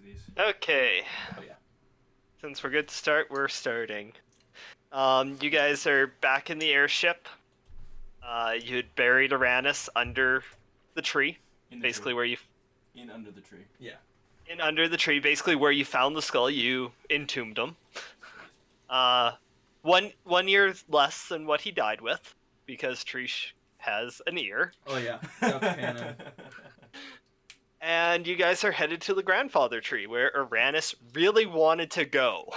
of these. Okay. Oh yeah. Since we're good to start, we're starting. You guys are back in the airship. You had buried Uranus under the tree, basically where you In under the tree. Yeah. in under the tree, basically where you found the skull. You entombed him. One year less than what he died with, because Trish has an ear. Oh yeah. Duck cannon. And you guys are headed to the grandfather tree, where Uranus really wanted to go.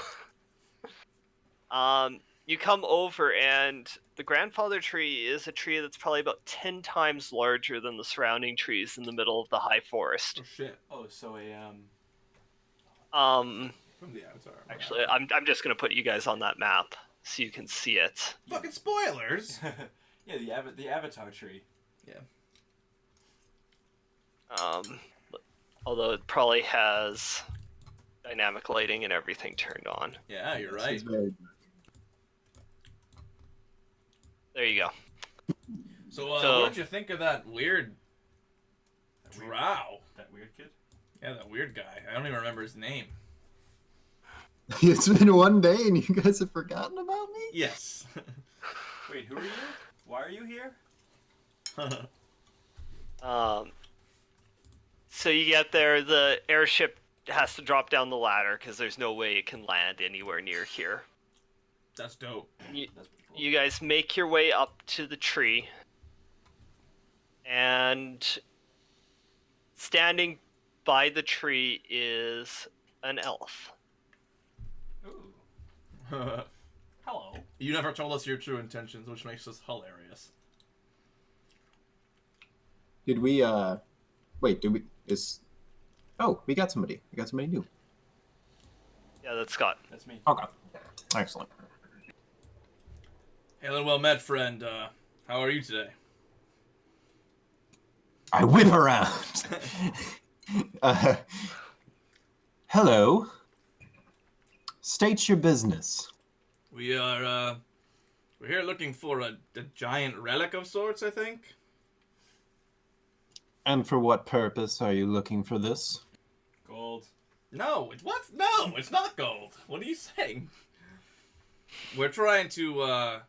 You come over, and the grandfather tree is a tree that's probably about 10 times larger than the surrounding trees in the middle of the high forest. Oh shit. Oh, so From the Avatar. Actually, I'm just gonna put you guys on that map so you can see it. Fucking spoilers. yeah, the Avatar tree. Although it probably has dynamic lighting and everything turned on. Yeah, you're right. There you go. So, So- what did you think of that weird drow? That weird kid. Yeah, that weird guy. I don't even remember his name. It's been one day and you guys have forgotten about me? Yes. Wait, who are you? Why are you here? So you get there, the airship has to drop down the ladder because there's no way it can land anywhere near here. That's dope. You, That's pretty cool. you guys make your way up to the tree, and standing by the tree is an elf. Ooh. Hello. You never told us your true intentions, which makes us hilarious. Did we, wait, did we, oh, we got somebody. We got somebody new. Yeah, that's Scott. That's me. Okay. Excellent. Helen, well met, friend. How are you today? I whip around. Hello. State your business. We are, we're here looking for a giant relic of sorts, I think. And for what purpose are you looking for this? Gold. No, what? No, it's not gold. What are you saying? We're trying to, I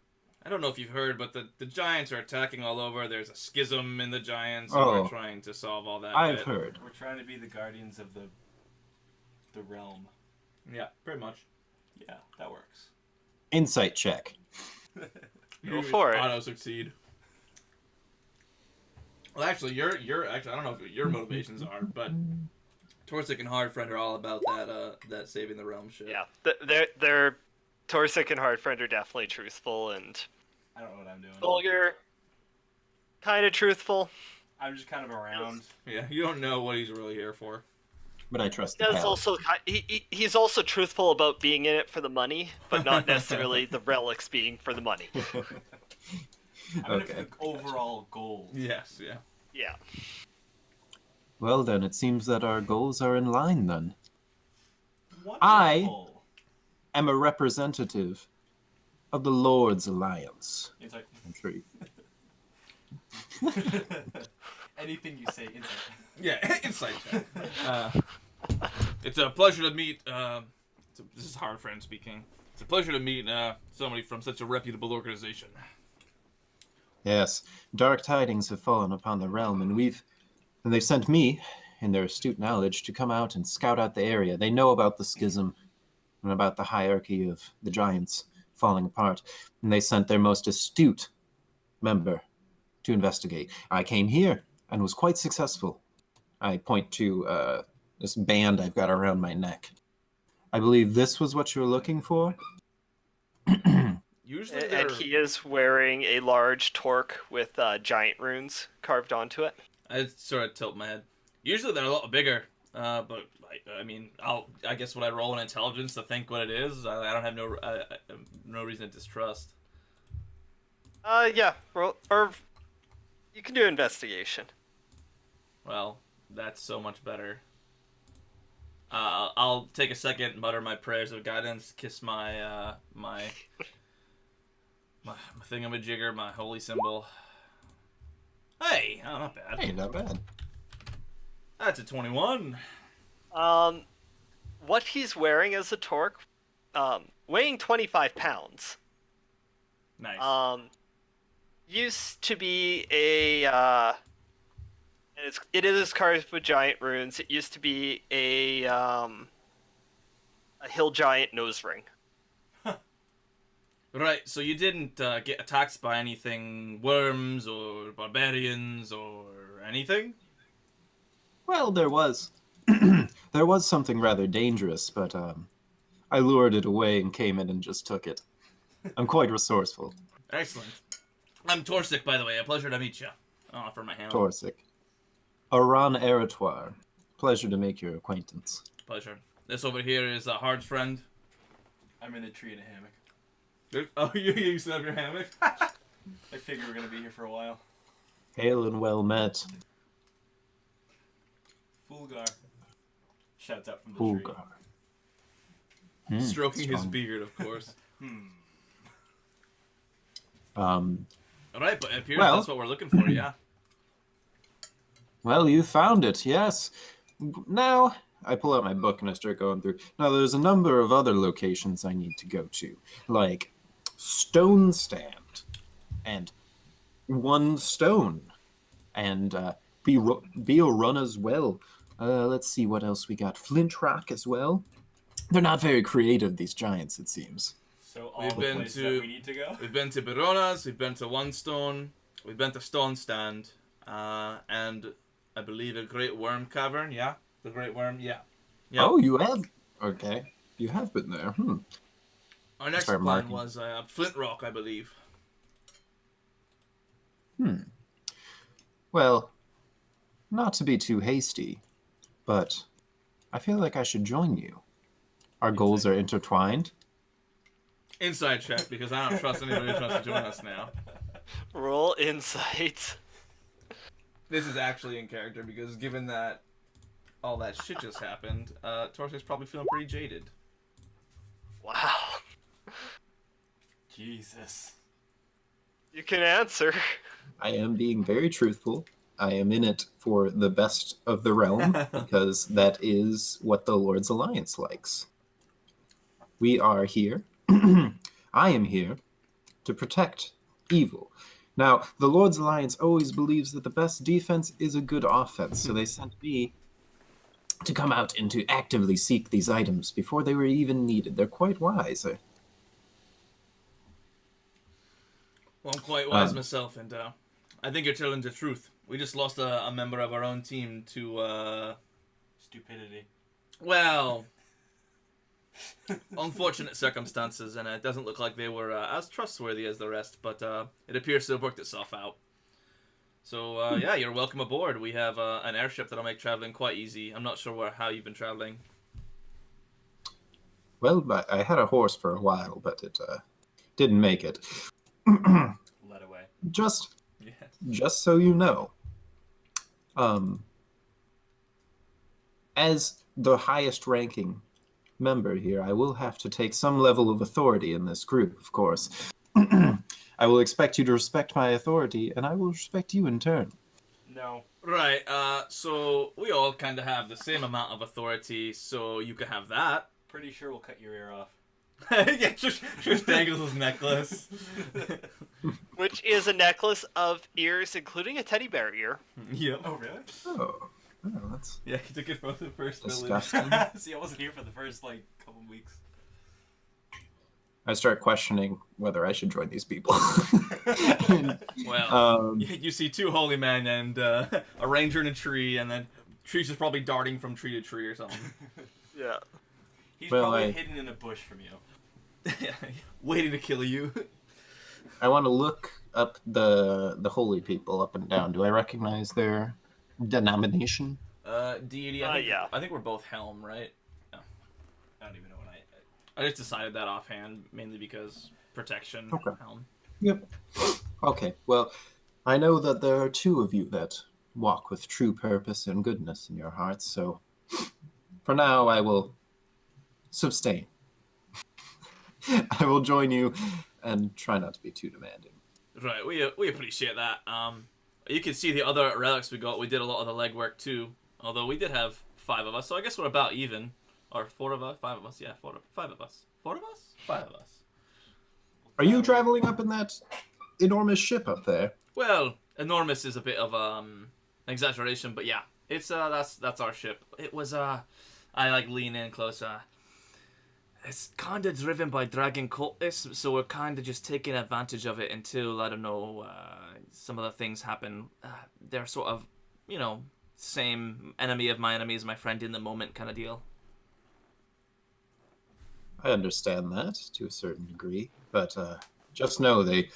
don't know if you've heard, but the giants are attacking all over. There's a schism in the giants, and Oh. we're trying to solve all that. I've bit. heard. We're trying to be the guardians of the realm. Yeah, pretty much. Yeah, that works. Insight check. Go for it. Auto succeed. Well, actually, you're actually, I don't know what your motivations are, but Torsic and Hardfriend are all about that saving the realm shit. Yeah, they're Torsic and Hardfriend are definitely truthful, and I don't know what I'm doing. Vulgar, kind of truthful. I'm just kind of around. Yeah, you don't know what he's really here for. But I trust the That's pal. also he's also truthful about being in it for the money, but not necessarily the relics being for the money. I'm in it for the overall goal. Yes, yeah. Yeah. Well then, it seems that our goals are in line then. Wonderful. I'm a representative of the Lord's Alliance. It's like I'm sure you... anything you say, it's like. Yeah, insight check. It's a pleasure to meet, this is Hardfriend speaking. It's a pleasure to meet somebody from such a reputable organization. Yes, dark tidings have fallen upon the realm, and they've sent me, in their astute knowledge, to come out and scout out the area. They know about the schism and about the hierarchy of the giants falling apart, and they sent their most astute member to investigate. I came here and was quite successful. I point to this band I've got around my neck. I believe this was what you were looking for. Usually And he is wearing a large torque with giant runes carved onto it. I sort of tilt my head. Usually they're a lot bigger, but I mean, I guess would I roll an intelligence to think what it is? I don't have no reason to distrust. Yeah, or you can do investigation. Well, that's so much better. I'll take a second, mutter my prayers of guidance, kiss my my thingamajigger, my holy symbol. Hey, oh, not bad. Hey, not bad. That's a 21. what he's wearing as a torque, weighing 25 pounds, Nice. used to be and it is carved with giant runes. It used to be a hill giant nose ring. Right, so you didn't get attacked by anything, worms or barbarians or anything? Well, there was. There was something rather dangerous, but I lured it away and came in and just took it. I'm quite resourceful. Excellent. I'm Torsik, by the way. A pleasure to meet you. I'll offer my hand. Torsic. Aran Eratoire. Pleasure to make your acquaintance. Pleasure. This over here is a hard friend. I'm in a tree in a hammock. Oh, you used to have your hammock? I figure we're gonna be here for a while. Hail and well met, Fulgar. Shouts out from the tree. Fulgar. Stroking his strong. beard, of course. Alright, but it appears Well- that's what we're looking for, yeah. Well, you found it, yes. Now, I pull out my book and I start going through. Now, there's a number of other locations I need to go to, like Stone Stand, and One Stone, and Bio Run as well. Let's see what else we got. Flint Rock as well. They're not very creative, these giants, it seems. So all We've the been places to- that we need to go? We've been to Barona's, we've been to One Stone, we've been to Stone Stand, and I believe a Great Worm Cavern, yeah? The Great Worm, yeah. Yep. Oh, you have? Okay. You have been there. Our next Start plan marking. was Flint Rock, I believe. Well, not to be too hasty, but I feel like I should join you. Our goals are intertwined. Inside check, because I don't trust anybody who wants to join us now. Roll insight. This is actually in character, because given that all that shit just happened, Torsik's probably feeling pretty jaded. Wow. Jesus. You can answer. I am being very truthful. I am in it for the best of the realm because that is what the Lord's Alliance likes. We are here. I am here to protect evil. Now, the Lord's Alliance always believes that the best defense is a good offense, so they sent me to come out and to actively seek these items before they were even needed. They're quite wise. Well, I'm quite wise myself, and I think you're telling the truth. We just lost a member of our own team to, Stupidity. well, unfortunate circumstances, and it doesn't look like they were as trustworthy as the rest, but it appears to have worked itself out. So, yeah, you're welcome aboard. We have an airship that'll make traveling quite easy. I'm not sure how you've been traveling. Well, I had a horse for a while, but it didn't make it. Led away. Just Yeah. just so you know, as the highest ranking member here, I will have to take some level of authority in this group, of course. I will expect you to respect my authority, and I will respect you in turn. No. Right, so we all kind of have the same amount of authority, so you can have that. Pretty sure we'll cut your ear off. Yeah, just dangles his necklace. Which is a necklace of ears, including a teddy bear ear. Yep. Oh, really? Oh, that's Yeah, he took it from the first village. disgusting. See, I wasn't here for the first, couple weeks. I start questioning whether I should join these people. Well, you see two holy men and a ranger in a tree, and then trees just probably darting from tree to tree or something. Yeah. He's Well, probably I- hidden in a bush from you. Waiting to kill you. I want to look up the holy people up and down. Do I recognize their denomination? Deity, Yeah. I think we're both Helm, right? I don't even know what I just decided that offhand, mainly because protection, Okay. Helm. Yep. Okay, well, I know that there are two of you that walk with true purpose and goodness in your hearts, so for now I will sustain. I will join you and try not to be too demanding. Right, we appreciate that. You can see the other relics we got. We did a lot of the legwork too, although we did have 5 of us, so I guess we're about even. or 4 of us, 5 of us. Yeah, 5 of us. 4 of us, 5 of us. Are you traveling up in that enormous ship up there? Well, enormous is a bit of an exaggeration, but yeah, it's that's our ship. It was I like lean in close. It's kind of driven by dragon cultists, so we're kind of just taking advantage of it until I don't know some of the things happen. They're sort of, you know, same enemy of my enemy is my friend in the moment kind of deal. I understand that to a certain degree, but just know they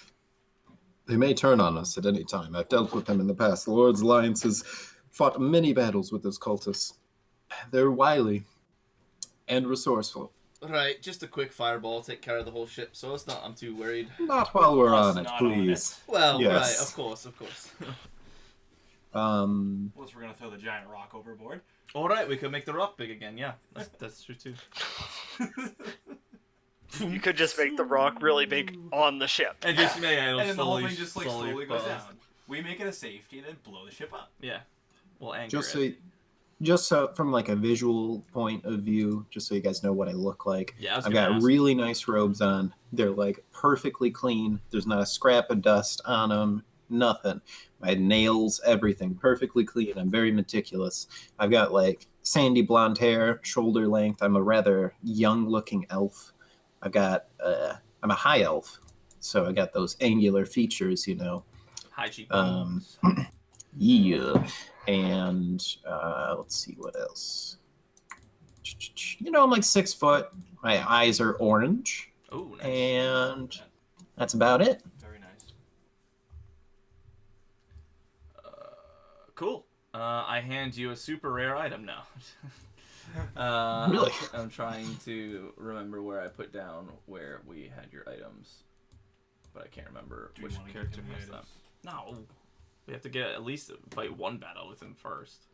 may turn on us at any time. I've dealt with them in the past. The Lord's Alliance has fought many battles with those cultists. They're wily and resourceful. Right, just a quick fireball take care of the whole ship, so it's not. I'm too worried. Not while we're Us on it, not on please. Well, Yes. right, of course. Unless we're gonna throw the giant rock overboard. All right, we could make the rock big again. Yeah, that's true too. You could just make the rock really big on the ship. And just it'll And then the whole slowly, thing just like slowly goes falls. down. We make it a safety, then blow the ship up. Yeah, we'll anchor Just it. so from like a visual point of view, just so you guys know what I look like. Yeah, I was I've gonna got ask. really nice robes on. They're like perfectly clean. There's not a scrap of dust on them. Nothing. My nails, everything perfectly clean. I'm very meticulous. I've got like sandy blonde hair, shoulder length. I'm a rather young-looking elf. I'm a high elf, so I got those angular features, you know. High cheekbones. Yeah, and let's see what else. You know, I'm like 6 foot. My eyes are orange, Oh, nice. and that's about it. Very nice. Cool. I hand you a super rare item now. Really? I'm trying to remember where I put down where we had your items, but I can't remember Do you which wanna character give him the has them. items? No, we have to get at least fight one battle with him first.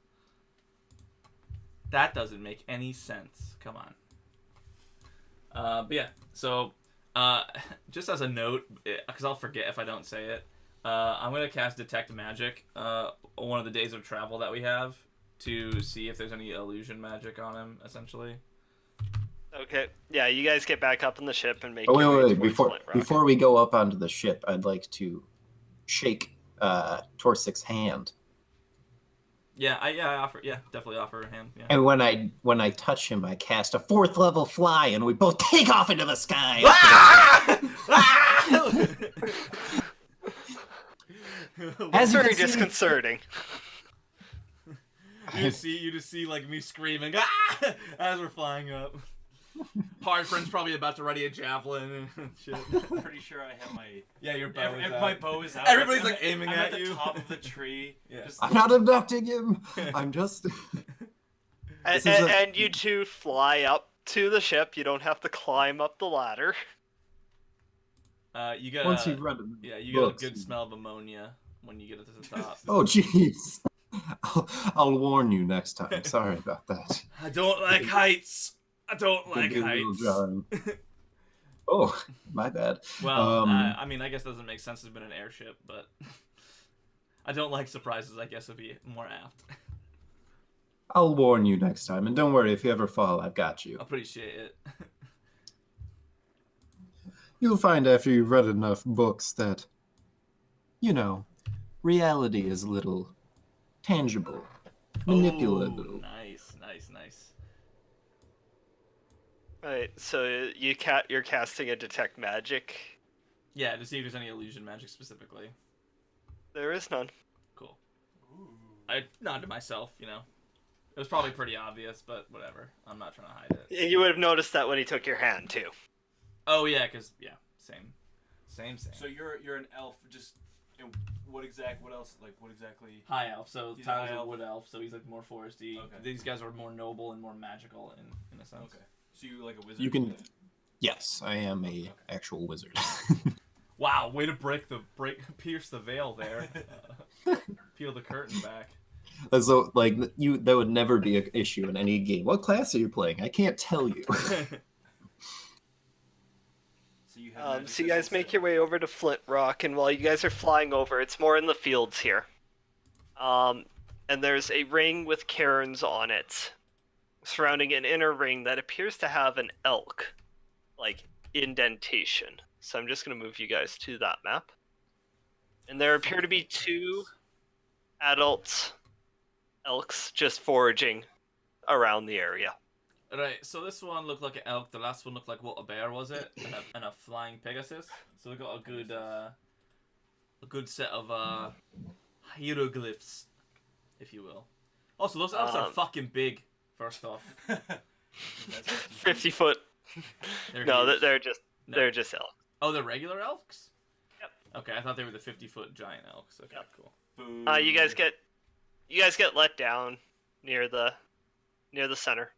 That doesn't make any sense. Come on. But yeah, so just as a note, because I'll forget if I don't say it, I'm gonna cast Detect Magic one of the days of travel that we have to see if there's any illusion magic on him, essentially. Okay. Yeah, you guys get back up in the ship and make Oh, your way wait. towards Flint Rock. Before we go up onto the ship, I'd like to shake Torsik's hand. Yeah, I offer. Yeah, definitely offer a hand. Yeah. And when I touch him, I cast a 4th level fly, and we both take off into the sky. That's As you very can see- disconcerting. You just see like me screaming as we're flying up. Hard friend's probably about to ready a javelin and shit. I'm pretty sure I have my Yeah, your bow is out. my bow is out. Everybody's, I'm like, aiming I'm at the you. top of the tree. Yeah. Just, I'm not abducting him. I'm just. And, This is a- and you two fly up to the ship. You don't have to climb up the ladder. You get Once you've read them. yeah, you get a good smell of ammonia when you get it to the top. Oh, jeez. I'll warn you next time. Sorry about that. I don't like heights. I don't like Good little heights. John. Oh, my bad. Well, I mean, I guess it doesn't make sense. It's been an airship, but I don't like surprises. I guess would be more apt. I'll warn you next time. And don't worry, if you ever fall, I've got you. Appreciate it. You'll find after you've read enough books that, you know, reality is a little tangible, manipulative. Oh, nice. Right. So you're casting a detect magic. Yeah, to see if there's any illusion magic specifically. There is none. Cool. I nodded to myself, you know. It was probably pretty obvious, but whatever. I'm not trying to hide it. You would have noticed that when he took your hand too. Oh yeah, same. so you're an elf. Just what else? Like what exactly? High elf. So He's a Tyler's high a elf. wood elf, so he's like more foresty. Okay. These guys are more noble and more magical in a sense. Okay. So you like a wizard? You can. Yes, I am a actual wizard. Wow, way to pierce the veil there. Peel the curtain back. So, like, that would never be an issue in any game. What class are you playing? I can't tell you. So you have. So you guys make your way over to Flint Rock, and while you guys are flying over, it's more in the fields here. And there's a ring with cairns on it, surrounding an inner ring that appears to have an elk, like, indentation. So I'm just going to move you guys to that map. And there appear to be 2 adult elks just foraging around the area. Right, so this one looked like an elk. The last one looked like what, a bear was it? And a flying Pegasus. So we got a good set of hieroglyphs, if you will. Also, those elves are fucking big. First off, 50 foot. No, huge. they're just No. they're just elks. Oh, they're regular elks? Yep. Okay, I thought they were the 50-foot giant elks. Okay, Yep. cool. Boom. You guys get let down near the center.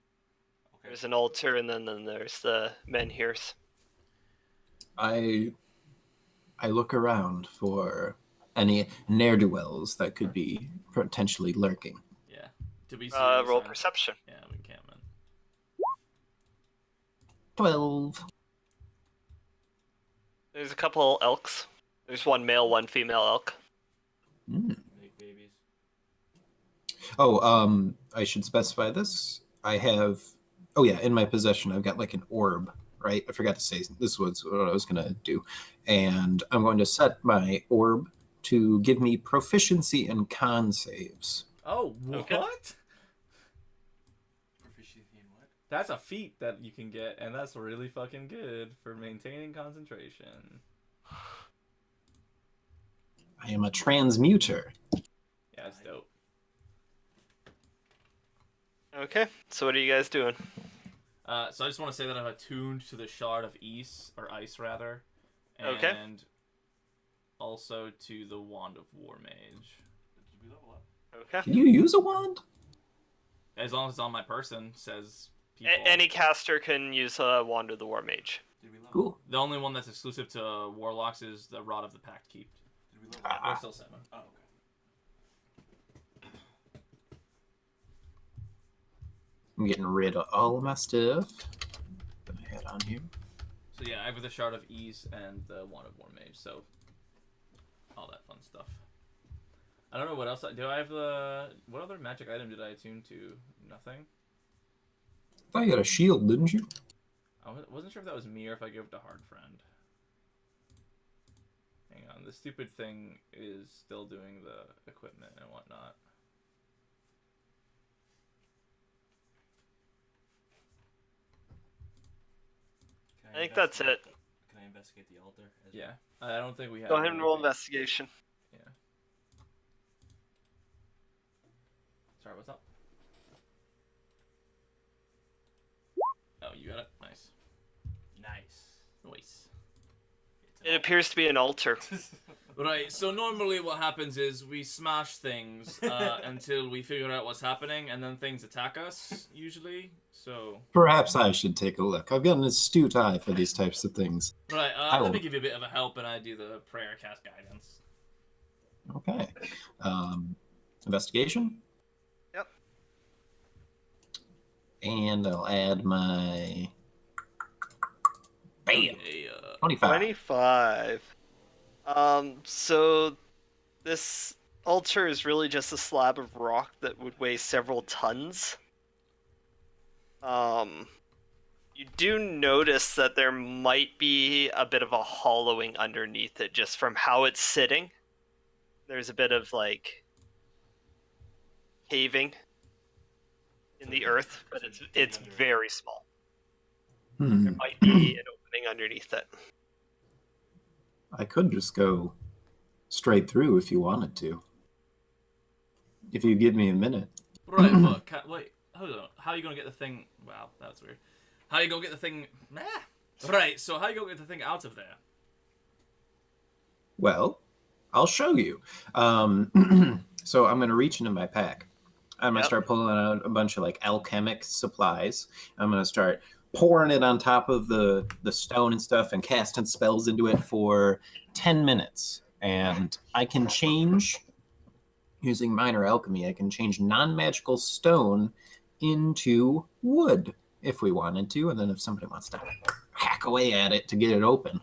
Okay. There's an altar, and then there's the menhirs. I look around for any ne'er-do-wells that could be potentially lurking. Yeah. To be Roll perception. Yeah, we can't, man. 12. There's a couple elks. There's 1 male, 1 female elk. Mm. Make babies. Oh, I should specify this. I have. Oh yeah, in my possession, I've got like an orb. Right, I forgot to say this was what I was gonna do, and I'm going to set my orb to give me proficiency in con saves. Oh, what? Okay. Proficiency in what? That's a feat that you can get, and that's really fucking good for maintaining concentration. I am a transmuter. Yeah, it's dope. Okay, so what are you guys doing? So I just want to say that I've attuned to the Shard of Ice rather, and Okay. also to the Wand of War Mage. Did we level up? Okay. Can you use a wand? As long as it's on my person, says people. Any caster can use a Wand of the War Mage. Did we level up? Cool. The only one that's exclusive to Warlocks is the Rod of the Pact Keep. Did we level up? We're still 7. Oh, okay. I'm getting rid of all of my stuff that I had on here. So yeah, I have the Shard of Ease and the Wand of War Mage, so all that fun stuff. I don't know what else. Do I have the... What other magic item did I attune to? Nothing? I thought you had a shield, didn't you? I wasn't sure if that was me or if I gave it to Hard Friend. Hang on, the stupid thing is still doing the equipment and whatnot. Can I think that's it. Can I investigate the altar? As Yeah, I don't think we have. Go ahead and roll anything. investigation. Yeah. Sorry, what's up? Oh, you got it. Nice. Nice. Nice. It appears to be an altar. Right, so normally what happens is we smash things until we figure out what's happening, and then things attack us, usually. So, Perhaps I should take a look. I've got an astute eye for these types of things. right, I let me will. give you a bit of a help, and I do the prayer cast guidance. Okay. Investigation. Yep. And I'll add my... Bam! Okay, 25. 25. So this altar is really just a slab of rock that would weigh several tons. You do notice that there might be a bit of a hollowing underneath it just from how it's sitting. There's a bit of like caving in the earth, but it's very small. Hmm. Might be an opening underneath it. I could just go straight through if you wanted to. If you give me a minute. right, but wait, hold on. How are you gonna get the thing? Wow, that's weird. How are you gonna get the thing? Right, so how are you gonna get the thing out of there? Well, I'll show you. So I'm going to reach into my pack. I'm going to Yep. start pulling out a bunch of like alchemic supplies. I'm going to start pouring it on top of the stone and stuff and casting spells into it for 10 minutes. And I can change, using minor alchemy, I can change non-magical stone into wood if we wanted to. And then if somebody wants to hack away at it to get it open.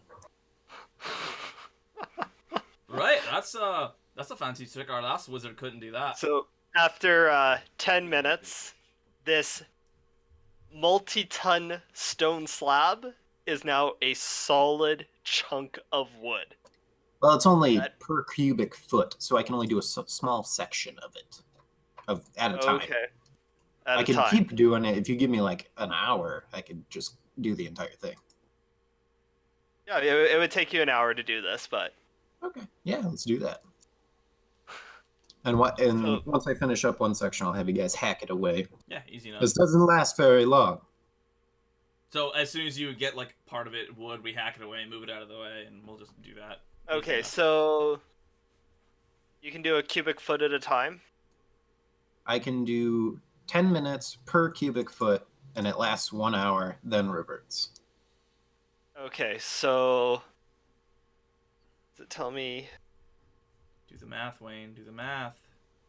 Right, that's a fancy trick. Our last wizard couldn't do that. So after 10 minutes, this multi-ton stone slab is now a solid chunk of wood. Well, it's only That- per cubic foot, so I can only do a small section of it at a time. Okay. At I a can time. keep doing it. If you give me like an hour, I could just do the entire thing. Yeah, it would take you an hour to do this, but Okay. Yeah, let's do that. And So- once I finish up one section, I'll have you guys hack it away. Yeah, easy enough. This doesn't last very long. So as soon as you get like part of it wood, we hack it away, move it out of the way, and we'll just do that. Easy okay, enough. so you can do a cubic foot at a time. I can do 10 minutes per cubic foot, and it lasts 1 hour, then reverts. Okay, so does it tell me? Do the math, Wayne. Do the math.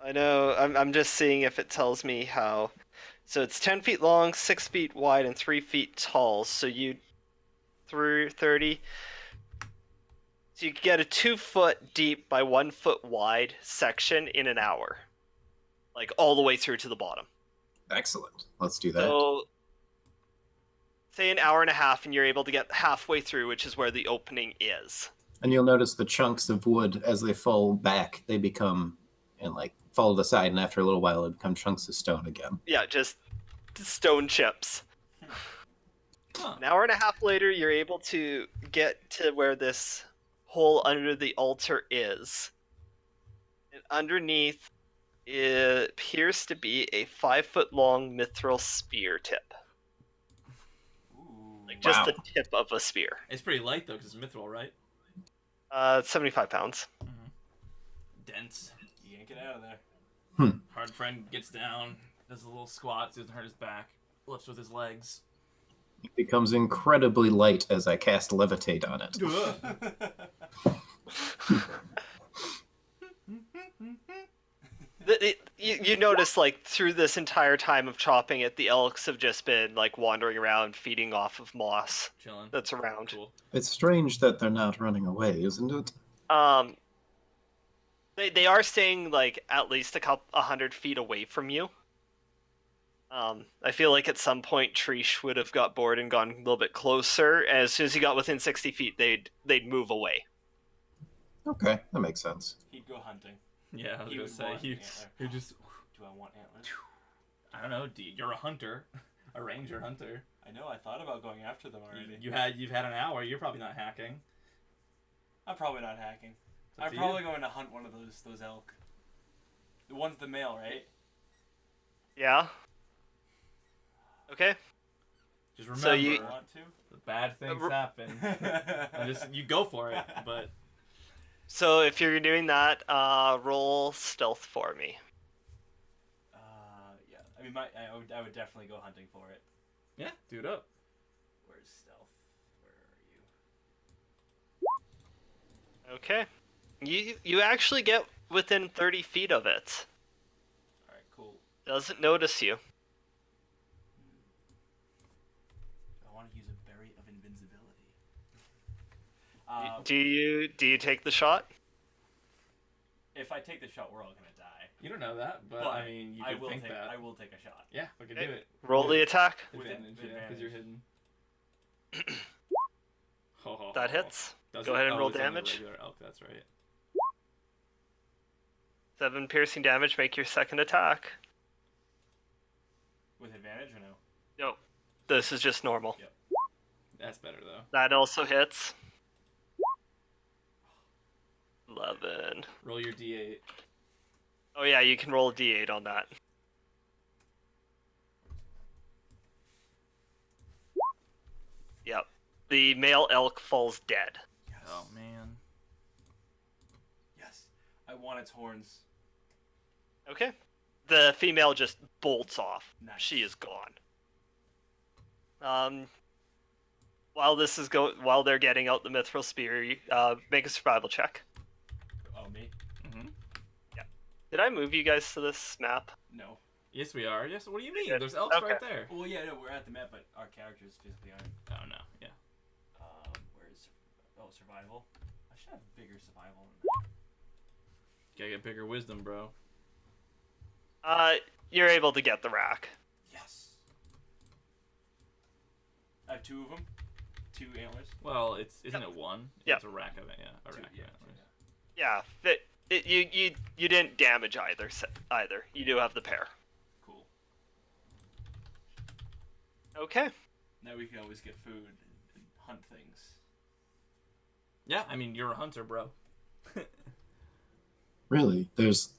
I know. I'm just seeing if it tells me how. So it's 10 feet long, 6 feet wide, and 3 feet tall. So you through 30. So you get a 2 foot deep by 1 foot wide section in an hour, like all the way through to the bottom. Excellent. Let's do that. So say an hour and a half, and you're able to get halfway through, which is where the opening is. And you'll notice the chunks of wood, as they fall back, they become, and like fall to the side, and after a little while, they become chunks of stone again. Yeah, just stone chips. Huh. An hour and a half later, you're able to get to where this hole under the altar is. And underneath, it appears to be a 5 foot long mithril spear tip. Ooh. Like just Wow. the tip of a spear. It's pretty light though, because it's mithril, right? It's 75 pounds. Dense. Yank it out of there. Hard friend gets down, does a little squat, so he doesn't hurt his back, lifts with his legs. It becomes incredibly light as I cast levitate on it. You notice, like, through this entire time of chopping it, the elks have just been, like, wandering around, feeding off of moss Chilling. that's around. Cool. It's strange that they're not running away, isn't it? They are staying like at least 100 feet away from you. I feel like at some point Trish would have got bored and gone a little bit closer. And as soon as he got within 60 feet, they'd move away. Okay, that makes sense. He'd go hunting. Yeah, I was He gonna would say want you antler. just. Do I want antlers? I don't know, dude. You're a hunter, a ranger hunter. I know. I thought about going after them already. You've had an hour. You're probably not hacking. I'm probably not hacking. It's up I'm to probably you. going to hunt one of those elk. The one's the male, right? Yeah. Okay. Just remember, So you- I want to. the bad things r- happen. You go for it, but So if you're doing that, roll stealth for me. Yeah. I mean, I would definitely go hunting for it. yeah, do it up. Where's stealth? Where are you? Okay. You actually get within 30 feet of it. All right. Cool. Doesn't notice you. I want to use a berry of invincibility. Do you take the shot? If I take the shot, we're all gonna die. You don't know that, but I mean, you I could will think take. that. I will take a shot. Yeah, we can Okay. do it. Roll the attack. With Advantage, yeah, because you're hidden. That hits. Does Go it? ahead and Oh, roll it's on the damage. regular elk, that's right. 7 piercing damage. Make your second attack. With advantage or no? No, this is just normal. Yep. That's better though. That also hits. 11. Roll your d8. Oh yeah, you can roll a d8 on that. Yep. The male elk falls dead. Yes. Oh man. Yes. I want its horns. Okay. The female just bolts off. Nice. She is gone. While they're getting out the mithril spear, make a survival check. Oh, me? Mm-hmm. Did I move you guys to this map? No. Yes, we are. Yes. What do you mean? Okay. There's elks Okay. right there. Well, yeah, no, we're at the map, but our characters physically aren't. Oh no. Yeah. Where's survival? I should have bigger survival than that. Gotta get bigger wisdom, bro. You're able to get the rack. Yes. two of them, 2 antlers. Well, isn't it one? Yep. It's a rack of it. Yeah, a Two, rack yeah, of antlers. Yeah, you didn't damage either. You do have the pair. Cool. Okay. Now we can always get food and hunt things. Yeah, I mean, you're a hunter, bro. Really? There's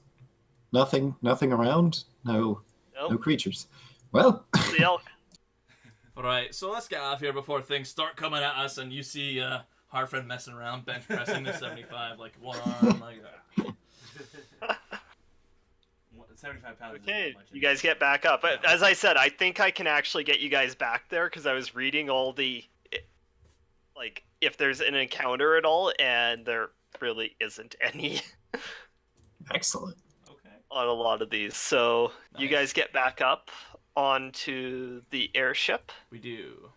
nothing around? No Nope. creatures. Well, The elk. Alright, so let's get out of here before things start coming at us and you see Harfred messing around, bench pressing the 75, like, one arm, like that. 75 pounds. Okay, Isn't much you guys get back up. But as I said, I think I can actually get you guys back there because I was reading all the, like, if there's an encounter at all, and there really isn't any excellent. Okay. on a lot of these. So you Nice. guys get back up onto the airship. We do.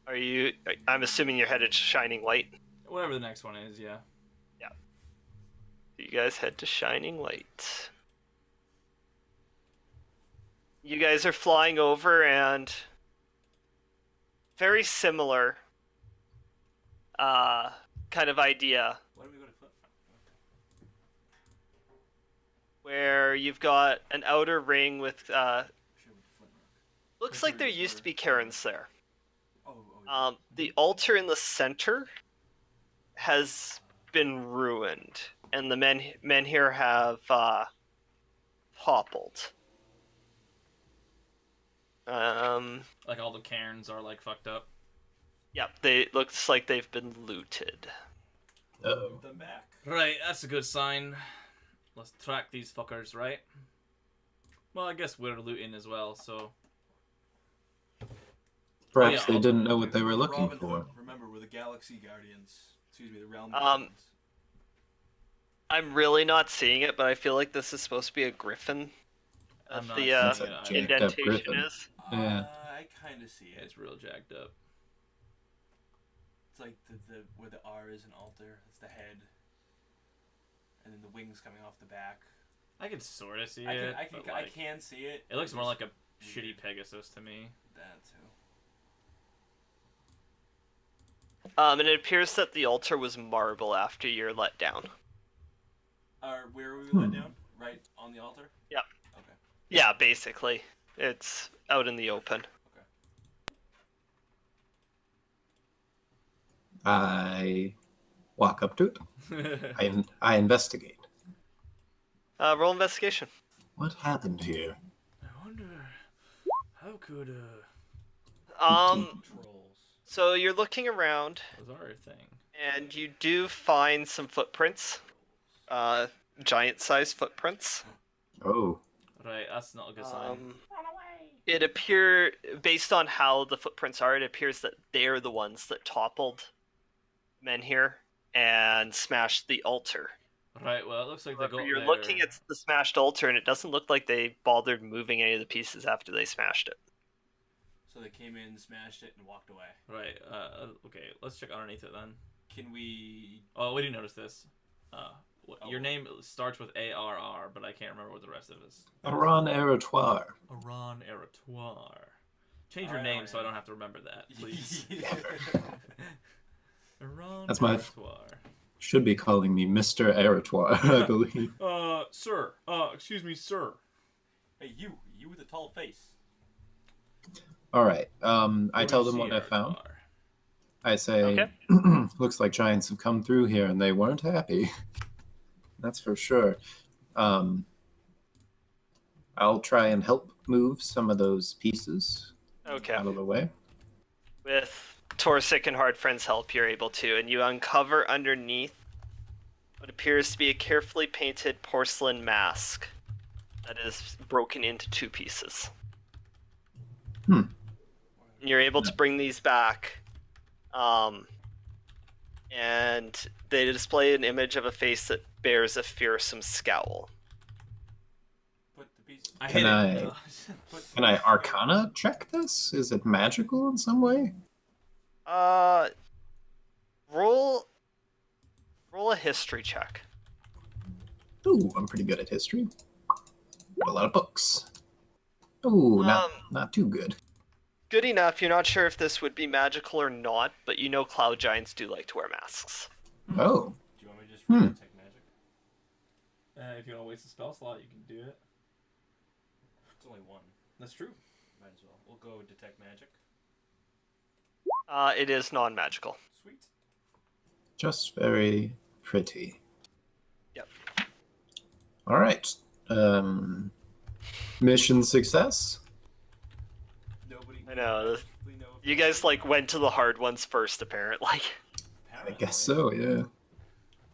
Are you? I'm assuming you're headed to Shining Light. Whatever the next one is, yeah. You guys head to Shining Light. You guys are flying over, and very similar kind of idea, Why don't we go to Flint? where you've got an outer ring with Sure, with Flint Rock. looks like there used to be cairns there. Oh, yeah. The altar in the center has been ruined, and the men here have toppled. Like all the cairns are like fucked up. Yep, looks like they've been looted. Oh. Move them back. Right, that's a good sign. Let's track these fuckers, right? Well, I guess we're looting as well, so... Perhaps yeah, they didn't know what they were We're looking Robin for. Hood. Remember, we're the Galaxy Guardians. Excuse me, the Realm Um, Guardians. I'm really not seeing it, but I feel like this is supposed to be a griffin. I'm If not the seeing That's a it either. jacked up indentation griffin. is. yeah. I kind of see it. It's real jacked up. It's like the where the R is an altar. It's the head, and then the wings coming off the back. I can sort of see I it, can, but, I like, can see it. it looks more like a It's shitty weird. Pegasus to me. That too. And it appears that the altar was marble after you're let down. Where were we let down? Right on the altar. Yep. Okay. Yeah, basically. It's out in the open. I walk up to it. I investigate. Roll investigation. What happened here? I wonder how could Trolls. So you're looking around, bizarre thing. and you do find some footprints. Giant-sized footprints. Oh, Right, that's not a good sign. It based on how the footprints are, it appears that they're the ones that toppled men here and smashed the altar. Right, well, it looks like they However, got you're their... looking at the smashed altar, and it doesn't look like they bothered moving any of the pieces after they smashed it. So they came in, smashed it, and walked away. Right, okay, let's check underneath it then. Can we? Oh, we didn't notice this. Your Oh. name starts with ARR, but I can't remember what the rest of it is. Aran Erotoire. Aran Erotoire. Change your Alright, name alright. so I don't have to remember that, please. Aran That's my- Erotoire. Should be calling me Mr. Erotoire, I believe. Sir. Excuse me, sir. Hey, you with the tall face. All right. I tell them what I found. I say, Okay. looks like giants have come through here and they weren't happy. That's for sure. I'll try and help move some of those pieces Okay. out of the way. With Torsic and Hard Friend's help, you're able to, and you uncover underneath what appears to be a carefully painted porcelain mask that is broken into 2 pieces. Hmm. You're able to bring these back, and they display an image of a face that bears a fearsome scowl. Put the piece. I Can hit I- it. Can I Arcana check this? Is it magical in some way? Roll a history check. Ooh, I'm pretty good at history. Got a lot of books. Ooh, Um, not too good. good enough. You're not sure if this would be magical or not, but you know cloud giants do like to wear masks. Oh, Do you want me to just read detect magic? If you want to waste a spell slot, you can do it. It's only one. That's true. Might as well. We'll go detect magic. It is non-magical. Sweet. just very pretty. Yep. All right. Mission success. Nobody. I know. we know if You guys like went to the hard ones first, apparently. I guess so. Yeah.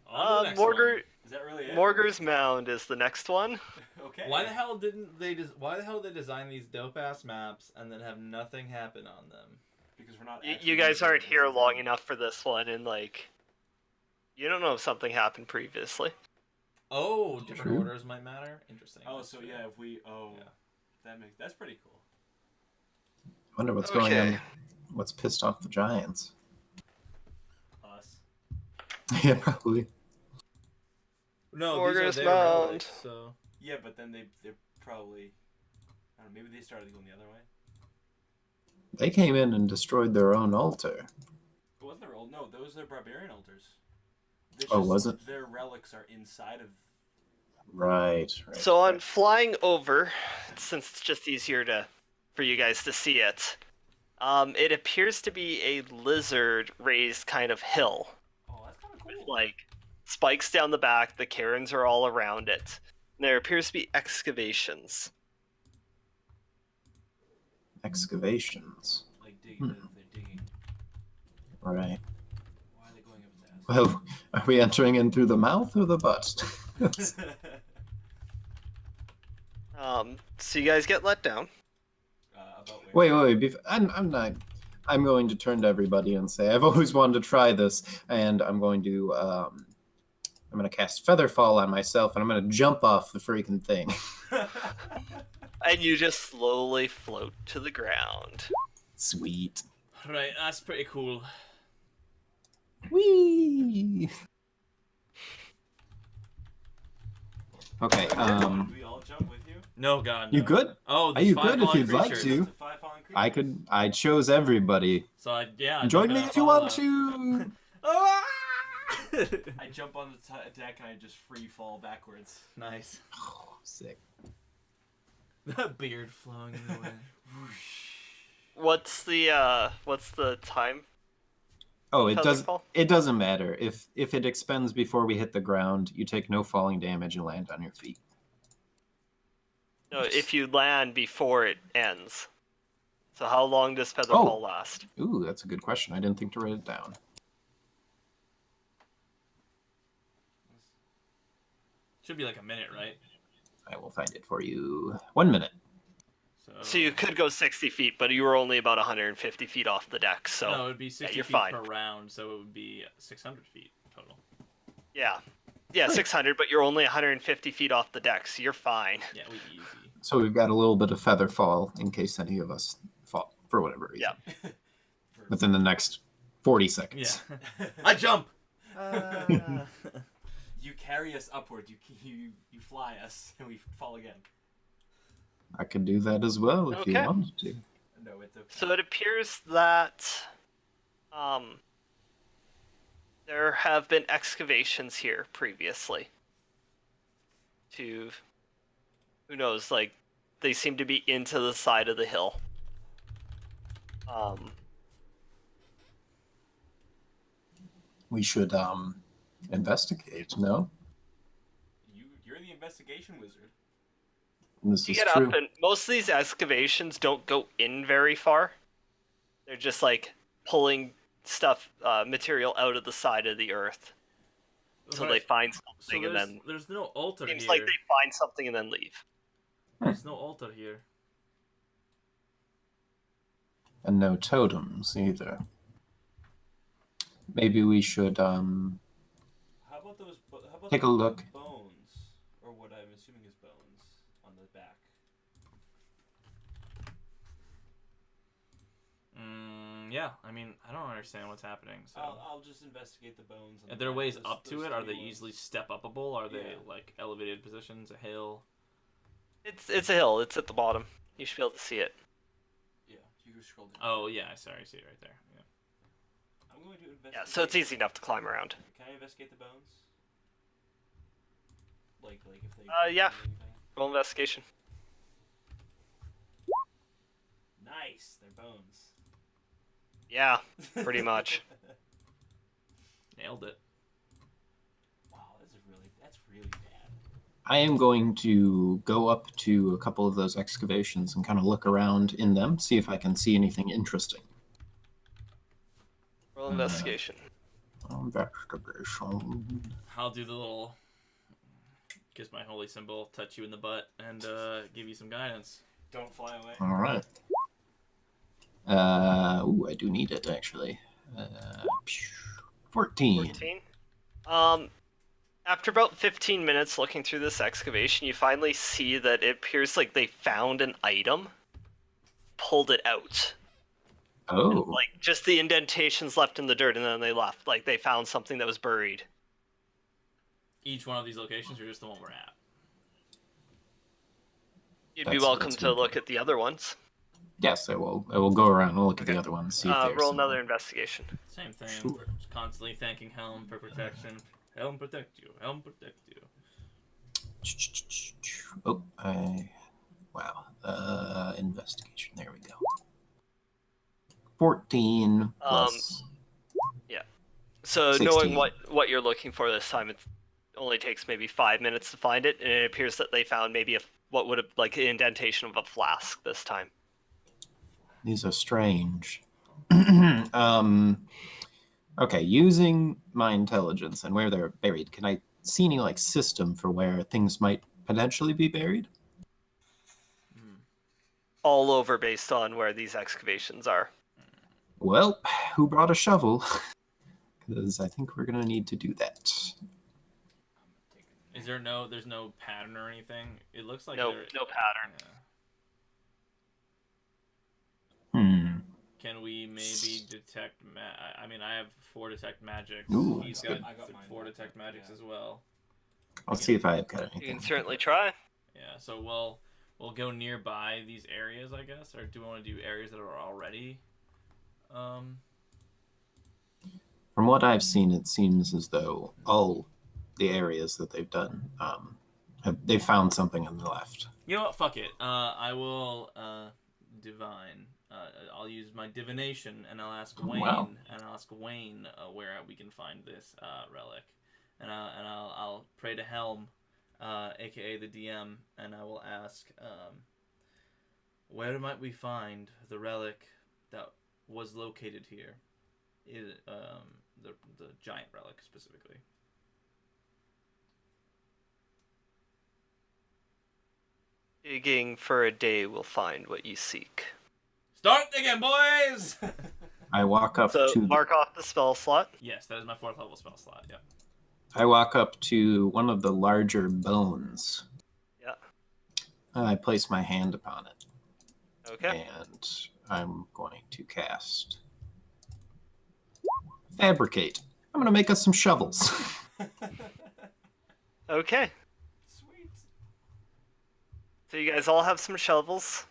On to the next one. Morgar, Is that really it? Morgar's Mound is the next one. Okay. Why the hell didn't they? Why the hell did they design these dope ass maps and then have nothing happen on them? Because we're not. You actually guys using aren't it here as a long game. enough for this one, and like, you don't know if something happened previously. Oh, different True. orders might matter. Interesting. Oh, That's so true. yeah, if we. Oh. Yeah. That's pretty cool. Wonder what's going Okay. on. What's pissed off the Giants? Us. Yeah, probably. No, Morgar's these are their Mound. relics, so Yeah, but then they're probably. I don't know. Maybe they started going the other way. They came in and destroyed their own altar. But wasn't there old? No, those are barbarian altars. It's Oh, just was it? Their relics are inside of. Right. So I'm flying over, since it's just easier for you guys to see it. It appears to be a lizard-raised kind of hill. Oh, that's kind of With, cool. like, spikes down the back, the cairns are all around it. There appears to be excavations. Excavations. Like digging. They're digging. Right. Why are they going up its Well, are we entering in through the mouth or the butt? ass? So you guys get let down. About where? wait. I'm not. I'm going to turn to everybody and say I've always wanted to try this, and I'm going to I'm going to cast Featherfall on myself, and I'm going to jump off the freaking thing. And you just slowly float to the ground. Sweet. right. That's pretty cool. Whee! Okay. Do we all jump with you? No, God. No. You good? Oh, Are there's you 5 good if fallen you'd like creatures. to? It's a 5 fallen creatures. I could. I chose everybody. So yeah. Join jump in me that if you fall want down. to. Ah! I jump on the deck and I just free fall backwards. Nice. Oh, sick. That beard flowing in the wind. What's the time? Oh, it does. Featherfall? It doesn't matter if it expends before we hit the ground. You take no falling damage and land on your feet. No, if you land before it ends. So how long does Featherfall last? Ooh, that's a good question. I didn't think to write it down. Should be like a minute, right? I will find it for you. 1 minute. So you could go 60 feet, but you were only about 150 feet off the deck. So no, it would be 60 you're feet fine. per round, so it would be 600 feet total. yeah, 600, but you're only 150 feet off the deck, so you're fine. Yeah, we easy. So we've got a little bit of feather fall in case any of us fall for whatever reason. Yeah. Within the next 40 seconds. Yeah. I jump. You carry us upward. You fly us, and we fall again. I could do that as well if you Okay. wanted to. No, it's okay. So it appears that there have been excavations here previously. To, who knows, like, they seem to be into the side of the hill. We should investigate, no? You're the investigation wizard. This You is get true. up, and most of these excavations don't go in very far. They're just like pulling stuff, material out of the side of the earth. So they find So something and then there's no altar seems here. like they find something and then leave. There's no altar here. And no totems either. Maybe we should How about those? How about Take a the look. Bones, or what I'm assuming is bones, on the back. Yeah, I mean, I don't understand what's happening. So, I'll just investigate the bones. On are the there back. ways Those- up to those it? Are three they ones. easily step upable? Are they Yeah. like elevated positions, a hill? It's a hill. It's at the bottom. You should be able to see it. Yeah, you scroll down. Oh yeah, sorry, I see it right there. Yeah. I'm going to investigate. Yeah, so it's easy enough to climb around. Can I investigate the bones? Like if they. Yeah. do anything? Roll investigation. Nice, they're bones. Yeah, pretty much. Nailed it. Wow, that's really bad. I am going to go up to a couple of those excavations and kind of look around in them, see if I can see anything interesting. Roll investigation. Investigation. I'll do the little kiss my holy symbol, touch you in the butt, and give you some guidance. Don't fly away. All right. Ooh, I do need it actually. 14. 14. After about 15 minutes looking through this excavation, you finally see that it appears like they found an item, pulled it out. Oh, Like, just the indentations left in the dirt, and then they left. Like, they found something that was buried. Each one of these locations, or just the one we're at? You'd be That's welcome to good. look at the other ones. yes, I will. I will go around and look at the other ones. See if there's Roll some- another investigation. Same thing. Sure. Just constantly thanking Helm for protection. Helm protect you. Helm protect you. Oh, wow. Investigation. There we go. 14 plus. So 16. knowing what you're looking for this time, it only takes maybe 5 minutes to find it, and it appears that they found maybe what would have like an indentation of a flask this time. These are strange. Okay, using my intelligence and where they're buried, can I see any like system for where things might potentially be buried? All over based on where these excavations are. Well, who brought a shovel? Because I think we're gonna need to do that. Is there there's no pattern or anything? It looks like No there. pattern. Hmm. Can we maybe detect? I mean, I have 4 detect magics. Ooh, He's that's got good. I got mine. 4 detect magics Yeah. as well. I'll see if I've got You anything. can certainly try. Yeah. So we'll go nearby these areas, I guess, or do we want to do areas that are already? From what I've seen, it seems as though all the areas that they've done, they found something on the left. You know what? Fuck it. I will divine. I'll use my divination, and I'll ask Oh, Wayne, wow. where we can find this relic, and I'll pray to Helm, aka the DM, and I will ask, where might we find the relic that was located here? The giant relic specifically. Digging for a day will find what you seek. Start digging, boys! I walk up So to mark off the spell slot. Yes, that is my 4th level spell slot. Yep. I walk up to one of the larger bones. Yeah. I place my hand upon it, Okay. and I'm going to cast Fabricate. I'm going to make us some shovels. Okay. Sweet. So you guys all have some shovels.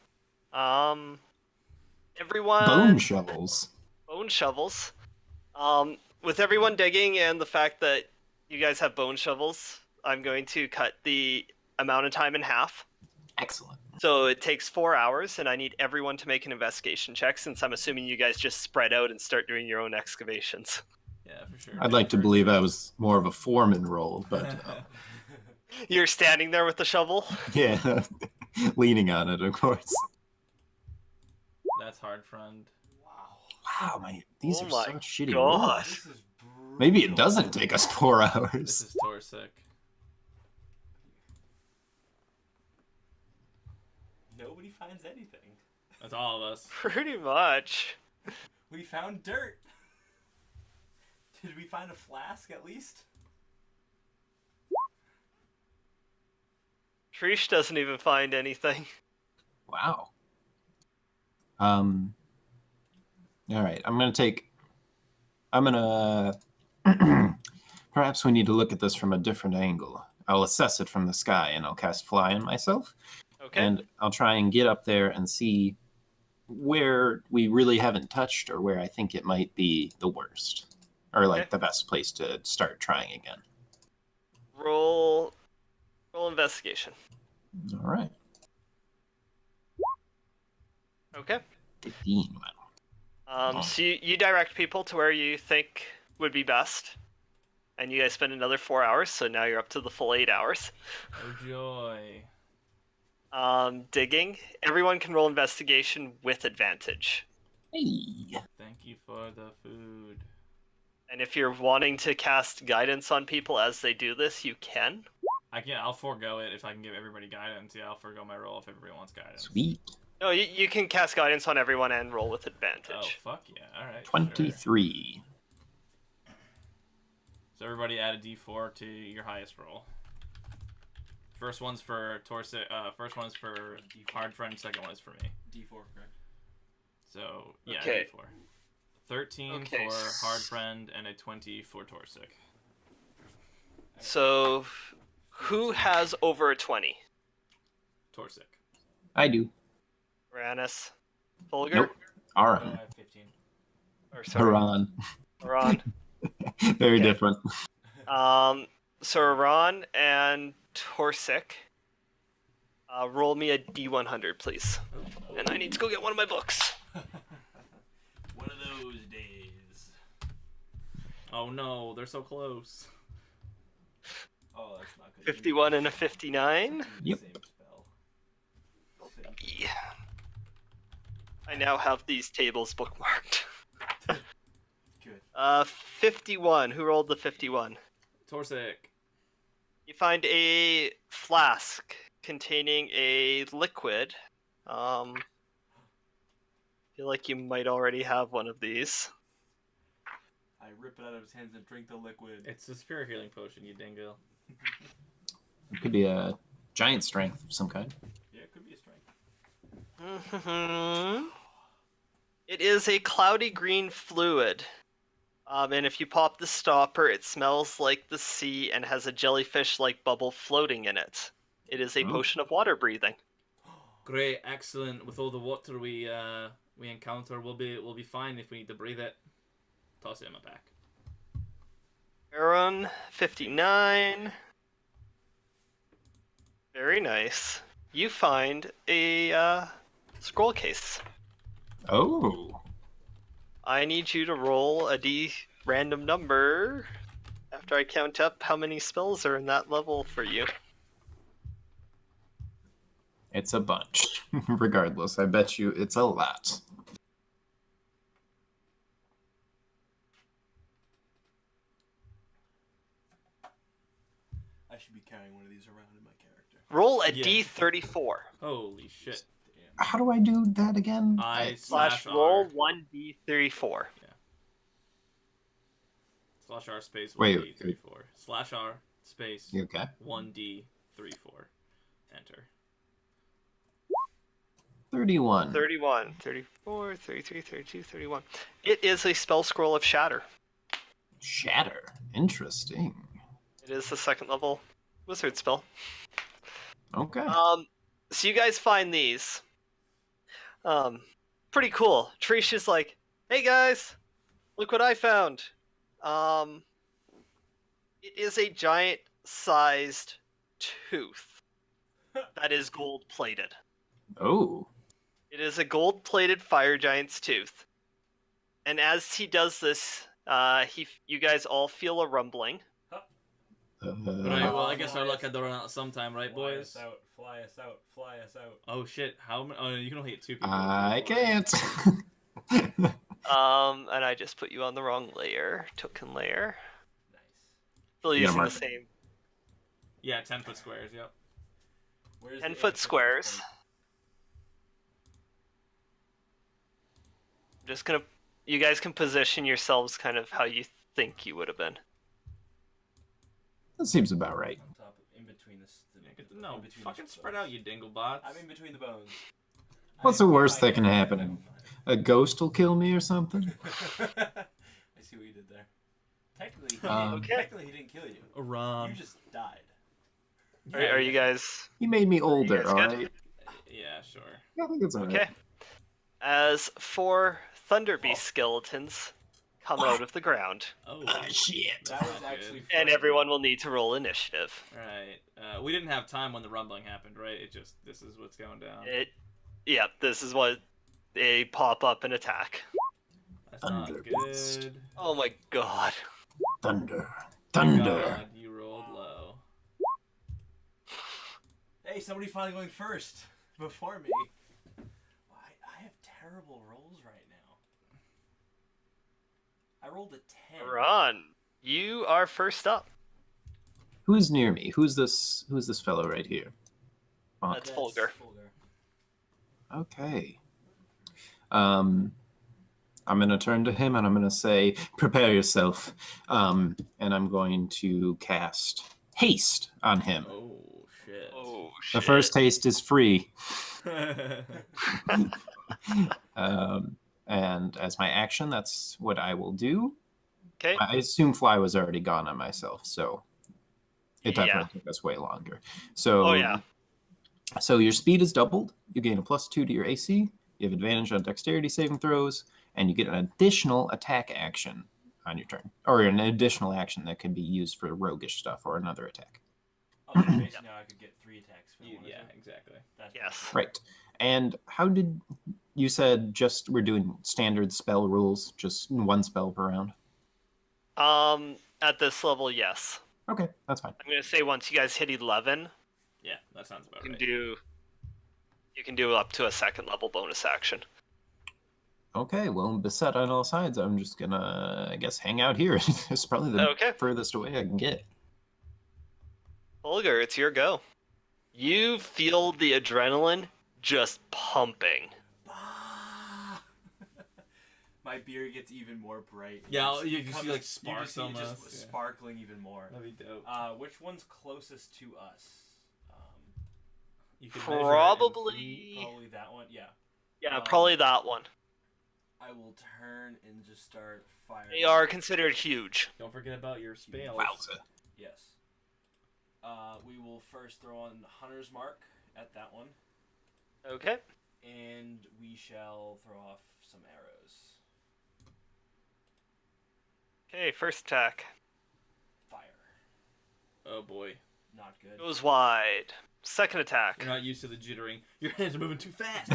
Everyone. Bone shovels. Bone shovels. With everyone digging and the fact that you guys have bone shovels, I'm going to cut the amount of time in half. Excellent. So it takes 4 hours, and I need everyone to make an investigation check, since I'm assuming you guys just spread out and start doing your own excavations. Yeah, for sure. I'd like to believe I was more of a foreman role, but You're standing there with the shovel. yeah, leaning on it, of course. That's hard, friend. Wow. Wow, these Oh are my such shitty God. rolls. This is brutal. Maybe it doesn't take us 4 This hours. is Torsic. Nobody finds anything. That's all of us. Pretty much. We found dirt. Did we find a flask at least? Trish doesn't even find anything. Wow. All right, perhaps we need to look at this from a different angle. I'll assess it from the sky and I'll cast Fly on myself. Okay. And I'll try and get up there and see where we really haven't touched or where I think it might be the worst or like Okay. the best place to start trying again. Roll investigation. All right. Okay. 15. Wow. So you direct people to where you think would be best, and you guys spend another 4 hours. So now you're up to the full 8 hours. Oh joy. Digging. Everyone can roll investigation with advantage. Hey. Thank you for the food. And if you're wanting to cast guidance on people as they do this, you can. I'll forego it if I can give everybody guidance. Yeah, I'll forego my roll if everybody wants guidance. Sweet. No, you can cast guidance on everyone and roll with Oh, advantage. fuck yeah. Alright. 23. Sure. So everybody add a d4 to your highest roll. First one's for first one's for hard friend, second one is for me. D4, correct? So, yeah, Okay. d4. 13 Okay. for hard friend and a 20 for Torsic. So, who has over a 20? Torsic. I do. Uranus, Fulgur, Nope. Oh, I Aran. have 15. or sorry, Haran. Iran. Very Okay. different. So Iran and Torsic, roll me a D100, please. And I need to go get one of my books. One of those days. Oh no, they're so close. Oh, that's not good. 51 and a 59. Yep. Same spell. Same. Yeah. I now have these tables bookmarked. Good. 51. Who rolled the 51? Torsic. You find a flask containing a liquid. Feel like you might already have one of these. I rip it out of his hands and drink the liquid. It's a spirit healing potion, you dingo. It could be a giant strength of some kind. Yeah, it could be a strength. It is a cloudy green fluid. And if you pop the stopper, it smells like the sea and has a jellyfish-like bubble floating in it. It is a Oh. potion of water breathing. Great, excellent. With all the water we encounter, we'll be fine if we need to breathe it. Toss it in my pack. Aaron, 59. Very nice. You find a scroll case. Oh. I need you to roll a random number after I count up how many spells are in that level for you. It's a bunch. Regardless, I bet you it's a lot. I should be carrying one of these around in my character. Roll a Yeah. D34. Holy shit. Damn. How do I do that again? Slash roll 1D34. Slash R space Wait, 1D34. Slash R space You okay? 1D34. Enter. 31. 31, 34, 33, 32, 31. It is a spell scroll of Shatter. Shatter. Interesting. It is the second level wizard spell. Okay. So you guys find these. Pretty cool. Tricia's like, hey guys, look what I found. It is a giant sized tooth that is gold plated. Oh. It is a gold plated fire giant's tooth. And as he does this, you guys all feel a rumbling. Right, well, I guess our luck had to run out sometime, right, Fly boys? us out, fly us out, fly us out. Oh shit, how many? Oh, you can only hit 2 people. I can't. And I just put you on the wrong layer, token layer. Nice. Still Yeah, using the Mark. same. Yeah, 10-foot squares, yep. Where's 10 the foot eight squares. point? I'm just gonna. You guys can position yourselves kind of how you think you would have been. That seems about right. On top, in between No, in between fucking the spread bones. out, you dinglebots. I'm in between the bones. What's I the feel worst that like can I- happen? A ghost will kill me or something? I see what you did there. Technically, Okay. technically he didn't kill you. You just died. Are you guys He made me older, guys good? alright? Yeah, sure. I think it's alright. okay? as 4 Thunder Beast skeletons come out of the ground. Oh, Shit. That was Not actually good. And funny. everyone will need to roll initiative. Right. We didn't have time when the rumbling happened, right? This is what's going down. Yeah, this is what they pop up and attack. That's not Thunder good. Beast. Oh my god. Thunder. Thunder. God, you rolled low. Hey, somebody finally going first before me. I have terrible rolls right now. I rolled a 10. Ron, you are first up. Who's near me? Who's this fellow right here? Bonk. That's Fulgur. Okay. I'm gonna turn to him and I'm gonna say, "Prepare yourself." And I'm going to cast haste on him. Oh shit. Oh The shit. first haste is free. And as my action, that's what I will do. Okay. I assume Fly was already gone on myself, so it Yeah. definitely took us way longer. So, Oh yeah. So your speed is doubled. You gain a +2 to your AC. You have advantage on dexterity saving throws, and you get an additional attack action on your turn, or an additional action that can be used for roguish stuff or another attack. Oh, so basically now I could get 3 attacks for one. Yeah, exactly. That's Yes. Right. And how did you said just we're doing standard spell rules, just 1 spell per round? At this level, yes. Okay, that's fine. I'm gonna say once you guys hit 11, Yeah, that sounds about you right. can do up to a 2nd level bonus action. Okay, well, beset on all sides, I'm just gonna, I guess, hang out here. It's probably the Okay. furthest away I can get. Olger, it's your go. You feel the adrenaline just pumping. Ah! My beard gets even more bright. Yeah, It you becomes- see, like, you sparks just see it just almost, yeah. sparkling even more. That'd be dope. Which one's closest to us? You could measure it in Probably. feet. Probably that one. Yeah. Yeah, probably that one. I will turn and just start firing. They are considered huge. Don't forget about your spells. Wowza. Yes. We will first throw on Hunter's Mark at that one, Okay. and we shall throw off some arrows. Okay, first attack. Fire. Oh boy. Not good. Goes wide. Second attack. You're not used to the jittering. Your hands are moving too fast.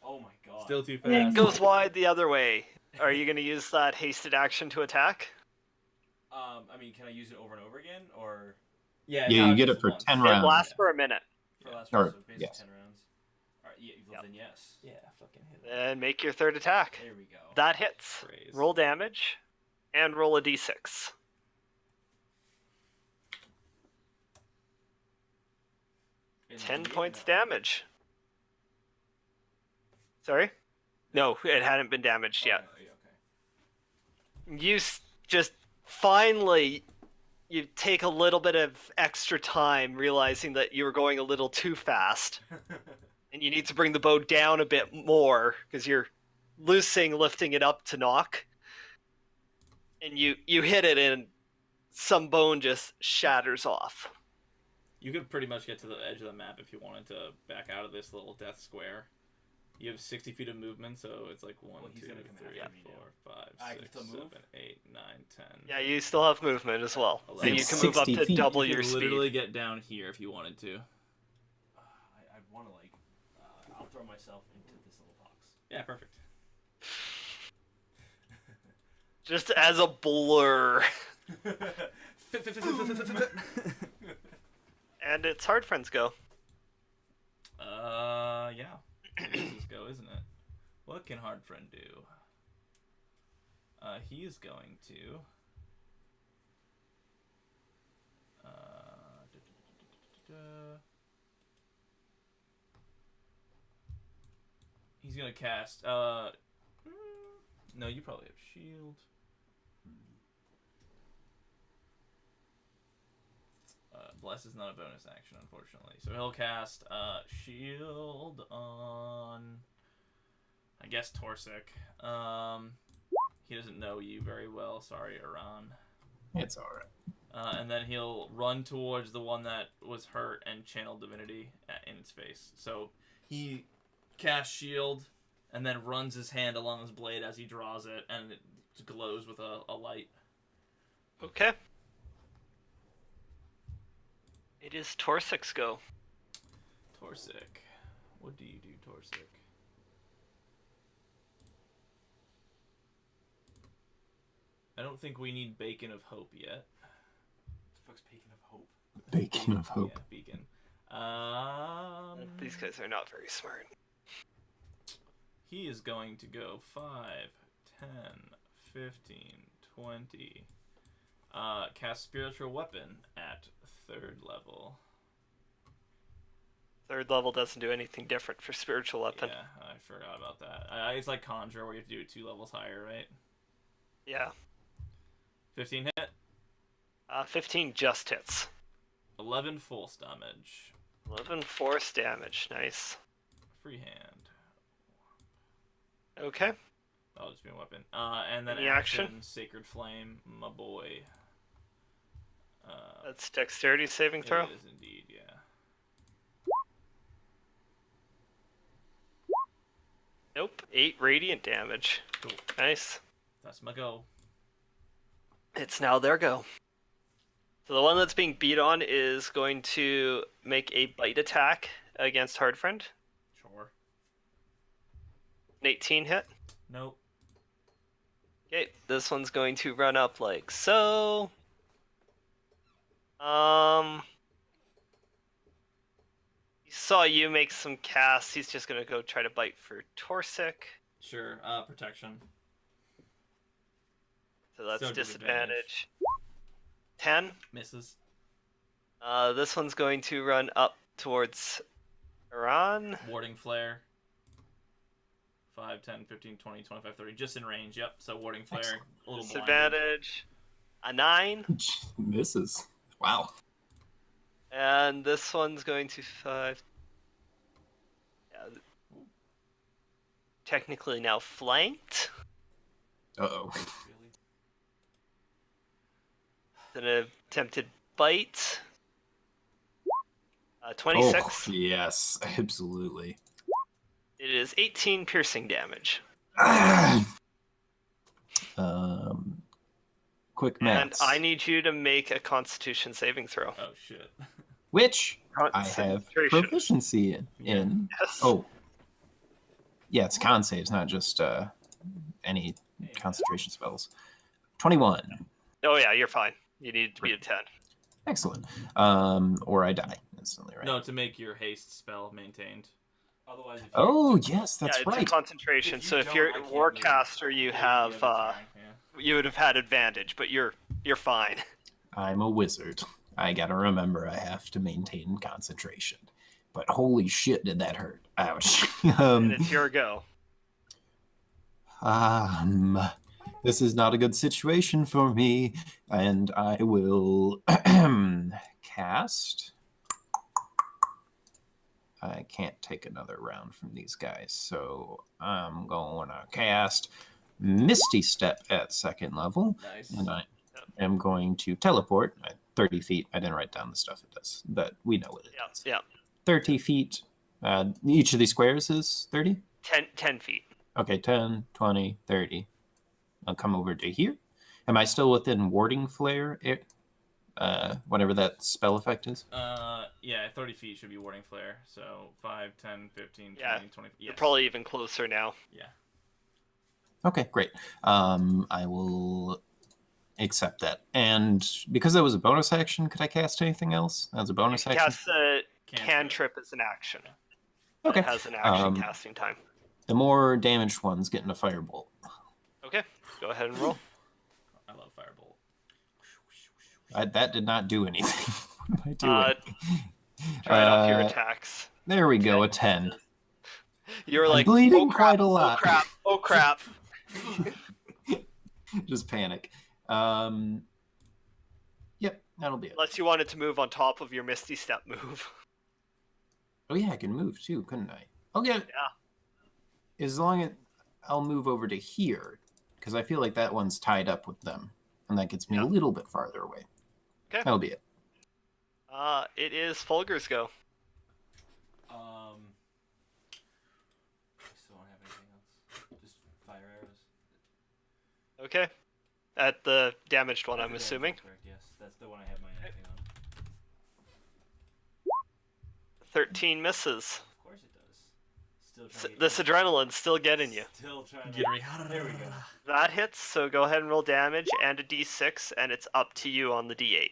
Oh my god. Still too It fast. goes wide the other way. Are you going to use that hasted action to attack? I mean, can I use it over and over again, or Yeah, Yeah, no, you get just it for once. 10 It rounds. lasts for a minute. for last Or- round? So basically yes. 10 rounds. All right. Yeah. Well, Yep. then yes. Yeah, fucking hit it. And make your third attack. There we go. That hits. Praise. Roll damage. And roll a d6. And 10 yeah, points no. damage. Sorry? No, it hadn't been damaged yet. Oh, yeah, okay. You just finally you take a little bit of extra time realizing that you were going a little too fast and you need to bring the bow down a bit more because you're lifting it up to knock, and you hit it and some bone just shatters off. You could pretty much get to the edge of the map if you wanted to back out of this little death square. You have 60 feet of movement, so it's like 1, Well, he's 2, gonna come 3, after me 4, now. 5, I can 6, still 7, move? 8, 9, 10. Yeah, you still have movement as well, so you It's can move up 60 to feet. double You your could speed. literally get down here if you wanted to. I'd want to like. I'll throw myself into this little box. Yeah, perfect. Just as a blur. And it's Hard Friends go. Yeah. Let's go, isn't it? What can Hard Friend do? He is going to. He's gonna cast. No, you probably have shield. Bless is not a bonus action, unfortunately. So he'll cast shield on, I guess, Torsic. He doesn't know you very well. Sorry, Iran. It's alright. And then he'll run towards the one that was hurt and channel divinity in its face. So he casts shield, and then runs his hand along his blade as he draws it, and it glows with a light. Okay. It is Torsik's go. Torsik. What do you do, Torsik? I don't think we need Beacon of Hope yet. What the fuck's Beacon of Hope? Beacon of hope. Yeah, Beacon. These guys are not very smart. He is going to go 5, 10, 15, 20. Cast Spiritual Weapon at 3rd level. 3rd level doesn't do anything different for spiritual weapon. Yeah, I forgot about that. It's like Conjure where you have to do it 2 levels higher, right? Yeah. 15 hit. 15 just hits. 11 force damage. 11 force damage. Nice. Free hand. Okay. That'll just be a weapon. And then Any action? Sacred Flame, my boy. That's dexterity saving throw. It is indeed, yeah. Nope. 8 radiant damage. Cool. Nice. That's my go. It's now their go. So the one that's being beat on is going to make a bite attack against Hardfriend. Sure. An 18 hit. Nope. Okay, this one's going to run up like so. He saw you make some casts. He's just gonna go try to bite for Torsik. Sure. Protection. So that's So disadvantage. 10. Misses. This one's going to run up towards Iran. Warding Flare. 5, 10, 15, 20, 25, 30. Just in range, yep. So Warding Flare. Excellent. A little blinded. Disadvantage. A 9. Misses. Wow. And this one's going to 5. Yeah. Technically now flanked. Uh-oh. Really? An attempted bite. 26. Oh, yes, absolutely. It is 18 piercing damage. Quick And maths. I need you to make a Constitution saving throw. Oh, shit. Which I have Concentration. proficiency in. Yes. Oh. Yeah, it's con saves, not just any concentration spells. 21. Oh yeah, you're fine. You need to be a 10. Excellent. Or I die instantly, right? No, to make your haste spell maintained. Otherwise, if you Oh, yes, that's yeah, it's a right. concentration. If you So if don't, you're I can't Warcaster, you have Yeah, that's right, yeah. you would have had advantage, but you're fine. I'm a wizard. I gotta remember I have to maintain concentration. But holy shit, did that hurt. Ouch. And it's your go. This is not a good situation for me, and I will cast. I can't take another round from these guys, so I'm going to cast Misty Step at 2nd level, Nice. and I am going to teleport at 30 feet. I didn't write down the stuff it does, but we know what it does. Yeah. 30 feet. Each of these squares is 30? 10 feet. Okay, 10, 20, 30. I'll come over to here. Am I still within Warding Flare? Whatever that spell effect is? Yeah, 30 feet should be Warding Flare. So 5, 10, 15, 20, Yeah. 20. You're Yes. probably even closer now. Yeah. Okay, great. I will accept that. And because that was a bonus action, could I cast anything else? That was a bonus You action? cast the Cantrip. cantrip as an action. Okay. It has an action Um, casting time. The more damaged ones get in a firebolt. Okay, go ahead and roll. I love Firebolt. That did not do anything. What am I doing? Try it off your Uh, attacks. There we go, a Okay. 10. You were I'm like, bleeding oh crap, quite a lot." oh crap, oh crap. Just panic. Yep, that'll be it. Unless you wanted to move on top of your Misty Step move. Oh yeah, I can move too, couldn't I? Okay. Yeah. As long as I'll move over to here, because I feel like that one's tied up with them, and that gets me Yeah. a little bit farther away. Okay. That'll be it. It is Fulgur's go. Okay. At the damaged one, That's I'm the damage assuming. one, correct, yes. That's the one I have my thing on. 13 misses. Of course it does. Still trying to get This adrenaline's still getting you. Still trying to Get ready. There we go. That hits, so go ahead and roll damage and a d6, and it's up to you on the d8.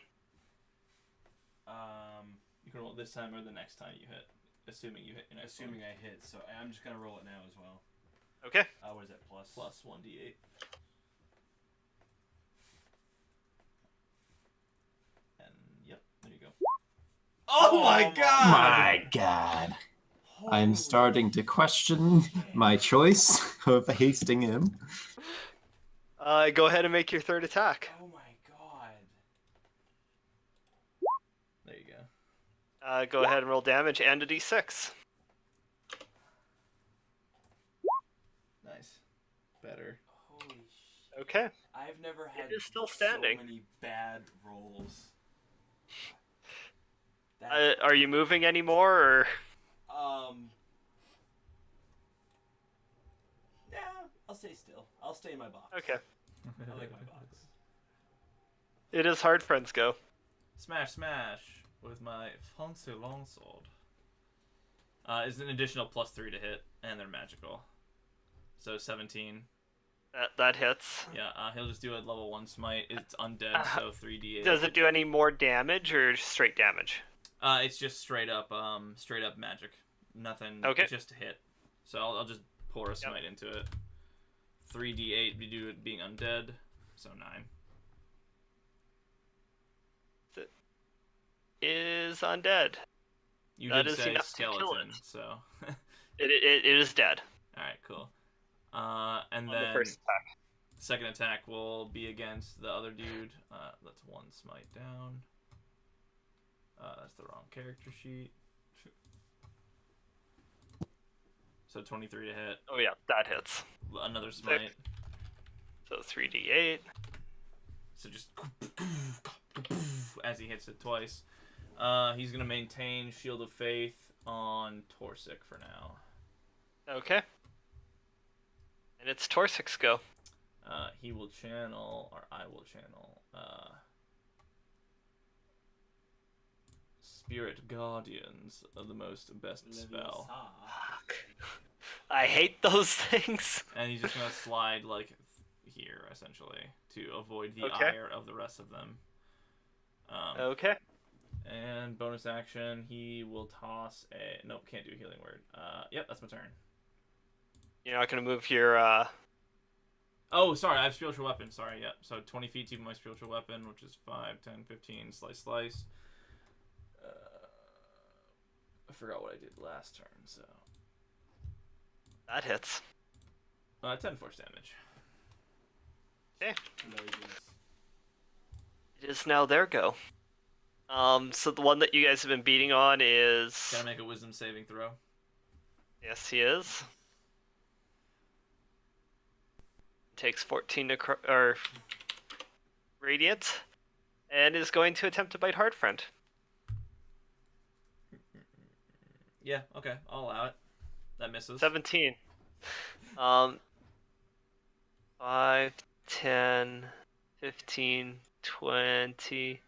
You can roll it this time or the next time you hit, assuming you hit your next Assuming one. I hit, so I'm just gonna roll it now as well. Okay. What is that, plus? Plus 1d8. And, yep, there you go. Oh my god! My God. I'm Holy starting to question shit. my choice of hasting him. Go ahead and make your third attack. Oh my god. There you go. Go ahead and roll damage and a d6. Nice. Better. Holy shit. Okay. I've never had is still standing. so many bad rolls. That, Are you moving anymore, or? Yeah, I'll stay still. I'll stay in my box. Okay. I like my box. It is hard friends go. Smash, smash with my fancy longsword. Is an additional +3 to hit, and they're magical. So 17. That hits. Yeah, he'll just do a level 1 smite. It's undead, so 3d8. Does it do any more damage or straight damage? It's just straight up magic. Nothing. Okay. Just a hit. So I'll just pour a smite into it. 3d8 we do it being undead, so 9. Is undead. You That did is say enough to kill skeleton, it. so. It is dead. All right, cool. And On then the first attack. second attack will be against the other dude. That's 1 smite down. That's the wrong character sheet. So 23 to hit. Oh yeah, that hits. Another smite. So 3d8. So just as he hits it twice. He's gonna maintain Shield of Faith on Torsic for now. Okay. And it's Torsic's go. He will channel, or I will channel, Spirit Guardians of the best spell. Fuck. I hate those things. And he's just gonna slide like here essentially to avoid the Okay. ire of the rest of them. Okay. And bonus action, he will toss a nope, can't do a healing word. Yep, that's my turn. You're not gonna move your Oh, sorry, I have spiritual weapon. Sorry, yep. So 20 feet to my spiritual weapon, which is 5, 10, 15, slice. I forgot what I did last turn, so that hits. 10 force damage. Okay. Very good. It is now their go. So the one that you guys have been beating on is Can I make a wisdom saving throw? yes, he is. Takes 14 or radiant, and is going to attempt to bite Hard Friend. Yeah, okay, I'll allow it. That misses. 17. 5, 10, 15, 20,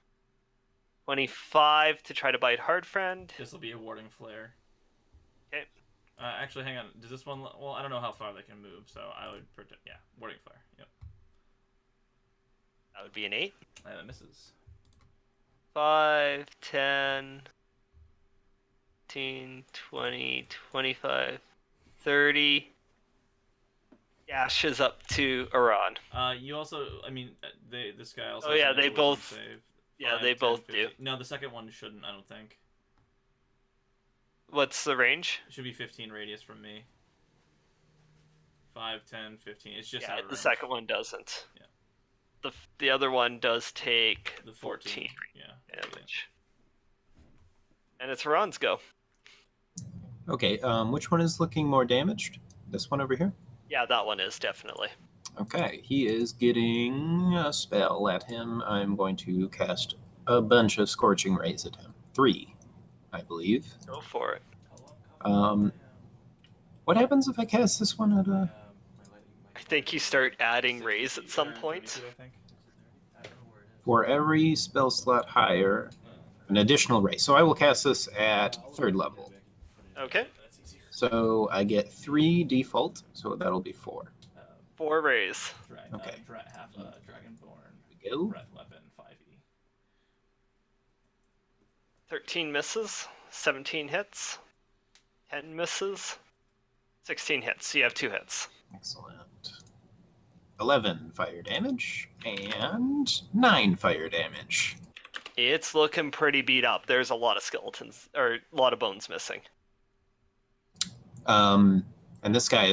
25 to try to bite Hard Friend. This will be a warding flare. Okay. Actually, hang on. Does this one? Well, I don't know how far they can move, so I would protect. Yeah, warding flare. Yep. That would be an 8. And it misses. 5, 10, 15, 20, 25, 30. Yash is up to Iran. You also, I mean, this guy also. Oh, has yeah, to make they a wisdom both- Save. Yeah, 5, they 10, both 15. do. No, the second one shouldn't. I don't think. What's the range? It should be 15 radius from me. 5, 10, 15. It's just Yeah, out of the range. second one doesn't. Yeah. The other one does take The 14 Yeah. damage. And it's Iran's go. Okay, which one is looking more damaged? This one over here? Yeah, that one is definitely. Okay, he is getting a spell at him. I'm going to cast a bunch of Scorching Rays at him. 3, I believe. Go for it. What happens if I cast this one at a... My I think you start adding rays at some 32, point. I think. I don't know where it is. For every spell slot higher, an additional ray. So I will cast this at I'll look third at it level. again, put it in, Okay. That's easier. So I get 3 default, so that'll be 4. 4 rays. Okay. Dragonborn. Here we go. Breath weapon, E. 5e. 13 misses. 17 hits. 10 misses. 16 hits. So you have 2 hits. Excellent. 11 fire damage and 9 fire damage. It's looking pretty beat up. There's a lot of skeletons, or a lot of bones missing. And this guy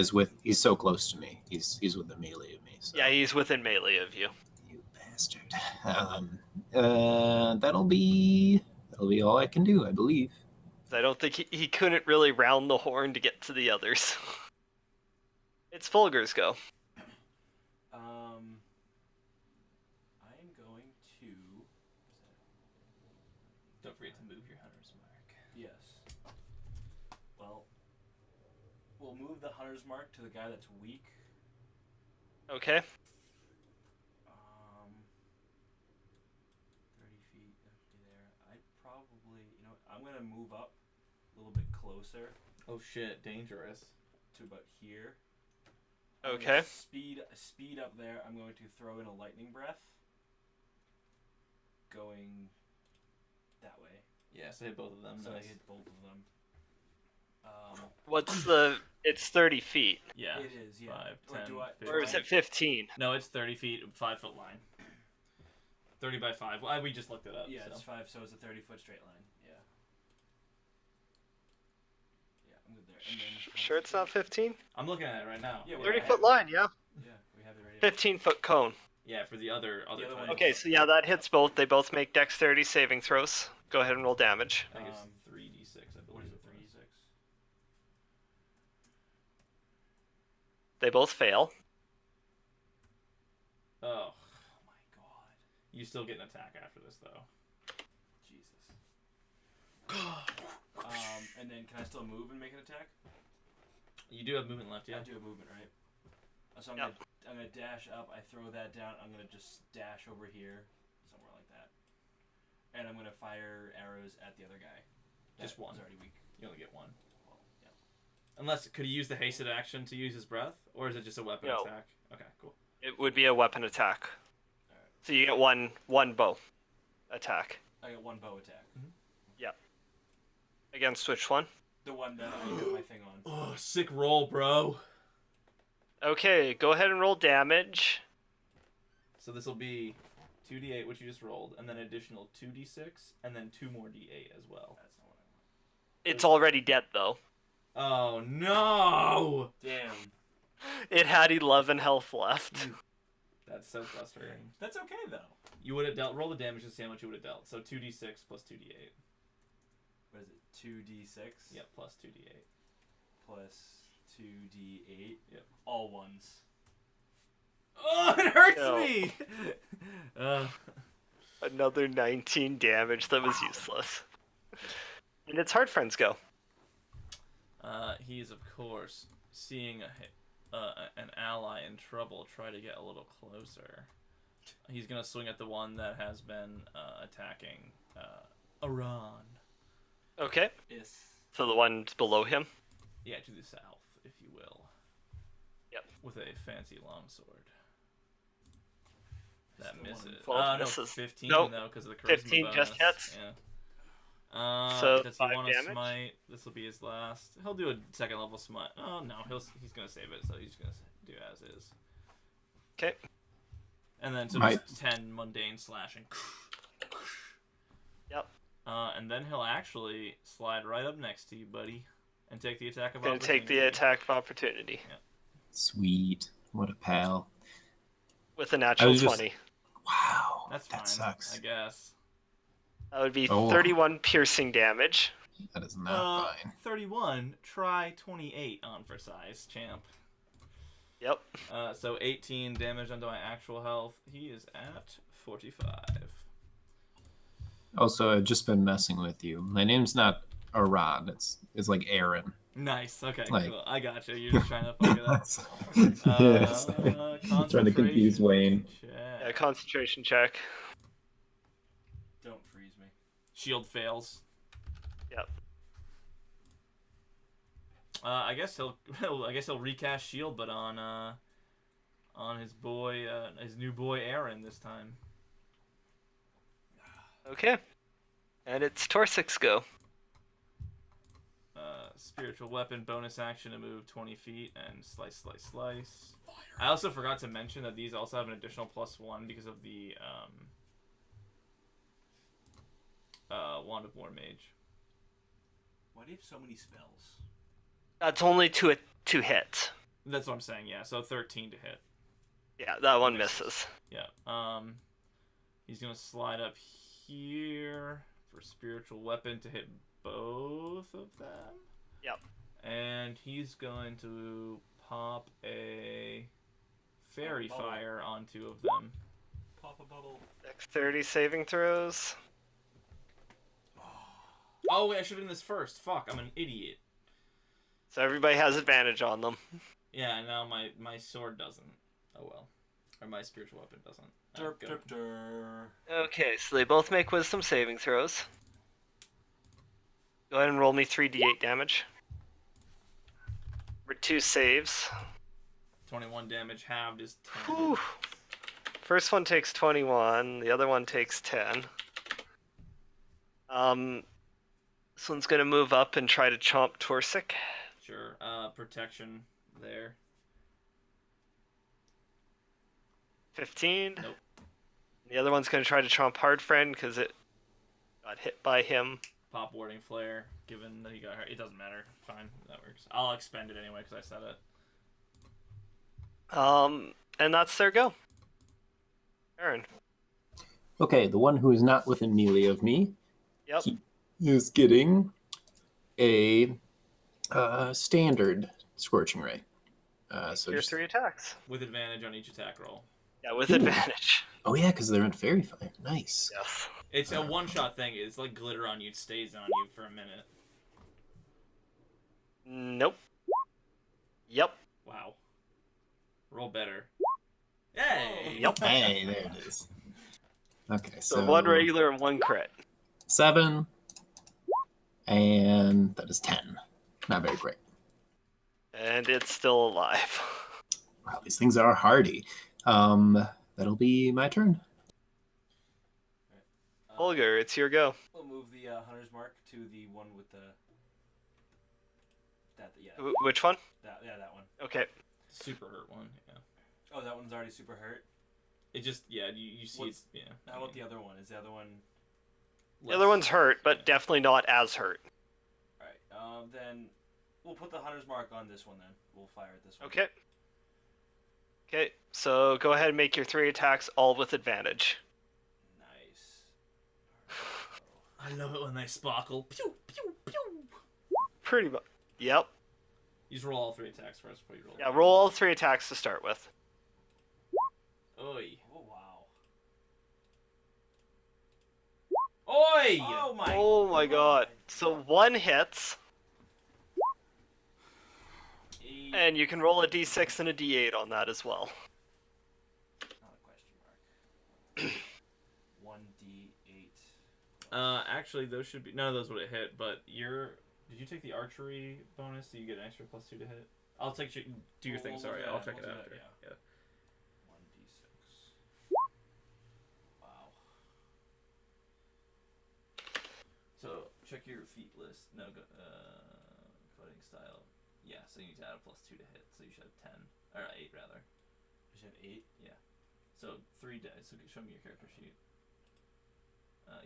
he's so close to me. He's within melee of me. So. Yeah, he's within melee of you. You bastard. That'll be all I can do, I believe. I don't think he couldn't really round the horn to get to the others. It's Fulgur's go. I am going to. Don't forget to move your hunter's mark. Yes. Well, we'll move the hunter's mark to the guy that's weak. Okay. 30 feet there. I'd probably, I'm gonna move up a little bit closer Oh shit, dangerous. to about here. I'm Okay. gonna speed up there. I'm going to throw in a lightning breath. Going that way. Yeah, so hit both of them. So I Nice. hit both of them. What's the... It's 30 feet. Yeah. It is, yeah. 5, 10, Or is it 15? No, it's 30 feet, 5 foot line. 30 by 5. Well, we just looked it up. Yeah, so. it's 5, so it's a 30-foot straight line. Yeah. Yeah, I'm good there. And then Sure it's not 15? I'm looking at it right now. Yeah, 30-foot line, yeah. Yeah, we have it right here. 15-foot cone. Yeah, for the other other type. one. Okay, so yeah, that hits both. They both make dexterity saving throws. Go ahead and roll damage. I think it's Um, 3d6, I What believe. is it, 3d6? They both fail. Oh, Oh my god. you still get an attack after this though. Jesus. And then can I still move and make an attack? You do have movement left, yeah. I do have movement, right? So I'm Yep. gonna dash up. I throw that down. I'm gonna just dash over here, somewhere like that, and I'm gonna fire arrows at the other guy. Just That one. is already weak. You only get one. Well, yeah. Unless, could he use the hasted action to use his breath, or is it just a weapon No. attack? Okay, cool. It would be a weapon attack. Alright. So you get one bow attack. I got one bow attack. Against which one? The one that I got my thing on. Oh, sick roll, bro. Okay, go ahead and roll damage. So this will be 2d8, which you just rolled, and then additional 2d6, and then 2 more d8 as well. That's not what I want. It's already dead though. Oh no! Damn. It had 11 health left. That's so frustrating. That's okay though. You would have dealt. Roll the damage to see how much you would have dealt. So 2d6 plus 2d8. What is it? 2d6. Yep, plus 2d8. Plus 2d8. Yep. All ones. Oh, it hurts No. me. Another 19 damage that was useless. And it's Hard Friends go. He is of course seeing an ally in trouble. Try to get a little closer. He's gonna swing at the one that has been attacking Iran. Okay, Yes. so the one below him. Yeah, to the south, if you will. Yep. With a fancy longsword. That Still one misses. 12 No, misses. 15 Nope. though, because of the charisma 15 just bonus. hits. Yeah. So, Does he 5 want to damage? smite? This will be his last. He'll do a second level smite. Oh no, he's gonna save it, so he's gonna do as is. Okay. And then so Might- just 10 mundane slashing. Yep. And then he'll actually slide right up next to you, buddy, and take the attack of Gonna take the opportunity. attack of opportunity Sweet. What a pal. with a natural was just- 20. Wow. That's that fine, sucks. I guess. That would be Oh. 31 piercing damage. That is not fine. 31. Try 28 on for size, champ. Yep. So 18 damage onto my actual health. He is at 45. Also, I've just been messing with you. My name's not Arad. It's like Aaron. Nice. Okay, Like- cool. I got you. You're just trying to fuck it up. Yes. Trying to confuse Concentration Wayne. check. Yeah, concentration check. Don't freeze me. Shield fails. Yep. I guess he'll recast shield, but on his boy, his new boy Aaron this time. Okay. And it's Torsik's go. Spiritual weapon, bonus action to move 20 feet and slice, slice, slice. I also forgot to mention that these also have an additional +1 because of the Wand of War Mage. Why do you have so many spells? That's only two hits. That's what I'm saying. Yeah, so 13 to hit. Yeah, that one misses. Yeah. He's gonna slide up here for spiritual weapon to hit both of them. Yep. And he's going to pop a fairy Oh. fire on 2 of them. Pop a bubble. Dexterity saving throws. Oh wait, I should have done this first. Fuck, I'm an idiot. So everybody has advantage on them. Yeah, now my sword doesn't. Oh well. Or my spiritual weapon doesn't. Derp, Go. derp, derp. Okay, so they both make wisdom saving throws. Go ahead and roll me 3d8 damage. For 2 saves. 21 damage halved is 10. Whew. First one takes 21, the other one takes 10. This one's gonna move up and try to chomp Torsik. Sure. Protection there. 15. Nope. The other one's gonna try to chomp Hard Friend because it got hit by him. Pop warding flare, given that he got hurt. It doesn't matter. Fine, that works. I'll expend it anyway because I said it. And that's their go. Aaron. Okay, the one who is not within melee of me Yep. is getting a standard scorching ray. So Your just, 3 attacks. With advantage on each attack roll. Yeah, with Ooh. advantage. oh yeah, because they're in fairy fire. Nice. Yes. It's a one-shot thing. It's like glitter on you. It stays on you for a minute. Nope. Yep. Wow. Roll better. Yay! Yep. Hey, there it is. Okay, So so 1 regular and 1 crit. 7, and that is 10. Not very great. And it's still alive. Wow, these things are hardy. That'll be my turn. Holger, it's your go. We'll move the hunter's mark to the one with the. Which one? That one. Okay. Super hurt one. Yeah. Oh, that one's already super hurt. It just you see What's- it's yeah. How about the other one? Is the other one? The other one's hurt, but definitely not as hurt. All right. Then we'll put the hunter's mark on this one. Then we'll fire at this one. Okay. Okay, so go ahead and make your 3 attacks all with advantage. Nice. I love it when they sparkle. Pew pew pew. Pretty much. Yep. You just roll all 3 attacks first before you roll. Yeah, roll all 3 attacks to start with. Oi. Oh wow. Oi! Oh my god. So 1 hits, Eight. and you can roll a d6 and a d8 on that as well. Not a question mark. 1d8. Actually, those should be none of those would have hit. But did you take the archery bonus so you get an extra +2 to hit? I'll take you. Do your thing. We'll Sorry, do I'll that, check we'll it do after. that, Yeah. 1d6. Wow. So check your feat list. No, fighting style. Yeah, so you need to add a +2 to hit. So you should have 10 or 8 rather. You said 8. So 3 dice. So show me your character sheet.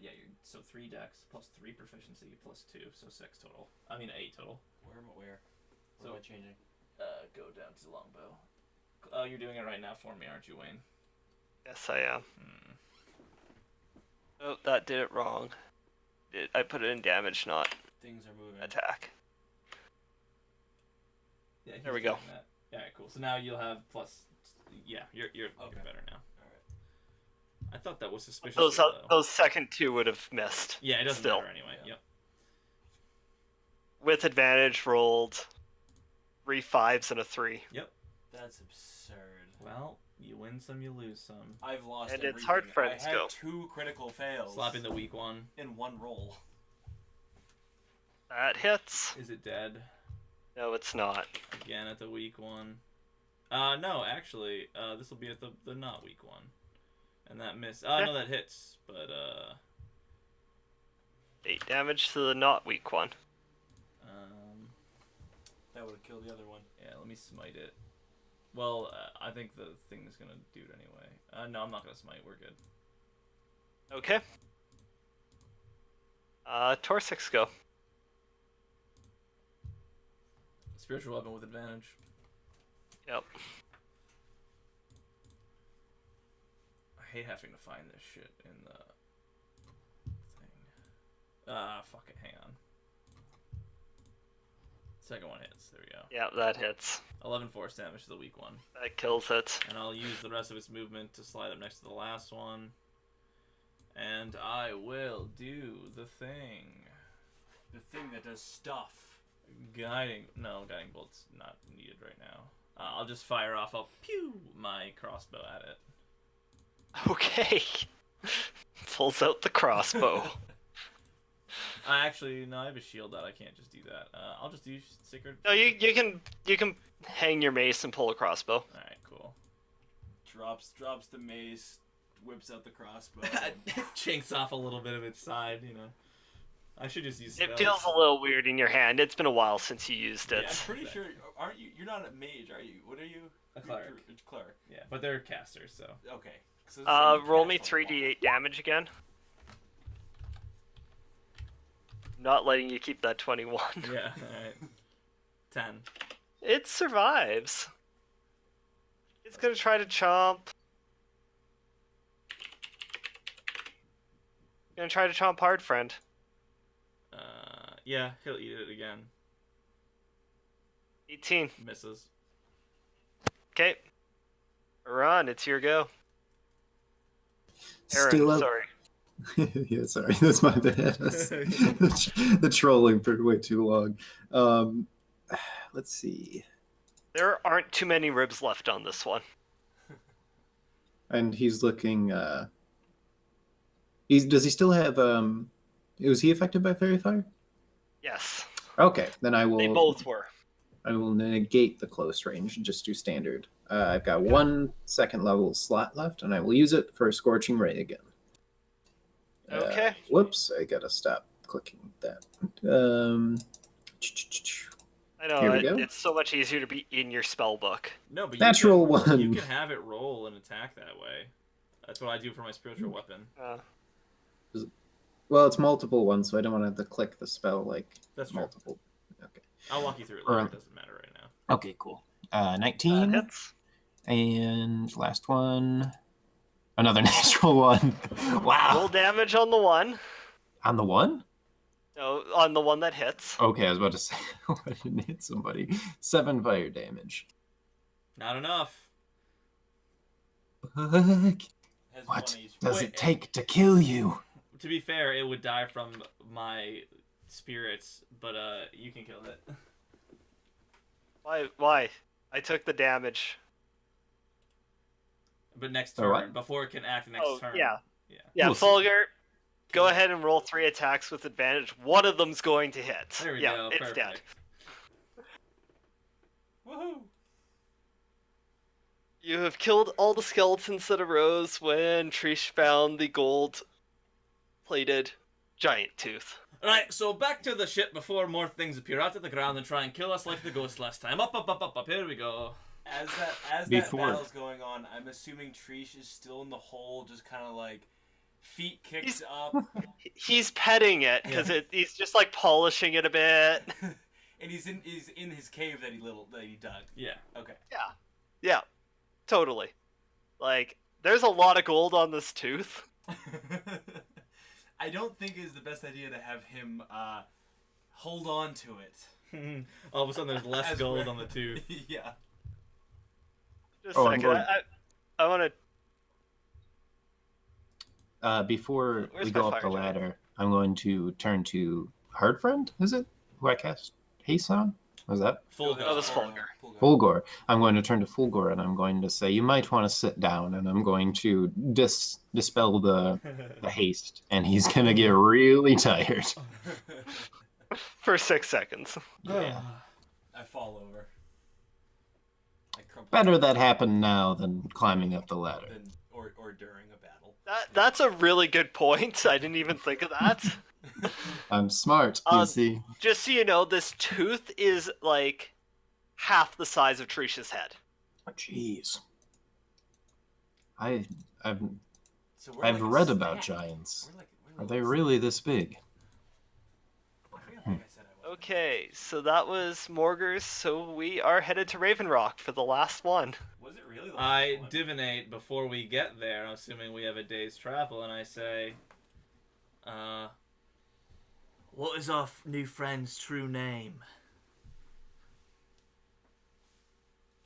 Yeah, so 3 dex plus 3 proficiency plus 2, so 6 total. I mean 8 total. Where? Where So- am I changing? Go down to longbow. Oh, you're doing it right now for me, aren't you, Wayne? Yes, I am. Hmm. Oh, that did it wrong. I put it in damage, not Things are moving. attack. Yeah, There we he's go. doing that. Yeah, cool. So now you'll have plus. Yeah, you're Okay. better now. Alright. I thought that was suspicious. Those second 2 would have missed. Yeah, it doesn't still. matter anyway. Yeah. Yep. with advantage, rolled 3 5s and a 3. Yep. That's absurd. Well, you win some, you lose some. I've lost And everything. it's hard friends I had go. 2 critical fails. Slapping the weak one. in one roll. That hits. Is it dead? No, it's not. Again at the weak one. No, actually, this will be at the not weak one. And that missed. No, that hits, but 8 damage to the not weak one. That would have killed the other one. Yeah, let me smite it. Well, I think the thing is gonna do it anyway. No, I'm not gonna smite. We're good. Okay. Torsix go. Spiritual weapon with advantage. Yep. I hate having to find this shit in the thing. Fuck it. Hang on. Second one hits. There we go. Yeah, that hits. 11 force damage to the weak one. That kills it. And I'll use the rest of its movement to slide up next to the last one. And I will do the thing. The thing that does stuff. Guiding bolt's not needed right now. I'll just fire off. I'll pew my crossbow at it. Okay. Pulls out the crossbow. Actually, no, I have a shield out. I can't just do that. I'll just do sacred. No, you can hang your mace and pull a crossbow. All right, cool. Drops the mace, whips out the crossbow. Chinks off a little bit of its side, you know. I should just use spells. It feels a little weird in your hand. It's been a while since you used it. Yeah, I'm pretty sure. Aren't you? You're not a mage, are you? What are you? A cleric. You're a clerk. Yeah, but they're casters, so. Okay. So Roll me 3d8 damage again. Not letting you keep that 21. Yeah, alright. 10. It survives. It's gonna try to chomp. Gonna try to chomp hard, friend. Yeah, he'll eat it again. 18. Misses. Okay. Ron, it's your go. Aaron, Still up. sorry. Yeah, sorry, that's my bad. The trolling for way too long. Let's see. There aren't too many ribs left on this one. And he's looking. Does he still have? Was he affected by fairy fire? Yes. Okay, then I will. They both were. I will negate the close range and just do standard. I've got 1 second level slot left, and I will use it for Scorching Ray again. Okay. Whoops, I gotta stop clicking that. I know, Here we go. it's so much easier to be in your spell book. No, but Natural you can, one. You can have it roll and attack that way. That's what I do for my spiritual weapon. Well, it's multiple ones, so I don't want to have to click the spell like That's true. multiple. Okay. I'll walk you through it later. It doesn't matter right now. Okay, cool. 19. Hits. And last one. Another natural one. Wow. Roll damage on the one. On the one? No, on the one that hits. Okay, I was about to say I didn't hit somebody. 7 fire damage. Not enough. Fuck. Has What 1 HP. does Wait, it take to kill you? To be fair, it would die from my spirits, but you can kill it. Why? I took the damage. But next Oh, turn, what? before it can act next turn. yeah. Yeah. Yeah, We'll see. Fulgur, go ahead and roll 3 attacks with advantage. One of them's going to hit. There we yeah, go. it's Perfect. dead. Woohoo! You have killed all the skeletons that arose when Trish found the gold-plated giant tooth. Alright, so back to the ship before more things appear out of the ground and try and kill us like the ghost last time. Up, up, up, up, up. Here we go. As that Before- battle's going on, I'm assuming Trish is still in the hole, just kind of like feet kicked He's- up, He's petting it because he's just like polishing it a bit. and he's in his cave that he dug. Yeah. Okay. Yeah, totally. Like, there's a lot of gold on this tooth. I don't think it's the best idea to have him hold on to it. All of a sudden, there's less As gold we're- on the tooth. Yeah. Just Oh, a I'm second. going- I want to. Before Where's we my go up fire the giant? ladder, I'm going to turn to Hard Friend, is it? who I cast haste on. Was that Full That was Fulgur. Fulgor? I'm going to turn to Fulgor and I'm going to say, you might want to sit down, and I'm going to dispel the haste, and he's going to get really tired. For 6 seconds. Yeah. I fall over. I crumple Better that happen now than climbing up the ladder. or during a battle. That's a really good point. I didn't even think of that. I'm smart, you see. Just so you know, this tooth is like half the size of Trisha's head. Oh, jeez. I've So we're I've like a read about snack. giants. We're Are like they a really this big? snack. I forget how big I said I was. Okay, so that was Morgers. So we are headed to Raven Rock for the last one. Was it really? The I last one? divinate before we get there, assuming we have a day's travel, and I say, what is our new friend's true name?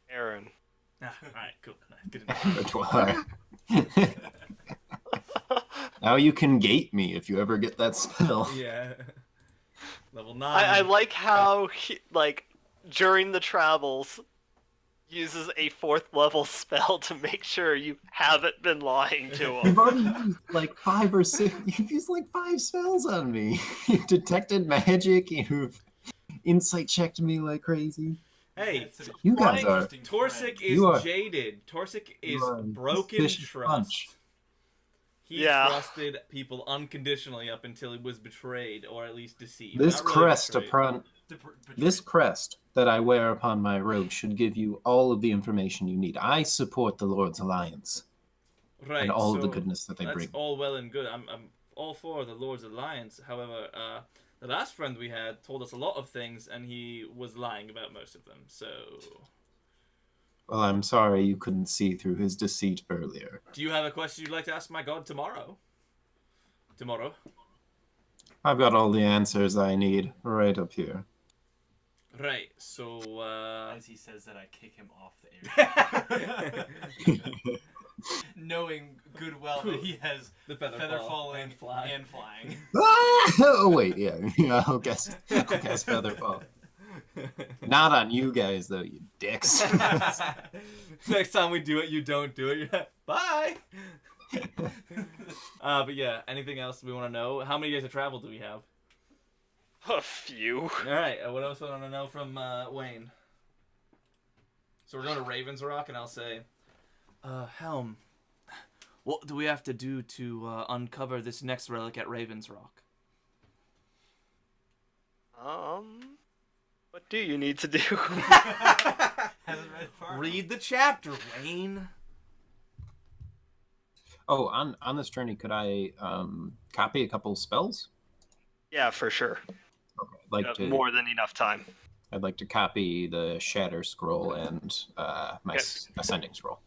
Aaron. Alright, cool. Good enough. Repertoire. Now you can gate me if you ever get that spell. Yeah. Level 9. I like how he, like during the travels uses a 4th level spell to make sure you haven't been lying to him. You've already used like 5 or 6. You've used like 5 spells on me. You've detected magic. You've insight checked me like crazy. Hey, That's an You guys are- interesting Torsic friend. is You are- jaded. Torsic is you are broken suspicious trust. bunch. He Yeah. trusted people unconditionally up until he was betrayed, or at least deceived. This Not really crest betrayed. upon this crest that I wear upon my robe should give you all of the information you need. I support the Lord's Alliance Right, and all of the so goodness that they that's bring. all well and good. I'm all for the Lord's Alliance. However, the last friend we had told us a lot of things, and he was lying about most of them. So, Well, I'm sorry you couldn't see through his deceit earlier. do you have a question you'd like to ask my god tomorrow? Tomorrow. I've got all the answers I need right up here. Right. So, As he says that, I kick him off the air, knowing good well that he has the feather, feather fall falling and fly. and flying. Ah! Oh wait, yeah, I'll guess Featherfall. Not on you guys though, you dicks. Next time we do it, you don't do it. You're like, bye. But yeah, anything else we want to know? How many days of travel do we have? A few. All right. What else do I want to know from Wayne? So we're going to Ravens Rock, and I'll say, Helm, what do we have to do to uncover this next relic at Ravens Rock? What do you need to do? Hasn't read far. Read the chapter, Wayne. Oh, on this journey, could I copy a couple spells? Yeah, for sure. Okay, You have more than enough time. I'd like to copy the Shatter Scroll and my Okay. Ascending Scroll.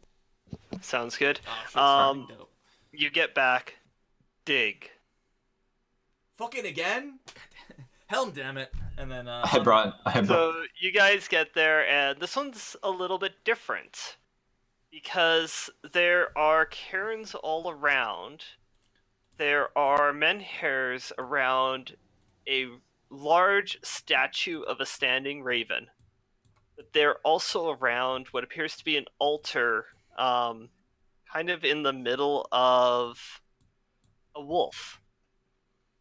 Sounds good. Oh, shit's starting dope. You get back. Dig. Fucking again? Helm, damn it. And then I brought. So you guys get there, and this one's a little bit different because there are cairns all around. There are menhirs around a large statue of a standing raven. But they're also around what appears to be an altar, kind of in the middle of a wolf.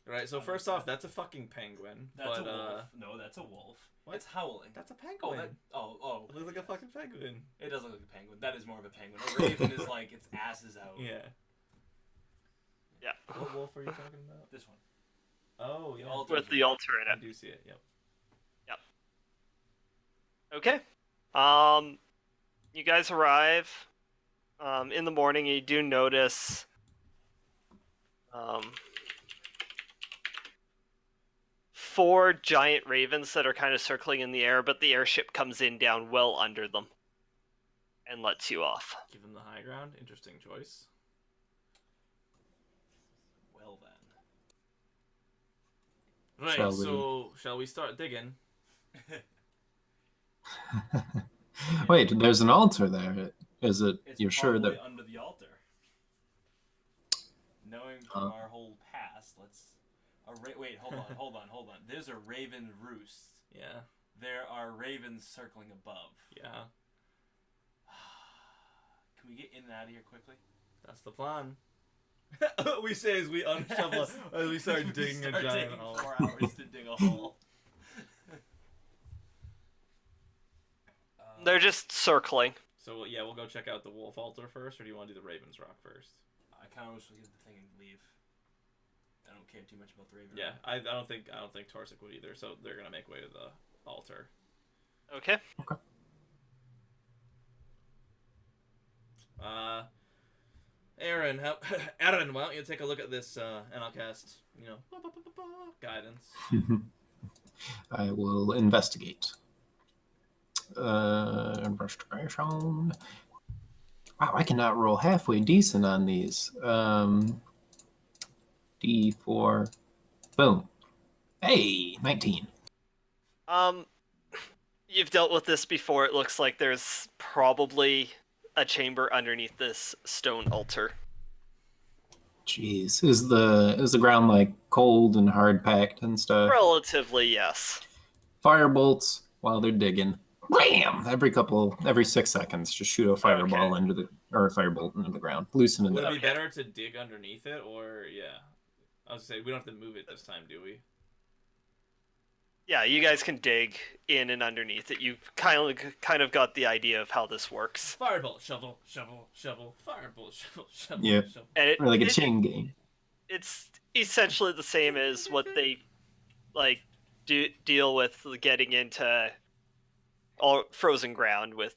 Right, so first off, that's a fucking penguin. That's but, a wolf. No, that's a wolf. what? It's howling. That's a Oh, penguin. oh. It looks like a fucking penguin. It does look like a penguin. That is more of a penguin. A raven is like its ass is out. Yeah. Yeah. What wolf are you talking about? This one. Oh, yeah. altar. With the altar in I it. do see it, yep. Okay. You guys arrive in the morning. You do notice four giant ravens that are kind of circling in the air, but the airship comes in down well under them and lets you off. Give them the high ground. Interesting choice. Well then. Right, Shall we- so shall we start digging? Wait, there's an altar there. Is it? It's You're sure probably that? under the altar. Knowing from our whole past, let's Wait, hold on. There's a raven roost. Yeah. There are ravens circling above. Yeah. Can we get in and out of here quickly? That's the plan. We say as we unshovel, as we start digging a giant taking hole. 4 hours to dig a hole. They're just circling. So yeah, we'll go check out the wolf altar first, or do you want to do the Raven's Rock first? I kind of wish we get the thing and leave. I don't care too much about the raven. Yeah, I don't think Torsic would either, so they're gonna make way to the altar. Okay. Aaron, Aaron, why don't you take a look at this, and I'll cast, guidance. I will investigate. Investigation. Wow, I cannot roll halfway decent on these. D4. Boom. Hey, 19. You've dealt with this before. It looks like there's probably a chamber underneath this stone altar. Jeez, is the ground like cold and hard packed and stuff? Relatively, yes. Firebolts while they're digging. Bam! Every 6 seconds, just shoot a fireball or a firebolt into the ground, loosen it Would up. it be better to dig underneath it, or yeah? I was gonna say we don't have to move it this time, do we? Yeah, you guys can dig in and underneath it. You've kind of got the idea of how this works. Firebolt, shovel, firebolt, shovel, Yeah. shovel. And it, Like a it- chain game. it's essentially the same as what they deal with getting into all frozen ground with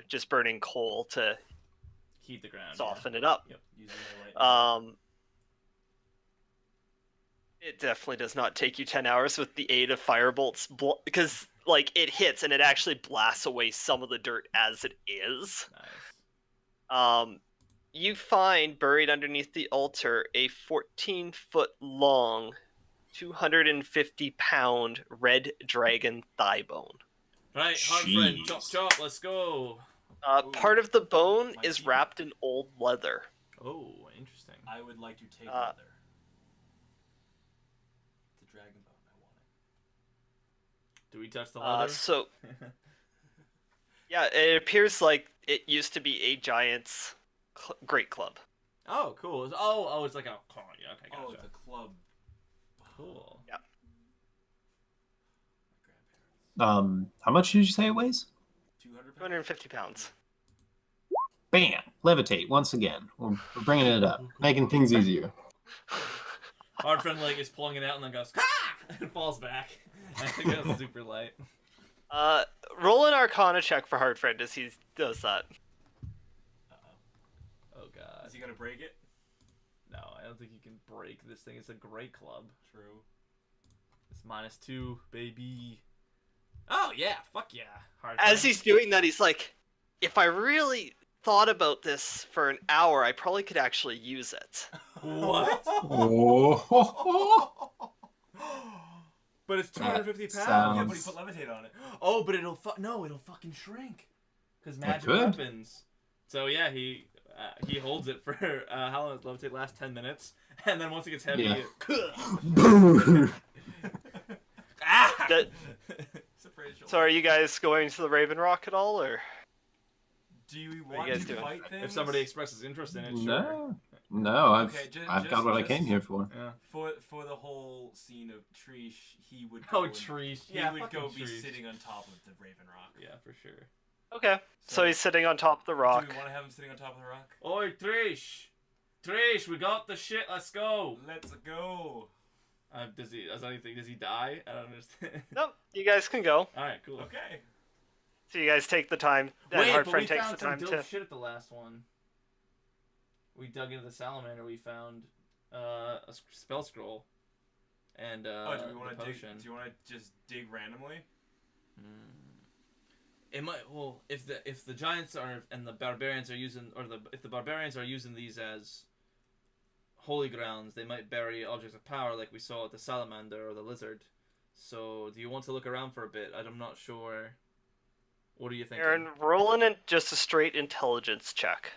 just burning coal to Heat the ground. soften it up. Using my light. It definitely does not take you 10 hours with the aid of firebolts because it hits and it actually blasts away some of the dirt as it is. Nice. You find buried underneath the altar a 14-foot long, 250-pound red dragon thigh bone. Right, hard friend, chop, Jeez. chop, let's go. Part of the bone Might is be- wrapped in old leather. Oh, interesting. I would like to take Uh, leather. The dragon bone. I want it. Do we touch the leather? So, yeah, it appears like it used to be a giant's great club. Oh, cool. Oh, it's like a claw. Yeah, okay, gotcha. Oh, it's a club. Cool. Yeah. My grandparents. How much did you say it weighs? 200 pounds? 250 pounds. Bam! Levitate once again. We're bringing it up, making things easier. Hard friend is pulling it out and then goes, ah! And falls back. I think that's super light. Roll an Arcana check for Hard Friend as he does that. Uh-oh. Oh, God. Is he gonna break it? No, I don't think you can break this thing. It's a great club. True. It's -2, baby. Oh, yeah. Fuck yeah. Hard As friend. he's doing that, he's like, if I really thought about this for an hour, I probably could actually use it. What? Oh, But it's 250 That pounds. Yeah, but he put levitate on it. Oh, but it'll fucking shrink. Because magic could. weapons. So yeah, he holds it for how long does levitate last? 10 minutes, and then once it gets heavy, Yeah. it- ah! That- It's a pretty shoulder. So are you guys going to the Raven Rock at all, or? Do we are want you guys to doing? fight things? If somebody expresses interest in it, sure. no, I've Okay, I've got what I just- came here for. Yeah. For the whole scene of Trish, he would Oh, go and- trees. he Yeah, would fucking go be trees. sitting on top of the Raven Rock. Yeah, for sure. Okay. So he's sitting on top of the rock. Do we want to have him sitting on top of the rock? Oi, Trish! Trish, we got the shit. Let's go. Let's go. Does he die? I don't understand. Nope, you guys can go. All right, cool. Okay. So you guys take the time. That Wait, Hard but Friend we takes found the some time dope to. shit at the last one. We dug into the salamander. We found a spell scroll and do we want the to dig? potion. Do you want to just dig randomly? It might if the giants are and the barbarians are using if the barbarians are using these as holy grounds, they might bury objects of power like we saw at the salamander or the lizard. So do you want to look around for a bit? I'm not sure. What do you think? Aaron, rolling in just a straight intelligence check.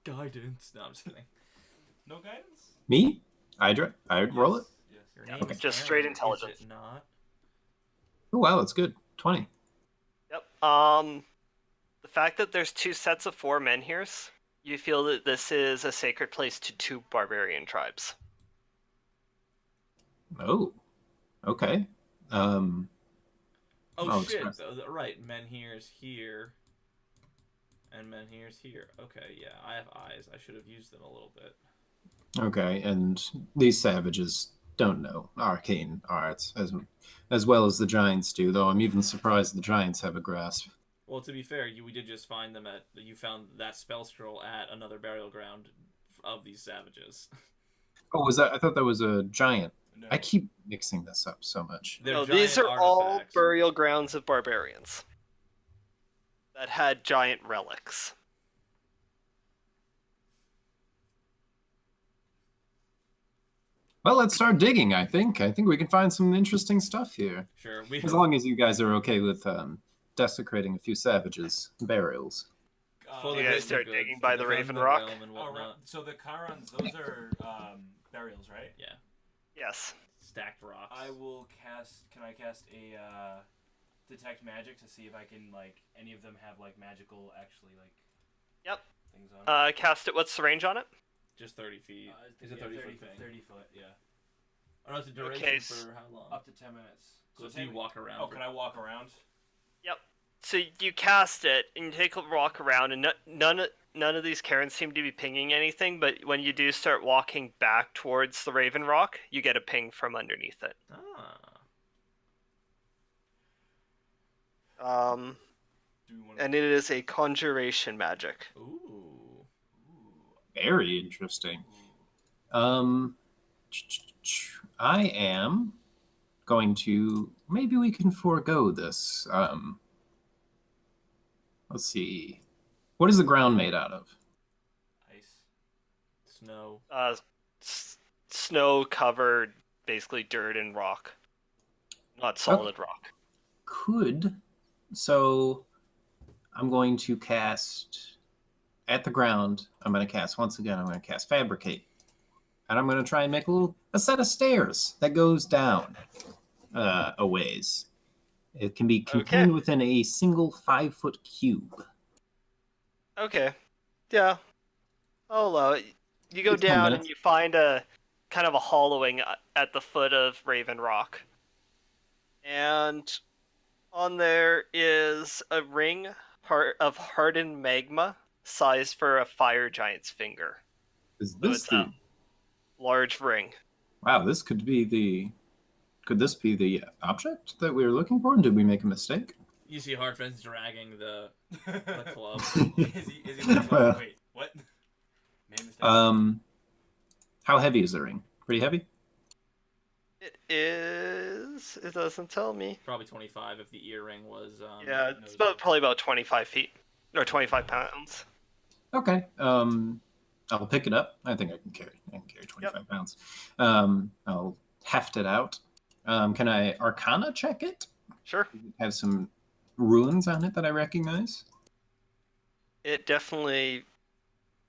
Guidance. No, I'm just kidding. No guidance. Me? I'd roll it. Yes. Your Yeah, name okay. is Just straight Aaron, intelligence. Is it not? Oh wow, that's good. 20. Yep. The fact that there's 2 sets of 4 menhirs, you feel that this is a sacred place to 2 barbarian tribes. Oh, okay. Oh I'll shit! express- Right, Menhir's here, and Menhir's here. Okay, yeah, I have eyes. I should have used them a little bit. Okay, and these savages don't know arcane arts as well as the giants do, though I'm even surprised the giants have a grasp. Well, to be fair, we did just find them at. You found that spell scroll at another burial ground of these savages. Oh, was that? I thought that was a giant. No. I keep mixing this up so much. They're No, these giant are all artifacts. burial grounds of barbarians that had giant relics. Well, let's start digging. I think we can find some interesting stuff here, Sure, as long as you guys are okay with desecrating a few savages' burials. For You the guys hidden start goods, digging by the defend Raven Rock? realm and Oh, right. whatnot. So the Chirons, those are burials, right? Yeah, Yes. stacked rocks. I will cast. Can I cast a detect magic to see if I can like any of them have like magical actually like. Yep. Things on. Cast it. What's the range on it? Just 30 feet. Is it yeah, 30-foot thing? 30 foot, yeah. Oh, no, it's a duration Okay, for how long? Up to 10 minutes. So do you walk around? Oh, can I walk around? So you cast it, and you take a walk around, and none of these Karens seem to be pinging anything. But when you do start walking back towards the Raven Rock, you get a ping from underneath it. Ah. Do we want And it is a conjuration magic. Ooh. Very interesting. I am going to. Maybe we can forego this. Let's see. What is the ground made out of? Ice. Snow. Snow covered, basically dirt and rock, not solid rock. So I'm going to cast at the ground. I'm going to cast once again. I'm going to cast fabricate, and I'm going to try and make a set of stairs that goes down a ways. It can be contained within a single 5-foot cube. Okay. Yeah. I'll allow it. You go It's 10 down minutes. and you find a kind of a hollowing at the foot of Raven Rock. And on there is a ring of hardened magma sized for a fire giant's finger. Is So this it's the? a large ring. Wow, this could be the. Could this be the object that we were looking for? And did we make a mistake? You see Hardfence dragging the club. Is he like, wait, what? Made a mistake. How heavy is the ring? Pretty heavy. It is. It doesn't tell me. Probably 25 if the earring was. Yeah, it's probably about 25 feet or 25 pounds. Okay. I'll pick it up. I think I can carry 25 pounds. I'll heft it out. Can I Arcana check it? Sure. Have some runes on it that I recognize. It definitely,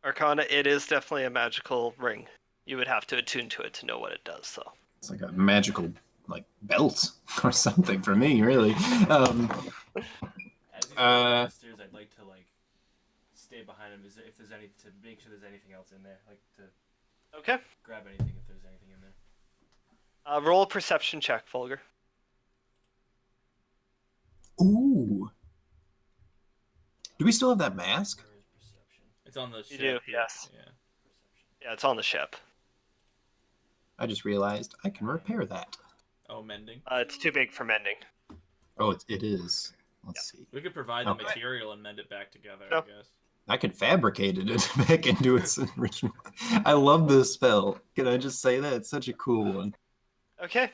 Arcana. It is definitely a magical ring. You would have to attune to it to know what it does, though. It's like a magical belt or something for me, really. As he's going downstairs, I'd like to stay behind him. If there's any to make sure there's anything else in there, to Okay. grab anything if there's anything in there. Roll a perception check, Fulgur. Ooh. Do we still have that mask? Where is perception? It's on the You ship. do, yes. Yeah. Perception. Yeah, it's on the ship. I just realized I can repair that. Oh, mending. It's too big for mending. Oh, it is. Let's see. We could provide the Okay. material and mend it back together, No. I guess. I could fabricate it back into its original. I love this spell. Can I just say that? It's such a cool one. Okay.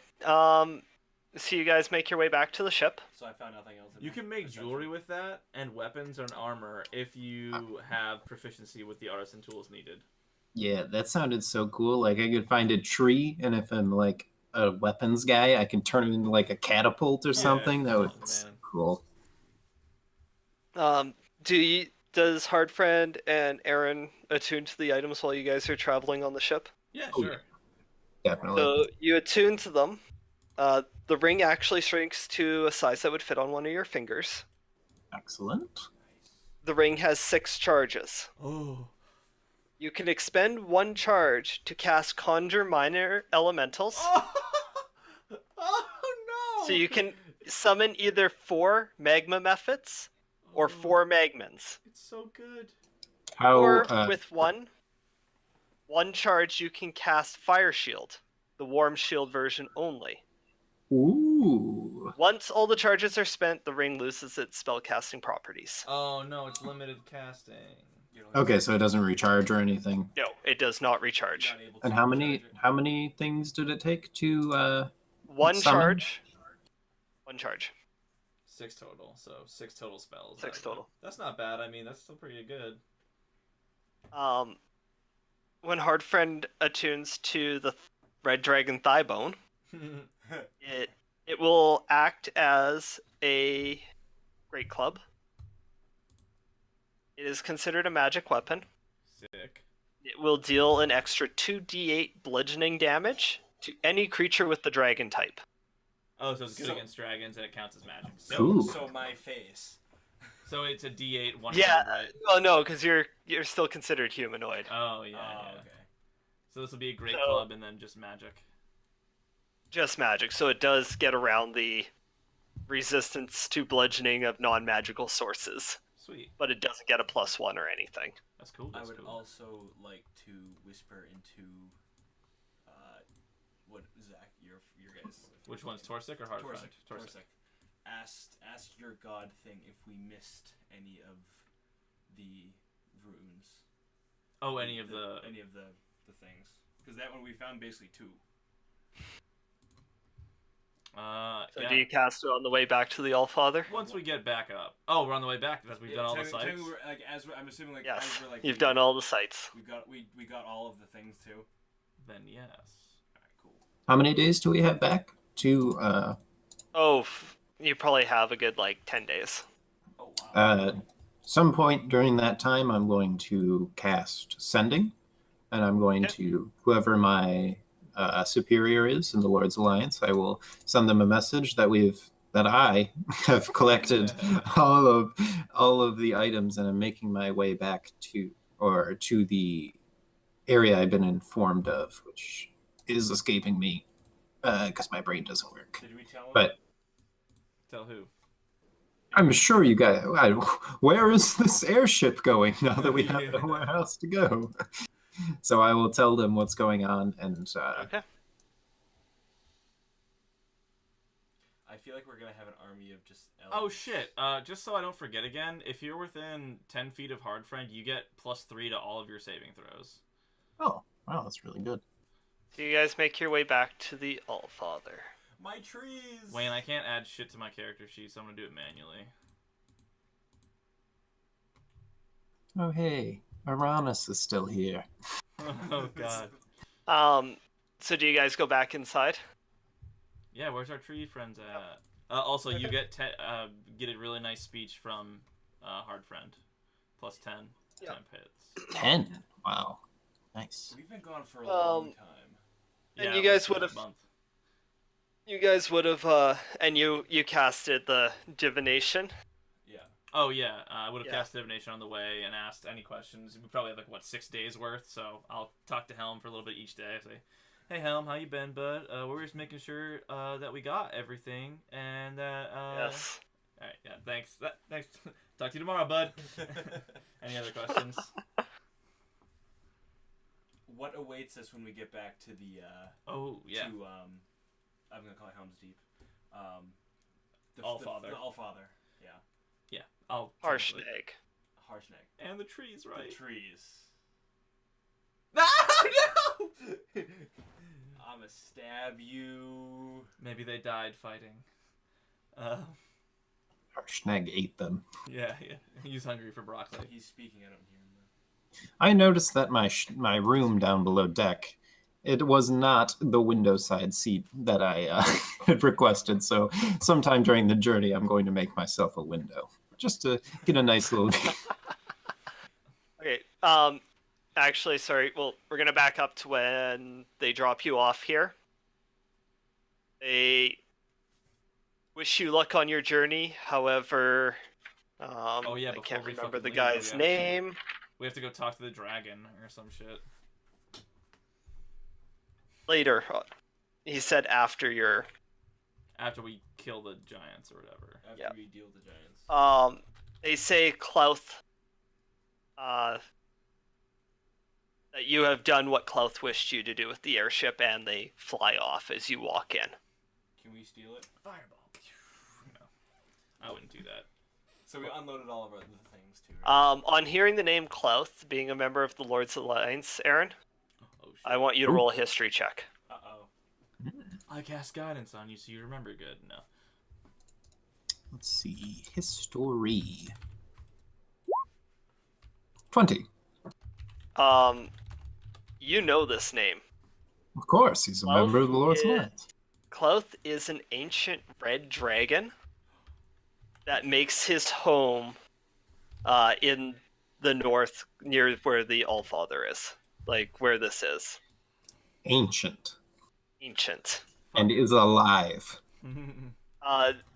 So you guys make your way back to the ship. So I found nothing else in You there. can make Perception. jewelry with that and weapons and armor if you have proficiency with the artisan tools needed. Yeah, that sounded so cool. Like I could find a tree, and if I'm like a weapons guy, I can turn it into like a catapult or something. That would oh, be so man. cool. Does Hardfriend and Aaron attune to the items while you guys are traveling on the ship? Yeah, Oh, sure. Definitely. So you attune to them. The ring actually shrinks to a size that would fit on one of your fingers. Excellent. The ring has 6 charges. Oh. You can expend 1 charge to cast Conjure Minor Elementals. Oh, no! So you can summon either 4 Magma Mephits or 4 Magmans. It's so good. How? Or with one charge you can cast Fire Shield, the Warm Shield version only. Ooh. Once all the charges are spent, the ring loses its spellcasting properties. Oh no, it's limited casting. Okay, so it doesn't recharge or anything. No, it does not recharge. And how many things did it take to? 1 summon? charge. 1 charge. 6 total, so 6 total spells. 6 total. That's not bad. I mean, that's still pretty good. When Hard Friend attunes to the Red Dragon Thigh Bone, it will act as a great club. It is considered a magic weapon. Sick. It will deal an extra 2d8 bludgeoning damage to any creature with the dragon type. Oh, so it's good So- against dragons and it counts as magic. Ooh. So my face. So it's a D8 one. Yeah, right? well, no, because you're still considered humanoid. Oh yeah. Oh, yeah. okay. So this will be a great So- club and then just magic. Just magic, so it does get around the resistance to bludgeoning of non-magical sources, Sweet. but it doesn't get a +1 or anything. That's cool. I That's would cool. also like to whisper into, what Zach, your guys. Which one's Torsic or Hardfront? Torsic. Ask your god thing if we missed any of the runes. Oh, any of the. things. Because that one we found basically 2. So yeah. do you cast it on the way back to the Allfather? Once we get back up. Oh, we're on the way back because we've done all the sites. I'm assuming like Yes, as we're like you've done all the sites. We got all of the things too. Then yes. Alright, cool. How many days do we have back to? You probably have a good, 10 days. Oh wow. Some point during that time, I'm going to cast Sending, and I'm going Okay. to whoever my superior is in the Lord's Alliance. I will send them a message that I have collected all of the items, and I'm making my way back to the area I've been informed of, which is escaping me because my brain doesn't work. Did we tell him? But Tell who? I'm sure you guys. Where is this airship going now that we have nowhere else to go? So I will tell them what's going on, and Okay. I feel like we're gonna have an army of just elves. Oh shit! Just so I don't forget again, if you're within 10 feet of Hard Friend, you get +3 to all of your saving throws. oh wow, that's really good. So you guys make your way back to the Allfather. My trees. Wayne, I can't add shit to my character sheet, so I'm gonna do it manually. Oh hey, Uranus is still here. Oh god. So do you guys go back inside? Yeah, where's our tree friends at? Also, you get get a really nice speech from Hard Friend, +10, Yeah. 10 hits. 10. Wow, nice. We've been gone for a long time. And Yeah, you guys like would a have- month. You guys would have, and you casted the divination. Yeah. Oh yeah, I would have Yeah. cast divination on the way and asked any questions. We probably have 6 days worth, so I'll talk to Helm for a little bit each day. Say, hey Helm, how you been, bud? We're just making sure that we got everything and that. Yes. All right, yeah, thanks. Thanks. Talk to you tomorrow, bud. Any other questions? What awaits us when we get back to the Oh yeah. to I'm gonna call it Helm's Deep. Allfather. The Allfather. Yeah. Yeah. I'll Harshnag. Harshnag. And the trees, right? The trees. No, no! I'ma stab you. Maybe they died fighting. Harshnag ate them. Yeah. He's hungry for broccoli. He's speaking. I don't hear him though. I noticed that my room down below deck, it was not the window side seat that I had requested. So sometime during the journey, I'm going to make myself a window just to get a nice little view. Okay. actually, sorry. Well, we're gonna back up to when they drop you off here. They wish you luck on your journey. However, Oh yeah, I before can't we remember the fucking leave, guy's name. We have to go talk to the dragon or some shit. Later, he said after your. After we kill the giants or whatever. After Yeah. we deal with the giants. They say Clouth. That you have done what Clouth wished you to do with the airship, and they fly off as you walk in. Can we steal it? Fireball. No, I wouldn't do that. So we unloaded all of the things too. Right? On hearing the name Clouth, being a member of the Lord's Alliance, Aaron, Oh shit. I want you to roll a history check. Uh-oh. I cast guidance on you so you remember good. No. Let's see. History. 20. You know this name. Of course, he's a Clouth member of the Lord's is- Alliance. Clouth is an ancient red dragon that makes his home in the north near where the Allfather is. Like where this is. Ancient. Ancient. And is alive.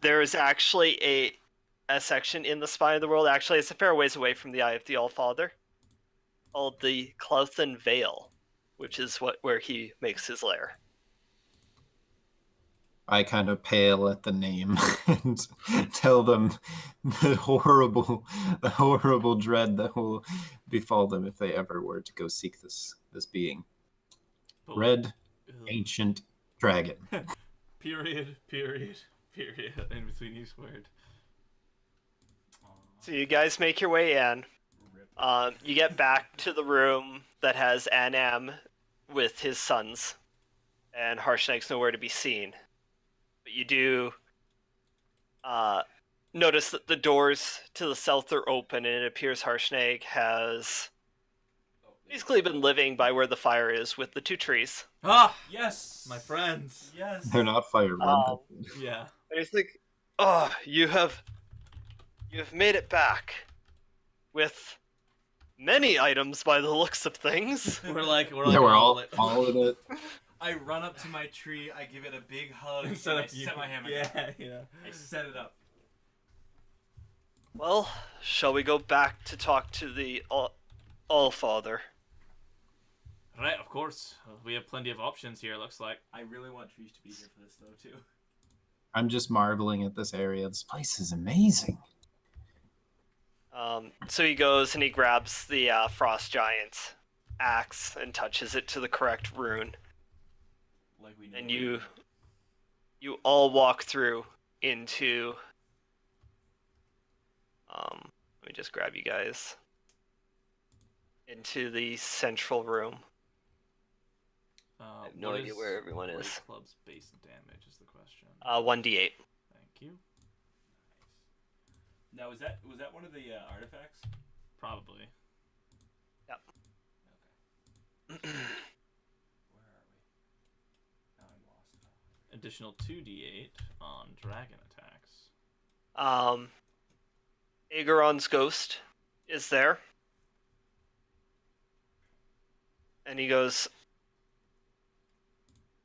There is actually a section in the Spine of the World. Actually, it's a fair ways away from the Eye of the Allfather, called the Clouthen Vale, which is where he makes his lair. I kind of pale at the name and tell them the horrible dread that will befall them if they ever were to go seek this being. But- Red, Ugh. ancient dragon. Period. In between each word. So you guys make your way in. Rip. You get back to the room that has Anam with his sons, and Harshnag's nowhere to be seen. But you do notice that the doors to the south are open, and it appears Harshnag has Oh, basically been living by where the fire is with the two trees. Ah! Yes. My friends. Yes. They're not fire Um, Yeah. And he's like, "Oh, you have made it back with many items by the looks of things." We're like Yeah, we're all lit. in it. I run up to my tree. I give it a big hug. Instead and I of you. set my hammer down. Yeah. I set it up. Well, shall we go back to talk to the Allfather? Right, of course. We have plenty of options here, looks like. I really want trees to be here for this though too. I'm just marveling at this area. This place is amazing. So he goes and he grabs the Frost Giant axe and touches it to the correct rune, Like we know. and you all walk through into. Let me just grab you guys into the central room. I have no what idea is where everyone Great is. Club's base damage is the question. 1d8. Thank you. Now was that one of the artifacts? Probably. Okay. Where are we? Now I'm lost. Additional 2d8 on dragon attacks. Aegoron's ghost is there. And he goes,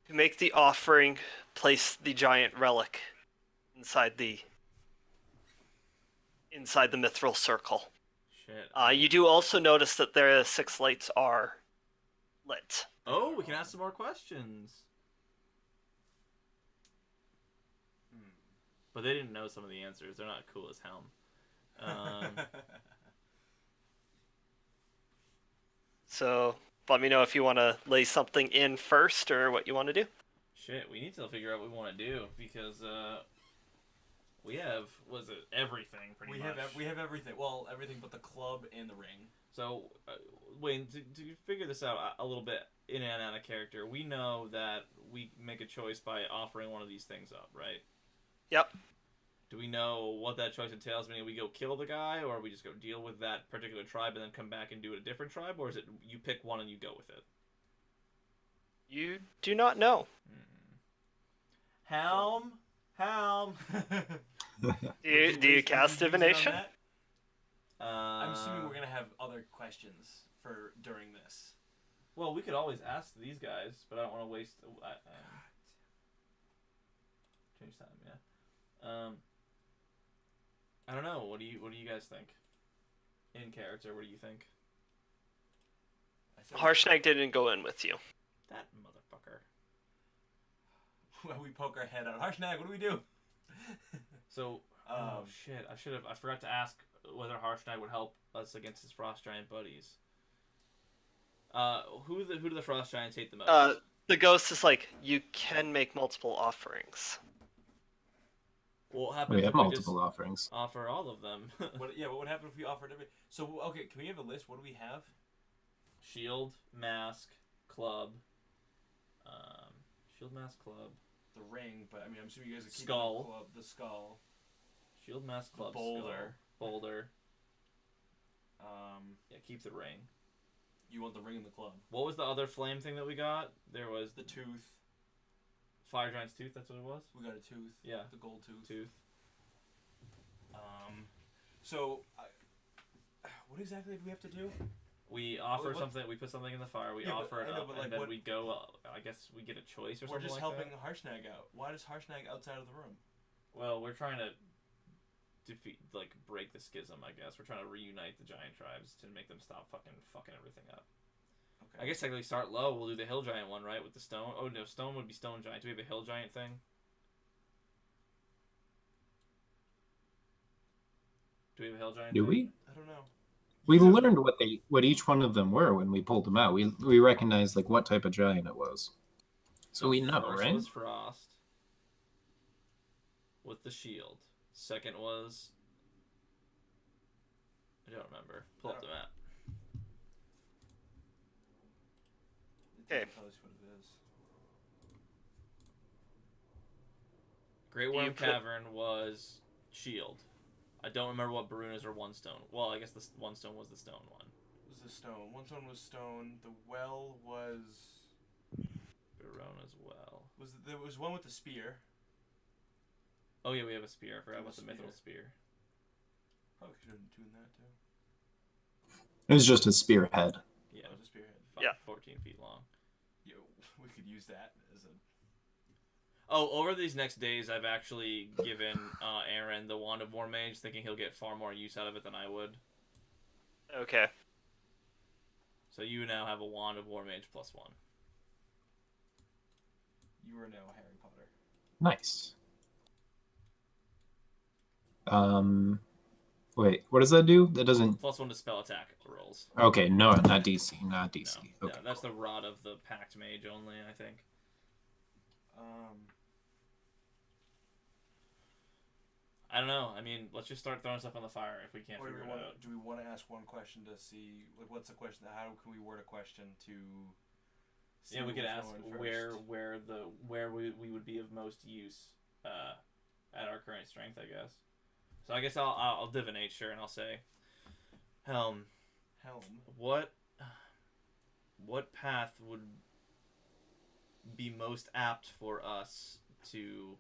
to make the offering, place the giant relic inside the mithril circle. Shit. You do also notice that the 6 lights are lit. Oh, we can ask some more questions. But they didn't know some of the answers. They're not cool as hell. So let me know if you want to lay something in first or what you want to do. Shit, we need to figure out what we want to do because we have everything pretty we much. have everything. Well, everything but the club and the ring. So, Wayne, to figure this out a little bit in and out of character, we know that we make a choice by offering one of these things up, right? Yep. Do we know what that choice entails? Meaning we go kill the guy, or we just go deal with that particular tribe and then come back and do it a different tribe, or is it you pick one and you go with it? You do not know. Helm. Do you cast divination? I'm assuming we're gonna have other questions for during this? Well, we could always ask these guys, but I don't want to waste. Change time, yeah. I don't know. What do you guys think? In character, what do you think? I said- Harshnag didn't go in with you. That motherfucker. Well, we poke our head out. Harshnag, what do we do? So, shit. I forgot to ask whether Harshnag would help us against his frost giant buddies. Who do the frost giants hate the most? The ghost is like, you can make multiple offerings. What happens We have if we multiple just offerings. offer all of them? What would happen if we offered every? So okay, can we have a list? What do we have? Shield, mask, club. Shield, mask, club. The ring, but I mean, I'm assuming you guys are keeping Skull. the club, the skull. Shield, mask, club, boulder. skull, boulder. Um, Yeah, keep the ring. you want the ring and the club. What was the other flame thing that we got? There was The tooth. Fire Giant's tooth. That's what it was. We got a tooth. Yeah, The gold tooth. tooth. So, what exactly do we have to do? We offer what- something. We put something in the fire. We Yeah, but offer it I know, up, but, like, and then what- we go. I guess we get a choice or We're something just like helping that. Harshnag out. Why does Harshnag outside of the room? Well, we're trying to defeat, break the schism. I guess we're trying to reunite the giant tribes to make them stop fucking everything up. Okay. I guess technically start low. We'll do the hill giant one, right? With the stone. Oh no, stone would be stone giant. Do we have a hill giant thing? Do we have a hill giant? Do thing? we? I don't know. We learned what each one of them were when we pulled them out. We recognized what type of giant it was. So we know, First right? was Frost with the shield. Second was I don't remember. Pull up the map. It doesn't Okay. tell us what it is. Great You Worm put- Cavern was shield. I don't remember what Barunas or One Stone. Well, I guess the One Stone was the stone one. It was the stone. One stone was stone. The well was Barona's well. there was one with the spear. Oh yeah, we have a spear. I forgot The about the mithril spear. Probably could have tuned that too. It was just a spearhead. Yeah, Oh, the spearhead. Yeah. 14 feet long. Yo, we could use that as a. Oh, over these next days, I've actually given Aaron the Wand of War Mage, thinking he'll get far more use out of it than I would. Okay. So you now have a Wand of War Mage +1. You are now Harry Potter. Nice. Wait, what does that do? That doesn't. +1 to spell attack rolls. Okay, no, not DC, not DC. No, Okay, yeah, that's cool. the Rod of the Pact Mage only, I think. I don't know. I mean, let's just start throwing stuff on the fire if we can't Or figure it out. do we want to ask one question to see what's the question? How can we word a question to? See Yeah, we what could we're ask throwing first? where we would be of most use at our current strength, I guess. So I guess I'll divinate, sure, and I'll say, Helm. what path would be most apt for us to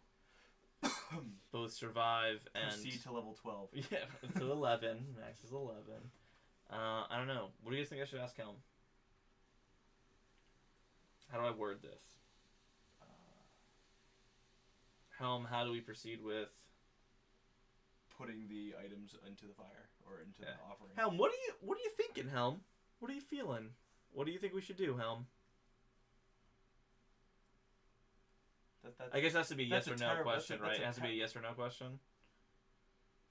both survive and Proceed to level 12. yeah, to 11. Max is 11. I don't know. What do you guys think I should ask Helm? How do I word this? Helm, how do we proceed with Putting the items into the fire or into the offering. Helm? What are you thinking, Helm? What are you feeling? What do you think we should do, Helm? That's, I guess it has to be a yes that's or a no terrible- question, that's right? a It has to be a yes or no question.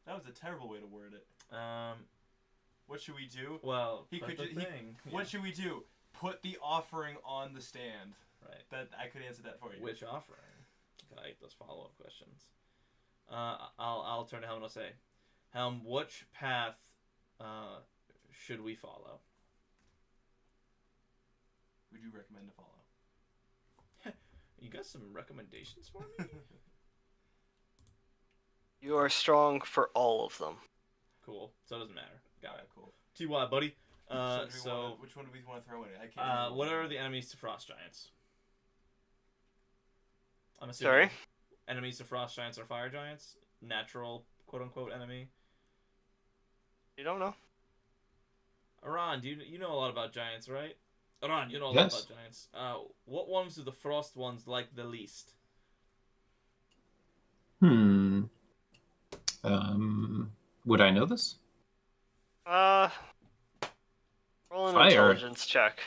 that was a terrible way to word it. What should we do? Well, He put could the ju- he- thing. What should we do? Put the offering on the stand. Right. That I could answer that for you. Which offering? Can I get those follow-up questions? I'll turn to Helm and I'll say, Helm, which path should we follow? Would you recommend to follow? You got some recommendations for me? You are strong for all of them. Cool. So it doesn't matter. Got Alright, cool. it. TY, buddy. Which one do we want to throw in? I can't. remember What one. are the enemies to frost giants? I'm assuming Sorry? enemies to frost giants are fire giants. Natural, quote unquote, enemy. You don't know? Aran, you know a lot about giants, right? Aran, you know a lot Yes. about giants. What ones do the frost ones like the least? Hmm. Would I know this? Roll an Fire. intelligence check.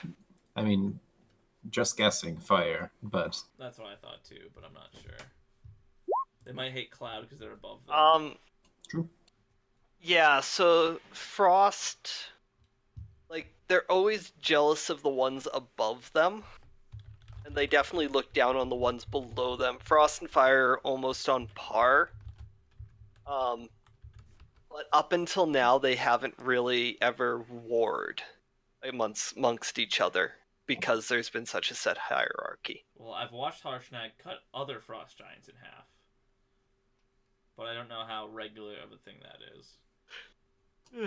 I mean, just guessing fire, but That's what I thought too, but I'm not sure. They might hate cloud because they're above them. True. Yeah, so Frost, like, they're always jealous of the ones above them, and they definitely look down on the ones below them. Frost and Fire are almost on par. But up until now, they haven't really ever warred amongst each other because there's been such a set hierarchy. Well, I've watched Harshnag cut other frost giants in half, but I don't know how regular of a thing that is.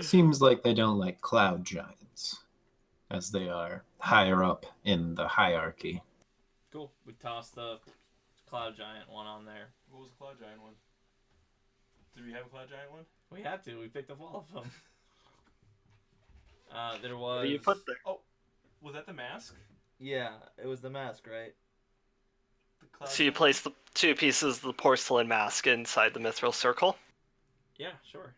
seems like they don't like cloud giants, as they are higher up in the hierarchy. Cool. We tossed the cloud giant one on there. What was the cloud giant one? Did we have a cloud giant one? We had to. We picked up all of them. There was. What do you put there? Was that the mask? Yeah, it was the mask, right? The cloud So you giant? place the 2 pieces of the porcelain mask inside the mithril circle. Yeah, sure.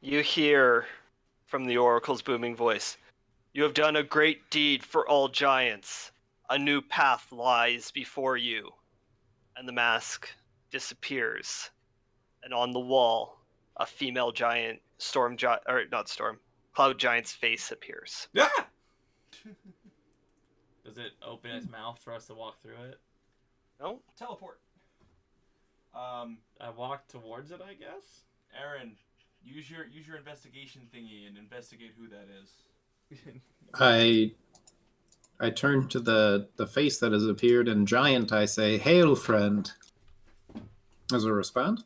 You hear from the oracle's booming voice, "You have done a great deed for all giants. A new path lies before you." And the mask disappears. And on the wall, a female giant, cloud giant's face appears. Yeah. Does it open its mouth for us to walk through it? No? Teleport. I walk towards it, I guess. Aaron, use your investigation thingy and investigate who that is. I turn to the face that has appeared in giant. I say, "Hail, friend." As a respond?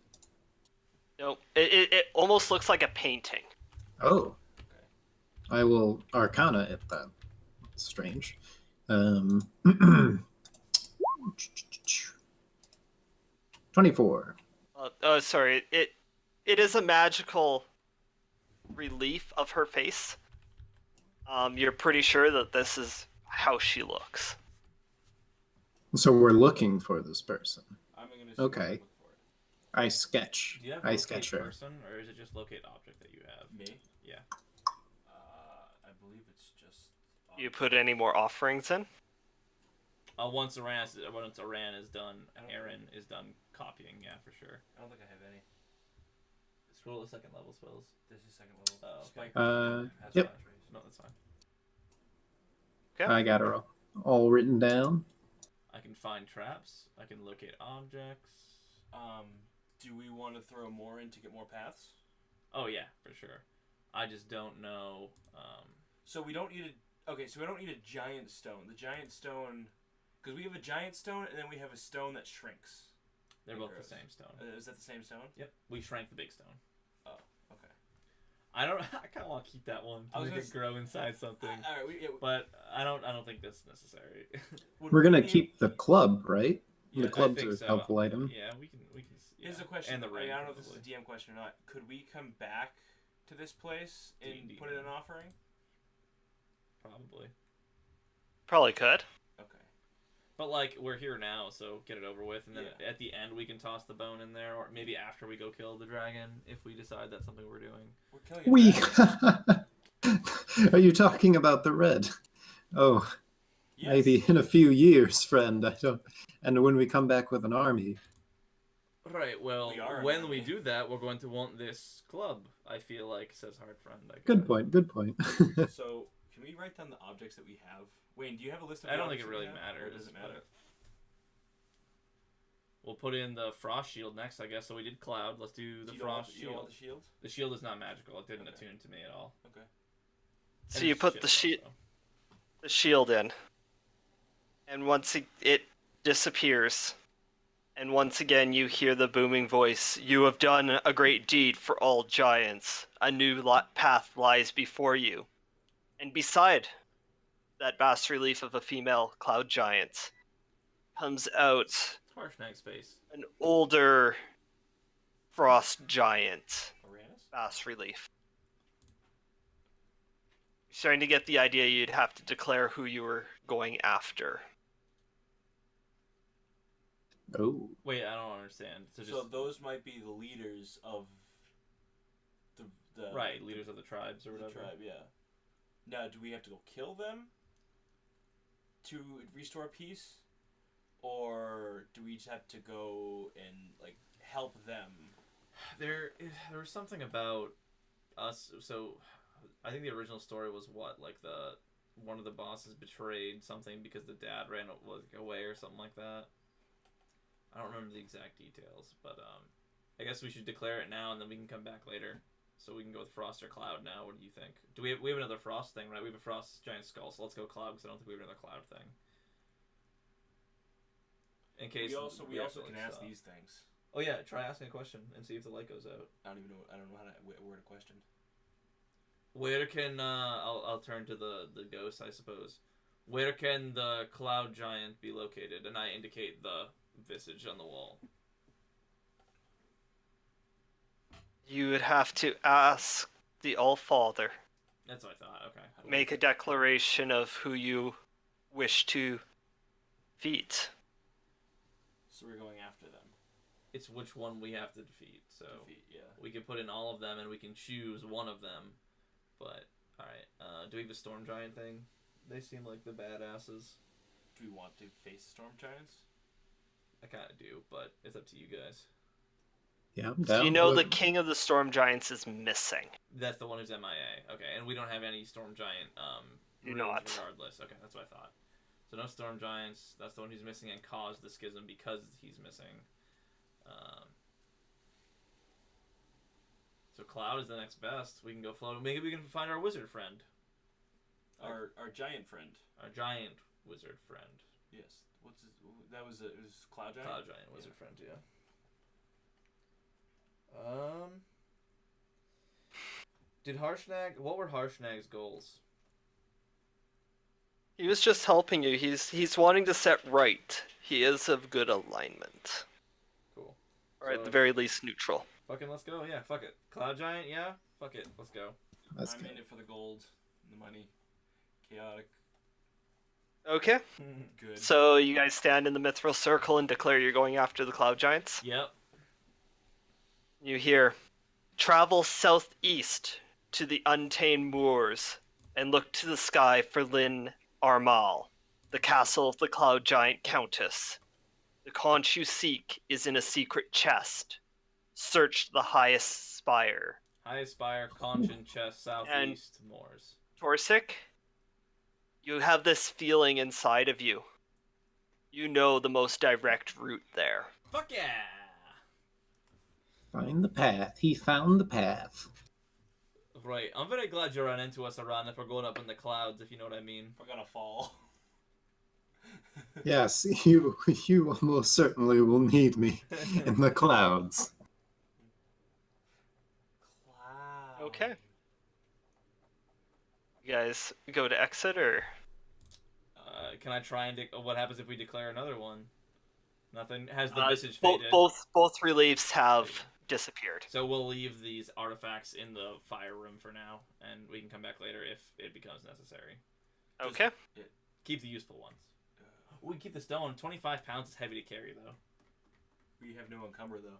No. It almost looks like a painting. Oh. I will Arcana it then. Strange. 24. Sorry. It is a magical relief of her face. You're pretty sure that this is how she looks. So we're looking for this person. I'm gonna Okay. look for it. I sketch. Do you have I locate sketch her. person, or is it just locate object that you have? Me? Yeah. I believe it's just. You put any more offerings in? Once Aran is done, Aaron is done copying. Yeah, for sure. I don't think I have any. Scroll the second level spells. This is second level. Oh, okay. Spike. Has Yep. flash rays. No, that's fine. Okay. I got her all written down. I can find traps. I can locate objects. Do we want to throw more in to get more paths? Oh yeah, for sure. I just don't know. So we don't need a. Okay, so we don't need a giant stone. The giant stone, because we have a giant stone and then we have a stone that shrinks. They're Hey, both gross. the same stone. Is that the same stone? Yep. We shrank the big stone. Oh, okay. I don't. I kind of want to keep that one I to was make gonna it grow inside something. All right. But I don't think that's necessary. We're gonna keep the club, right? Yeah, The I club's think a so. helpful item. Yeah, we can. Yeah. Here's a question. And the ring. I don't know if this is probably. a DM question or not. Could we come back to this place and D&D. put in an offering? Probably. Probably could. Okay. But like we're here now, so get it over with, and then Yeah. at the end we can toss the bone in there, or maybe after we go kill the dragon, if we decide that's something we're doing. We're killing We. it. Are you talking about the red? Oh, Yes. maybe in a few years, friend. I don't. And when we come back with an army, Right. Well, We are an when we army. do that, we're going to want this club. I feel like says Hard Friend. I good guess. point. Good point. So, can we write down the objects that we have? Wayne, do you have a list of I the don't think objects it that we really have, or matters, does it matter? but- We'll put in the frost shield next, I guess. So we did cloud. Let's do the You don't want frost you don't shield. want the shield? The shield is not magical. It didn't Okay. attune to me at all. Okay. So And you it's put the shield, the shield in, and once it disappears, and once again you hear the booming voice, "You have done a great deed for all giants. A new path lies before you." And beside that bas relief of a female cloud giant comes out so. Harshnag's face. an older frost giant Uranus? bas relief. Starting to get the idea you'd have to declare who you were going after. Oh. Wait, I don't understand. So just So those might be the leaders of the right, leaders of the tribes or the whatever. tribe, yeah. Now, do we have to go kill them to restore peace, or do we just have to go and like help them? There was something about us. So, I think the original story was what, like one of the bosses betrayed something because the dad ran away or something like that. I don't remember the exact details, but I guess we should declare it now, and then we can come back later. So we can go with Frost or Cloud now. What do you think? Do we have another Frost thing, right? We have a Frost giant skull, so let's go Cloud because I don't think we have another Cloud thing. In case We also have can to, ask stop. these things. Oh yeah, try asking a question and see if the light goes out. I don't know how to word a question. Where can I'll turn to the ghost, I suppose. Where can the Cloud giant be located? And I indicate the visage on the wall. You would have to ask the All-Father. That's what I thought. Okay. Make a declaration of who you wish to defeat. So we're going after them. It's which one we have to defeat. So Yeah. we can put in all of them and we can choose one of them. But all right, do we have a storm giant thing? They seem like the badasses. Do we want to face the storm giants? I kind of do, but it's up to you guys. Yeah, I'm So down. you know the Look, king of the storm giants is missing. That's the one who's MIA. Okay, and we don't have any storm giant Do runes not. regardless. Okay, that's what I thought. So no storm giants. That's the one who's missing and caused the schism because he's missing. So Cloud is the next best. We can go float. Maybe we can find our wizard friend. Our giant friend. Our giant wizard friend. Yes. What's his? That was it was Cloud Giant. Cloud giant wizard friend, yeah. Did Harshnag? What were Harshnag's goals? He was just helping you. He's wanting to set right. He is of good alignment. Cool. Or at So- the very least neutral. Fucking let's go. Yeah, fuck it. Cloud giant, yeah. Fuck it. Let's go. That's I'm good. in it for the gold, the money, chaotic, Okay. good. So you guys stand in the mithril circle and declare you're going after the cloud giants. Yep. You hear, travel southeast to the untamed moors and look to the sky for Lynn Armal, the castle of the cloud giant countess. The conch you seek is in a secret chest. Search the highest spire. Highest spire, Conchin chest, southeast, Moors. Torsic, you have this feeling inside of you. You know the most direct route there. Fuck yeah! Find the path. He found the path. Right. I'm very glad you ran into us, Aran, if we're going up in the clouds, if you know what I mean. We're gonna fall. Yes, you almost certainly will need me in the clouds. Cloud. Okay. You guys go to exit or? Can I try and... what happens if we declare another one? Nothing? Has the visage Both, faded? both reliefs have disappeared. So we'll leave these artifacts in the fire room for now, and we can come back later if it becomes necessary. Okay. Keep the useful ones. We can keep the stone. 25 pounds is heavy to carry, though. We have no encumber though.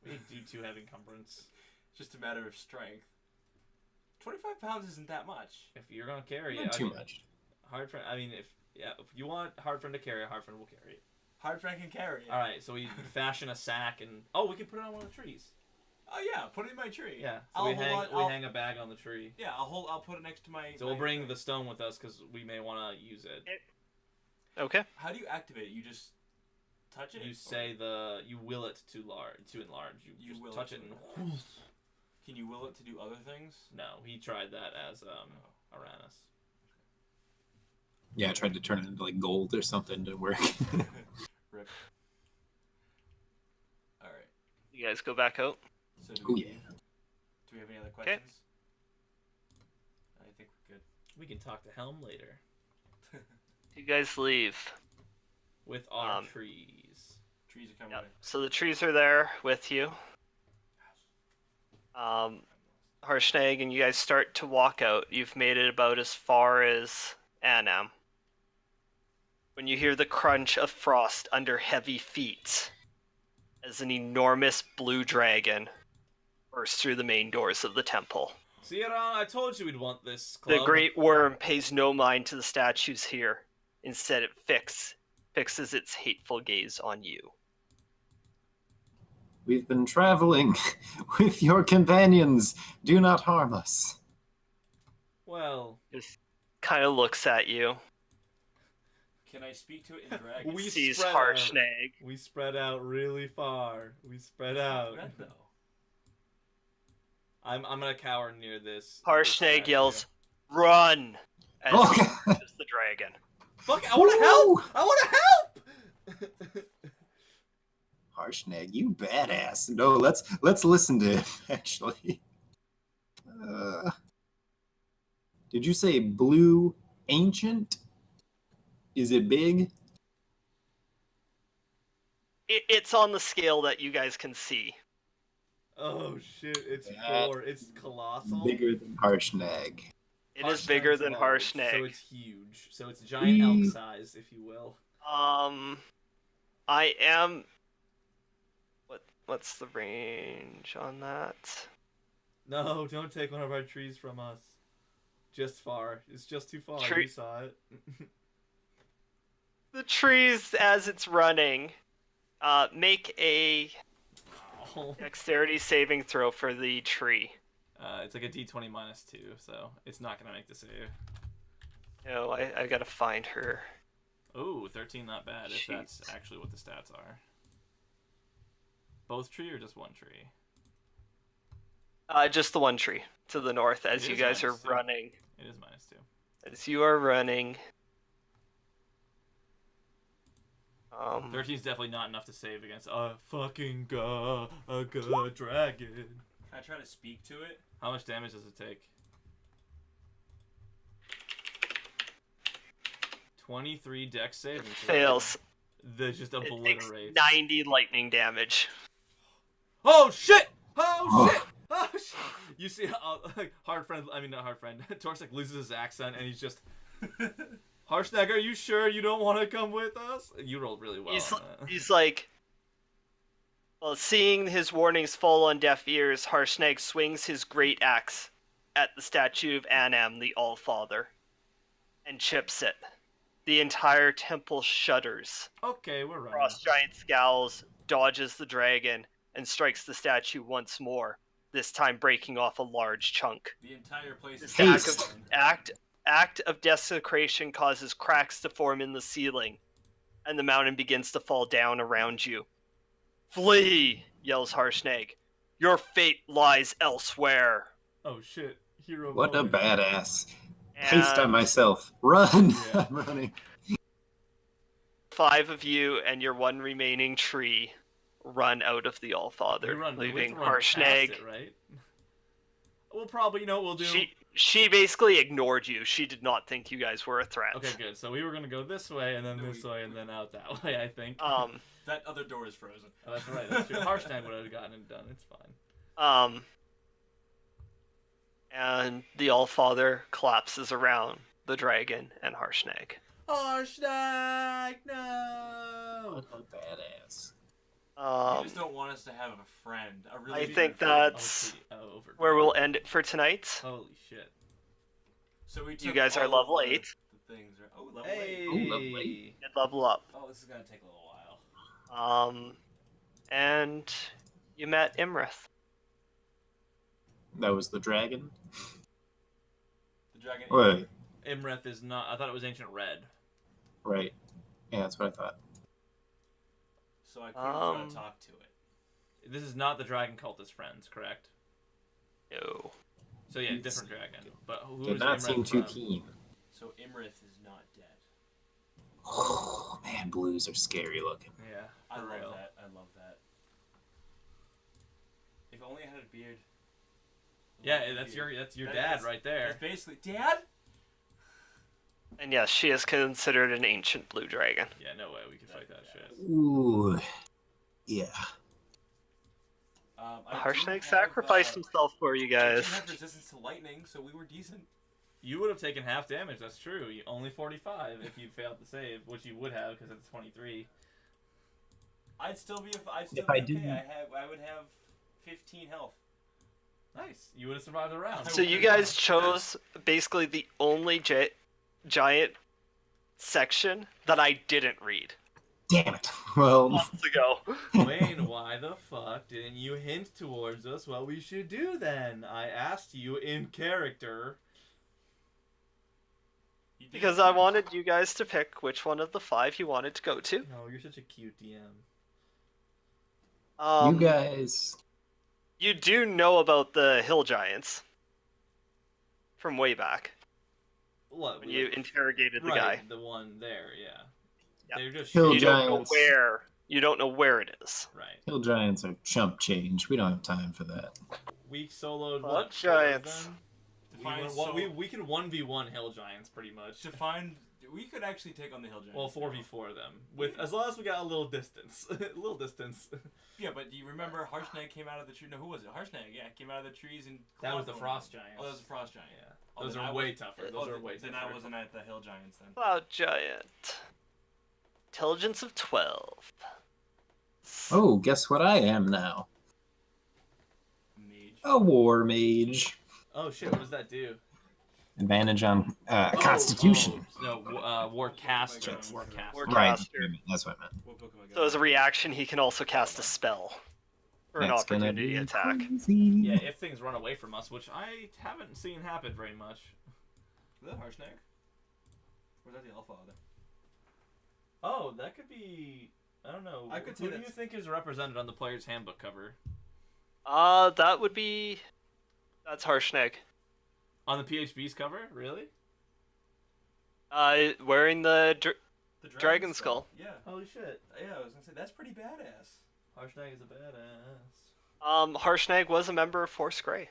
We do 2 heavy encumbrance. It's just a matter of strength. 25 pounds isn't that much. If you're gonna carry Not it, too much. Hard friend. I mean, if you want hard friend to carry, hard friend will carry it. Hard friend can carry it. All right, so we fashion a sack, and we can put it on one of the trees. Oh yeah, put it in my tree. Yeah, so we hang a bag on the tree. Yeah, I'll put it next to my. So we'll my bring thing. the stone with us because we may want to use it. Okay. How do you activate it? You just touch it. You or- say you will it to enlarge. You just will touch it it to and. Can you will it to do other things? No, he tried that as Aranus. Yeah, I tried to turn it into like gold or something to work. Rip. All right. You guys go back out. So do Oh we, yeah. do we have any other questions? I think we're good. We can talk to Helm later You guys leave. with our Um, trees. Trees are coming. Yep. So the trees are there with you. Harshnag, and you guys start to walk out. You've made it about as far as Anam. When you hear the crunch of frost under heavy feet as an enormous blue dragon bursts through the main doors of the temple. Sierra, I told you we'd want this The club. great worm pays no mind to the statues here. Instead, it fixes its hateful gaze on you. We've been traveling with your companions. Do not harm us. Well, Just kind of looks at you. Can I speak to it in dragon? We Sees spread Harshnag. we spread out really far. We spread out. Red, though. I'm gonna cower near this. Harshnag yells, "Run!" as Oh, he God. approaches the dragon. Fuck! I want to help! I want to help! Harshnag, you badass. No, let's listen to him. Actually, did you say blue ancient? Is it big? It's on the scale that you guys can see. Oh shit! It's That 4. It's colossal. Bigger than Harshnag. It is bigger Harshnag's than large, Harshnag. So it's huge. So it's giant elk size, if you will. I am. What's the range on that? No, don't take one of our trees from us. Just far. It's just too far. Tree- You saw it. The trees, as it's running, make a Oh. dexterity saving throw for the tree. It's like a d20 minus 2, so it's not gonna make the save. No, I gotta find her. Oh, 13, not bad, if that's Jeez. actually what the stats are. Both tree or just one tree? Just the one tree to the north as It you is guys are minus two. running. It is minus 2. As you are running. 13 is definitely not enough to save against a fucking good dragon. Can I try to speak to it? How much damage does it take? 23 dex saving throw. Fails. That just It takes obliterates. 90 lightning damage. Oh shit! Oh shit! Oh shit! You see, hard friend. I mean, not hard friend. Torsak loses his accent, and he's just. Harshnag, are you sure you don't want to come with us? You rolled really well. He's, on that. he's like, well, seeing his warnings fall on deaf ears, Harshnag swings his great axe at the statue of Anam, the All-Father, and chips it. The entire temple shudders. Okay, we're running. Frost Giant scowls, dodges the dragon, and strikes the statue once more, this time breaking off a large chunk. The entire place is This act of desecration causes cracks to form in the ceiling, and the mountain begins to fall down around you. "Flee!" yells Harshnag. "Your fate lies elsewhere." Oh shit, hero. What a moment. badass. Haste on And myself. Run! Yeah. I'm running. 5 of you and your one remaining tree run out of the We All-Father, run, we have leaving to run past Harshnag. it, right? We'll probably, you know what we'll do? She basically ignored you. She did not think you guys were a threat. Okay, good. So we were gonna go this way, and then No, this way, and then out that way, I think. That other door is frozen. Oh, that's right, that's true. Harshnag would have gotten it done, it's fine. And the All-Father collapses around the dragon and Harshnag. Harshnag, no! What a badass. You just don't want us to have a friend. A really I good think friend. that's Over. where we'll end it for tonight. Holy shit. So we You took guys are all level of the- 8. The things are... Oh, level 8. Hey! Oh, lovely. And level up. Oh, this is gonna take a little while. And you met Imrith. That was the dragon? The dragon... Wait, Imrith is not. I thought it was Ancient Red. right. Yeah, that's what I thought. So I couldn't try to talk to it. This is not the Dragon Cultist friends, correct? No. So yeah, different dragon. But who Did is not Imrith seem too from? keen. So Imrith is not dead. Oh, man, blues are scary looking. Yeah, I for love real. that. I love that. If only I had a beard. Yeah, Love a that's beard. your That dad is- right there. That's basically... Dad? And yes, she is considered an ancient blue dragon. Yeah, no way we could fight that shit. Ooh. Yeah. Harshnag sacrificed himself for you I guys. do have resistance to lightning, so we were decent. You would have taken half damage. That's true. Only 45 if you failed the save, which you would have because it's 23. I'd still be I okay. didn't- I would have 15 health. Nice. You would have survived the round. So you guys chose basically the only giant section that I didn't read Damn it. Well, months ago. Wayne, why the fuck didn't you hint towards us what we should do then? I asked you in character. You did Because it I first. wanted you guys to pick which one of the 5 you wanted to go to. No, you're such a cute DM. you guys. You do know about the hill giants from way back What? when you interrogated the right, guy. the one there, yeah. Yeah. They're just Hill You don't know giants. where. You don't know where it is. right. Hill giants are chump change. We don't have time for that. We soloed Fuck what? giants. Then? Define We can 1v1 hill giants pretty much. To find, we could actually take on the hill giants. Well, 4v4 them with as long as we got a little distance, a little distance. Yeah, but do you remember Harshnag came out of the tree? No, who was it? Harshnag, yeah, came out of the trees and. That was the clawed frost one. giants. Oh, that was the frost giant. Yeah, Oh, those then are I way was- tougher. oh, Those are then- way Then tougher. I wasn't at the hill giants then. Cloud giant. Intelligence of 12. Oh, guess what I am now? Mage. A war mage. Oh shit! What does that do? Advantage on Constitution. No, warcaster. Oh, Warcaster. War- Right. caster. That's what I meant. What book am I So going? as a reaction, he can also cast a spell. For an That's gonna opportunity be attack. crazy. Yeah, if things run away from us, which I haven't seen happen very much. Is that Harshnag? Or is that the Alpha Other? Oh, that could be. I don't know. I could say Who do you that's- think is represented on the player's handbook cover? That would be... That's Harshnag. On the PHB's cover? Really? Wearing the... The Dragon Skull. Yeah. Holy shit! Yeah, I was gonna say that's pretty badass. Harshnag is a badass. Harshnag was a member of Force Grey.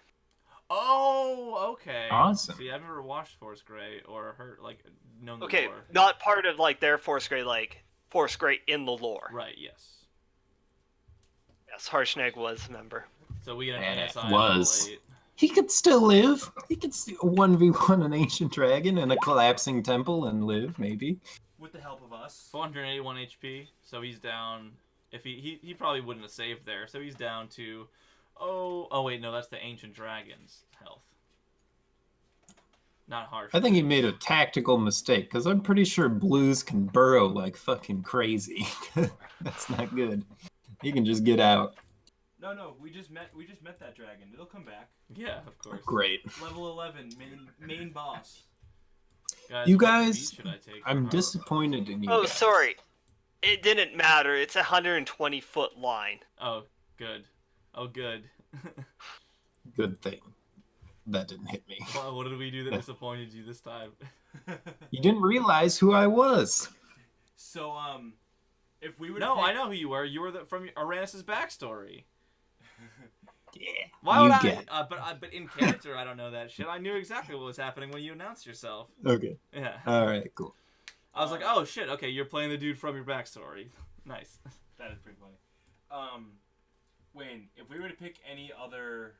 Oh, okay. Awesome. See, I've never watched Force Grey or heard known the Okay, lore. not part of their Force Grey, Force Grey in the lore. Right. Yes. Yes, Harshnag was a member. So we get an And it NSI was. level 8. He could still live. He could 1v1 an ancient dragon in a collapsing temple and live, maybe. With the help of us. 481 HP. So he's down. If he probably wouldn't have saved there. So he's down to. Oh wait, no, that's the ancient dragon's health. Not harsh. I think he made a tactical mistake, because I'm pretty sure blues can burrow like fucking crazy. That's not good. He can just get out. No, we just met that dragon. It'll come back. Yeah, of course. Great. Level 11, main boss. Guys, You what guys, beat should I take I'm for disappointed in you Oh, guys. sorry. It didn't matter. It's a 120-foot line. Oh, good. Oh, good. Good thing. That didn't hit me. Well, what did we do that disappointed you this time? You didn't realize who I was. So, if we were No, to I pick- know who you were. You were from Aranis' backstory. Yeah. Why would You I? get it. But in character, I don't know that shit. I knew exactly what was happening when you announced yourself. Okay. Yeah. Alright, cool. I was like, oh shit, okay, you're playing the dude from your backstory. Nice. That is pretty funny. Wayne, if we were to pick any other,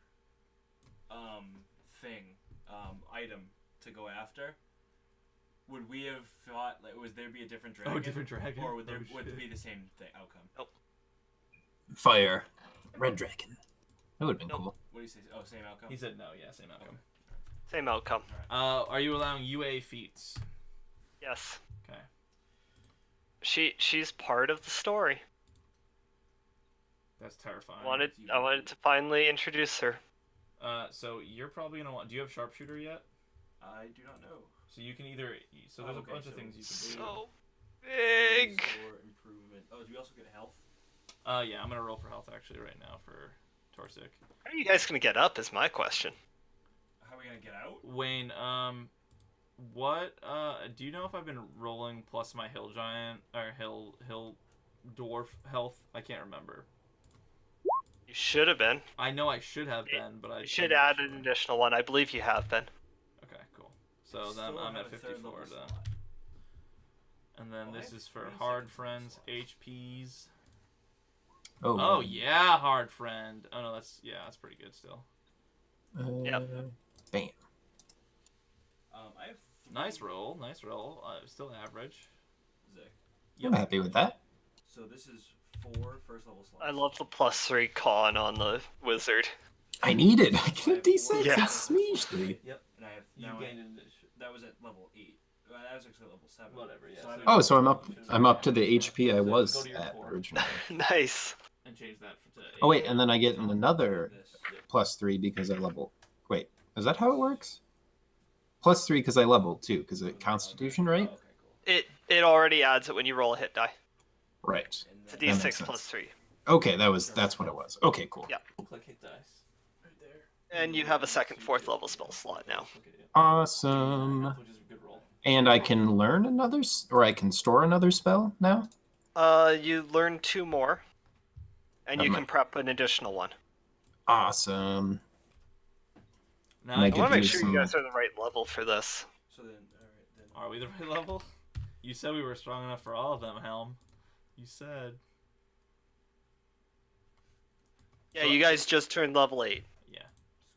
item to go after, would we have thought, would there be a different dragon? Oh, different dragon. Or would there Oh, would shit. it be the same outcome? Fire. Red dragon. That would have been Nope. cool. What do you say? Oh, same outcome? He said no, yeah, same outcome. Same outcome. Are you allowing UA feats? Yes. Okay. She's part of the story. That's terrifying. I wanted to finally introduce her. So you're probably gonna want. Do you have sharpshooter yet? I do not know. So you can either. So there's Okay, a bunch of so- things you can do. So big. Or improvement. Oh, do we also get health? Yeah, I'm gonna roll for health actually right now for Torsic. How are you guys gonna get up? Is my question. How are we gonna get out? Wayne, what do you know if I've been rolling plus my hill giant or hill dwarf health? I can't remember. You should have been. I know I should have been, but I You should I'm not add an sure. additional one. I believe you have been. Okay, cool. So then Still I'm have at a third 54 level then. slot. And then Oh, I this have is for 3 hard seconds friends, left. HPs. Oh yeah, hard friend. Oh no, that's pretty good still. Yep. Bam. I have Nice roll. Still average. Zick. I'm happy with that. So this is 4 first level slots. I love the +3 con on the wizard. I need it. I get a D6. Yeah. It's smooshly. Yep. And I have You now gained an that was at level 8. That was actually level 7. Whatever, yeah, So I'm so- Oh, so I'm up to the Yeah. HP I So was go to your at core. originally. Nice. And change that to. Oh wait, and then I get another This. +3 because I level. Wait, is that how it works? +3 because I leveled too, because of Constitution, right? Oh, okay, cool. It already adds it when you roll a hit die. Right. And It's a then- That makes D6 sense. +3. Okay, that's what it was. Okay, cool. Yeah. Click hit dice. Right there. And you have a second, fourth level spell slot now. Awesome. Which is a good roll. And I can learn another, or I can store another spell now. You learn 2 more, and you Um, can prep an additional one. Awesome. Now And I I could want to make use sure some- you guys are the right level for this. So then, alright, then. are we the right level? You said we were strong enough for all of them, Helm. You said. Yeah, you guys just turned level 8. Yeah.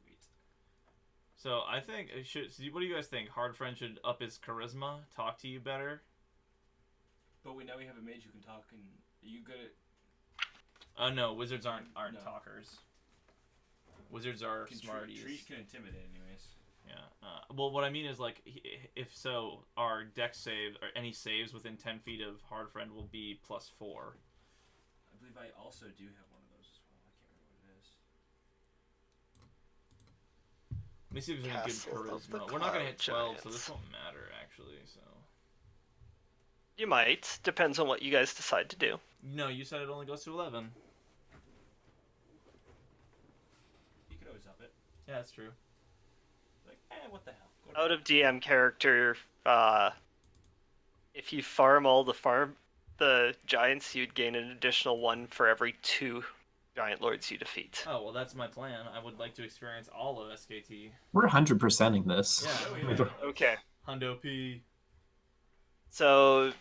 Sweet. So I think it should. So what do you guys think? Hard friend should up his charisma, talk to you better. But now we have a mage who can talk, and are you good at No, wizards aren't No. talkers. Wizards are smarties. Treat can intimidate, anyways. Yeah. Well, what I mean is like, if so, our dex save or any saves within 10 feet of hard friend will be +4. I believe I also do have one of those as well. I can't remember what it is. Let me see if there's any Castle good of the charisma. We're not gonna hit Cloud 12, so Giants. this won't matter actually. So. You might. Depends on what you guys decide to do. No, you said it only goes to 11. You could always up it. Yeah, that's true. Like, what the hell? Go to Out of DM character, if you farm all the giants, you'd gain an additional 1 for every 2 giant lords you defeat. Oh well, that's my plan. I would like to experience all of SKT. We're 100%ing this. Yeah. Okay. Hundo P. So,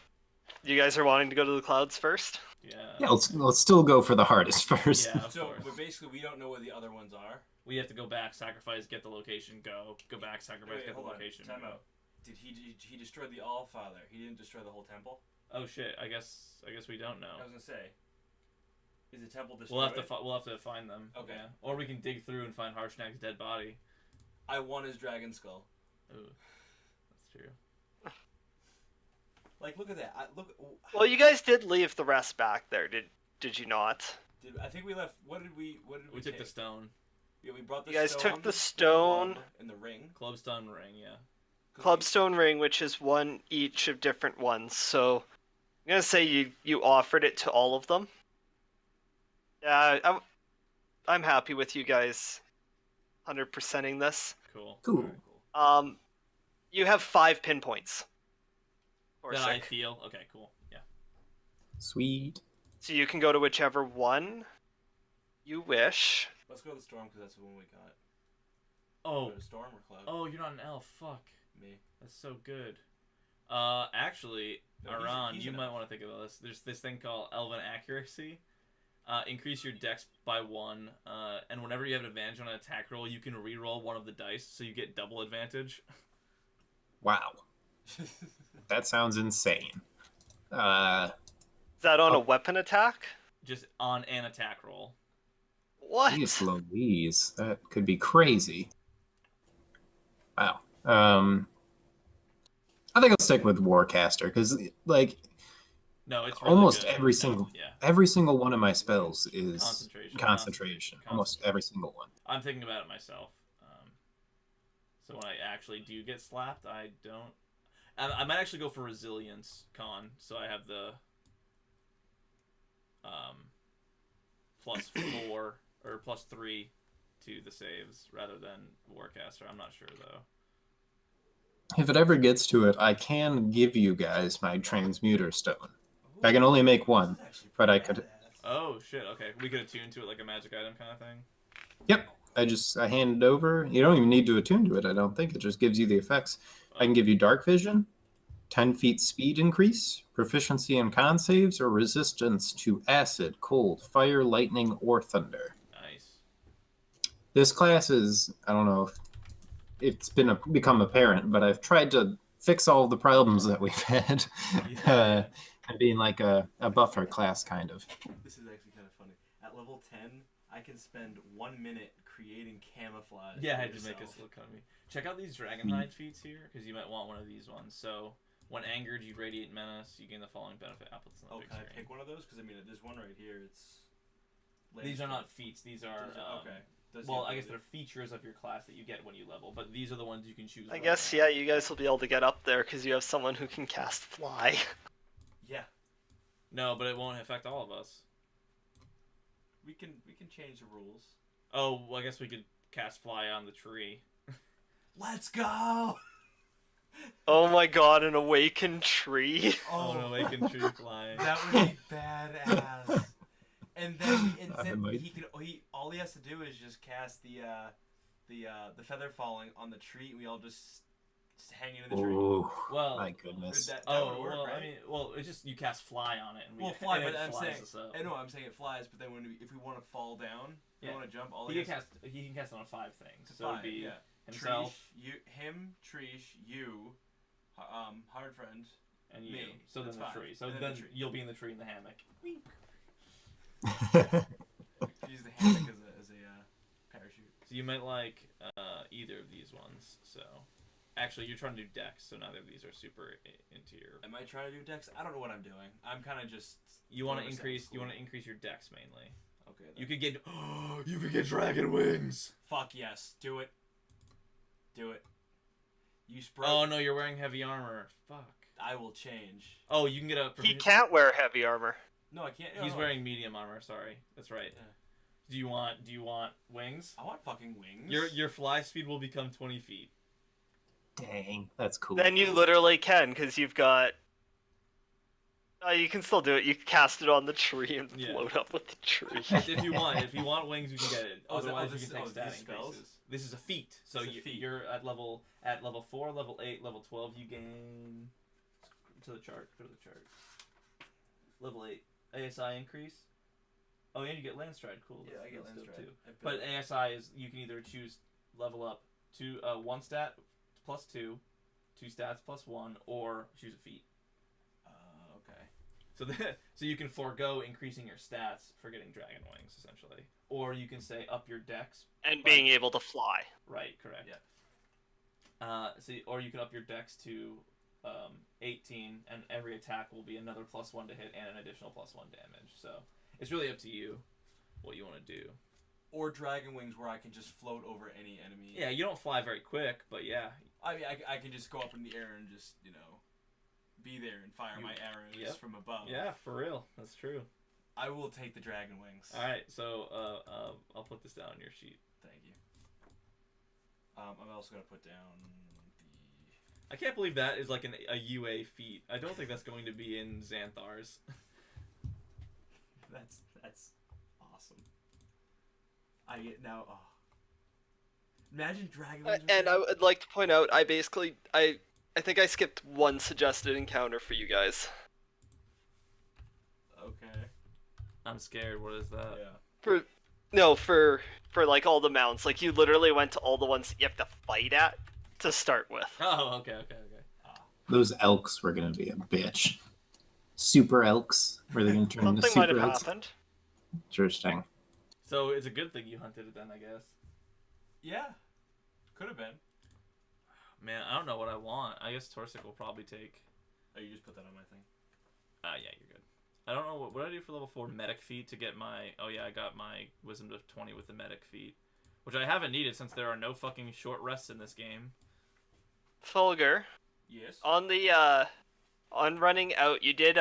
you guys are wanting to go to the clouds first? Yeah. Yeah, let's still go for the hardest first. Yeah, of So, course. but basically, we don't know where the other ones are. We have to go back, sacrifice, get the location, go back, sacrifice, Wait, get the hold on. location. Time go. out. Did he destroyed the Allfather? He didn't destroy the whole temple. Oh shit! I guess we don't know. I was gonna say. Is the temple destroyed? We'll have to find them. Okay. Yeah. Or we can dig through and find Harshnag's dead body. I want his dragon skull. Ooh, that's true. Like, look at that. Well, you guys did leave the rest back there, did you not? I think we left. What did we We took take? the stone, Yeah, we brought the You guys stone, took the stone, club, and the ring. clubstone ring. Yeah. 'Cause clubstone ring, which is 1 each of different ones. So, I'm gonna say you offered it to all of them. Yeah, I'm happy with you guys 100%ing this. Cool. Cool. Alright, cool. You have 5 pinpoints. Or That I 6. feel. Okay. Cool. Yeah. Sweet. So you can go to whichever one you wish. Let's go to the storm because that's the one we got. Oh. Go to storm or cloud? Oh, you're not an elf. Fuck. Me. That's so good. Actually, No, he's- Aran, he's you an might elf. want to think about this. There's this thing called Elven Accuracy. Increase your dex by 1, and whenever you have an advantage on an attack roll, you can re-roll one of the dice, so you get double advantage. Wow. That sounds insane. Is that on a Oh. weapon attack? Just on an attack roll. What? Jeez Louise. That could be crazy. Wow. I think I'll stick with Warcaster, because, like, No, it's really almost good. every No, single Yeah. every single one of my spells is Concentration. concentration. Almost every single one. I'm thinking about it myself. So when I actually do get slapped, I don't. I might actually go for resilience con, so I have the +4 or +3 to the saves rather than Warcaster. I'm not sure though. If it ever gets to it, I can give you guys my transmuter stone. I can only make one, This is actually but I pretty could- badass. Oh shit! Okay, we could attune to it like a magic item kind of thing. Yep. I hand it over. You don't even need to attune to it, I don't think. It just gives you the effects. I can give you dark vision. 10 feet speed increase, proficiency in con saves, or resistance to acid, cold, fire, lightning, or thunder. Nice. This class is, I don't know if it's become apparent, but I've tried to fix all the problems that we've had. Yeah. And being like a buffer class, kind of. This is actually kind of funny. At level 10, I can spend 1 minute creating camouflage. Yeah, for I had to make yourself. us look on me. Check out these Dragonhide feats here, because you might want one of these ones. So, when angered, you radiate menace. You gain the following benefit. Apples in the Oh, big can I screen. pick one of those? Because I mean, there's one right here. It's. These are not feats. These are okay. Does well, the I guess ability- they're features of your class that you get when you level. But these are the ones you can choose. I right guess, now. yeah, you guys will be able to get up there because you have someone who can cast fly. Yeah, No, but it won't affect all of us. we can change the rules. Oh, well, I guess we could cast fly on the tree. Let's go. Oh my god, an awakened tree. Oh, no, they can tree flying. That would be badass. And then might- he all he has to do is just cast the feather falling on the tree. We all just hang in the tree. Oh, Well, my goodness. That oh, would work, well, right? I mean, well, it's just you cast fly on it, and we Well, fly, and but it I'm flies saying, us up. I know I'm saying it flies, but then if we want to fall down, if Yeah. we want to jump, all He he can has cast it on 5 things. to So it'd five, be yeah. himself Trish, you, hard friend. and you. me. So then That's the 5. tree. So And then then the tree. you'll be in the tree in the hammock. Use the hammock as a parachute. So you might like either of these ones. So actually, you're trying to do dex, so neither of these are super into your. Am I trying to do dex? I don't know what I'm doing. I'm kind of just. You want to whatever increase. sounds You cool. want to increase your dex mainly. Okay. Then. You could get. You could get dragon wings. Fuck yes, do it. Do it. You sprout. Oh no, you're wearing heavy armor. Fuck. I will change. Oh, you can get a. He can't wear heavy armor. No, I can't. No, He's no. wearing medium armor. Sorry, that's right. Yeah. Do you want wings? I want fucking wings. Your fly speed will become 20 feet. Dang, that's cool. Then you literally can, because you've got... you can still do it. You can cast it on the tree and Yeah. float up with the tree. If you want wings, you can get it. Oh, is that- Otherwise, oh, you this- can take oh, stat these spells? increases. This is a feat. So It's a feat. you're at level 4, level 8, level 12. You gain to the chart. Go to the chart. Level 8 ASI increase. Oh, and you get Landstride. Cool. Yeah, I get That's dope Landstride. too. I But built- ASI is you can either choose level up to 1 stat plus 2, 2 stats plus 1, or choose a feat. okay. So so you can forego increasing your stats for getting dragon wings, essentially, or you can say up your dex. And being able to fly. Right, correct. Yeah. Or you can up your dex to 18, and every attack will be another +1 to hit and an additional +1 damage. So it's really up to you what you want to do. Or dragon wings, where I can just float over any enemy. Yeah, you don't fly very quick, but yeah. I mean, I can just go up in the air and just be there and fire my arrows Yep. from above. Yeah, for real. That's true. I will take the dragon wings. All right, so I'll put this down on your sheet. Thank you. I'm also gonna put down I can't believe that is like a UA feat. I don't think that's going to be in Xanthar's. That's awesome. I get now. Oh. Imagine dragon wings. with And that. I would like to point out, I think I skipped one suggested encounter for you guys. Okay. I'm scared. What is that? Yeah. For like all the mounts. Like you literally went to all the ones that you have to fight at to start with. Oh, okay. Those elks were gonna be a bitch. Super elks. Were they gonna turn into Something might super have elks? happened. Interesting. So it's a good thing you hunted it then, I guess. Yeah. Could have been. Man, I don't know what I want. I guess Torsic will probably take. Oh, you just put that on my thing. Yeah, you're good. I don't know what did I do for level 4 medic feat to get my. Oh yeah, I got my wisdom of 20 with the medic feat, which I haven't needed since there are no fucking short rests in this game. Fulgur, Yes. on the on running out, you did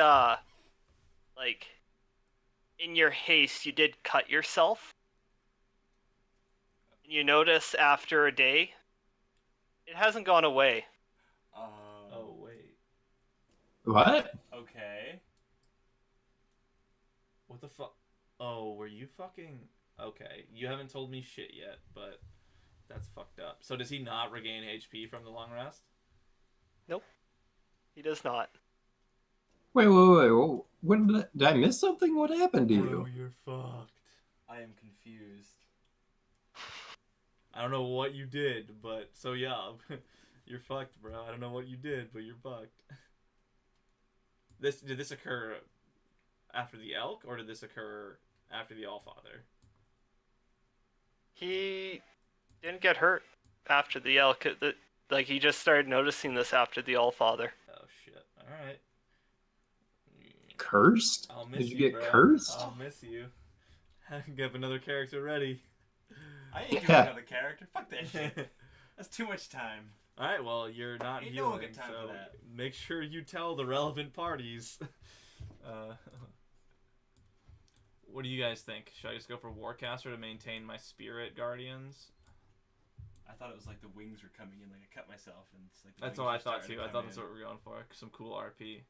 like in your haste you did cut yourself. You notice after a day, it hasn't gone away. Oh wait, What? Okay. what the fuck? Oh, were you fucking? Okay, you haven't told me shit yet, but that's fucked up. So does he not regain HP from the long rest? He does not. Wait. What did I miss something? What happened to you? You're fucked. I am confused. I don't know what you did, but so yeah, you're fucked, bro. I don't know what you did, but you're fucked. Did this occur after the elk, or did this occur after the Allfather? He didn't get hurt after the elk. Like, he just started noticing this after the Allfather. Oh shit! All right. Cursed? I'll miss Did you you, get bro. cursed? I'll miss you. Get another character ready. I ain't doing Yeah. another character. Fuck that shit. That's too much time. All right, well, you're not Ain't healing, no one got time so for that. make sure you tell the relevant parties. What do you guys think? Should I just go for Warcaster to maintain my spirit guardians? I thought it was like the wings were coming in, like I cut myself, and it's like the That's wings what I were thought starting too. to I come thought that's in. what we're going for. Some cool RP.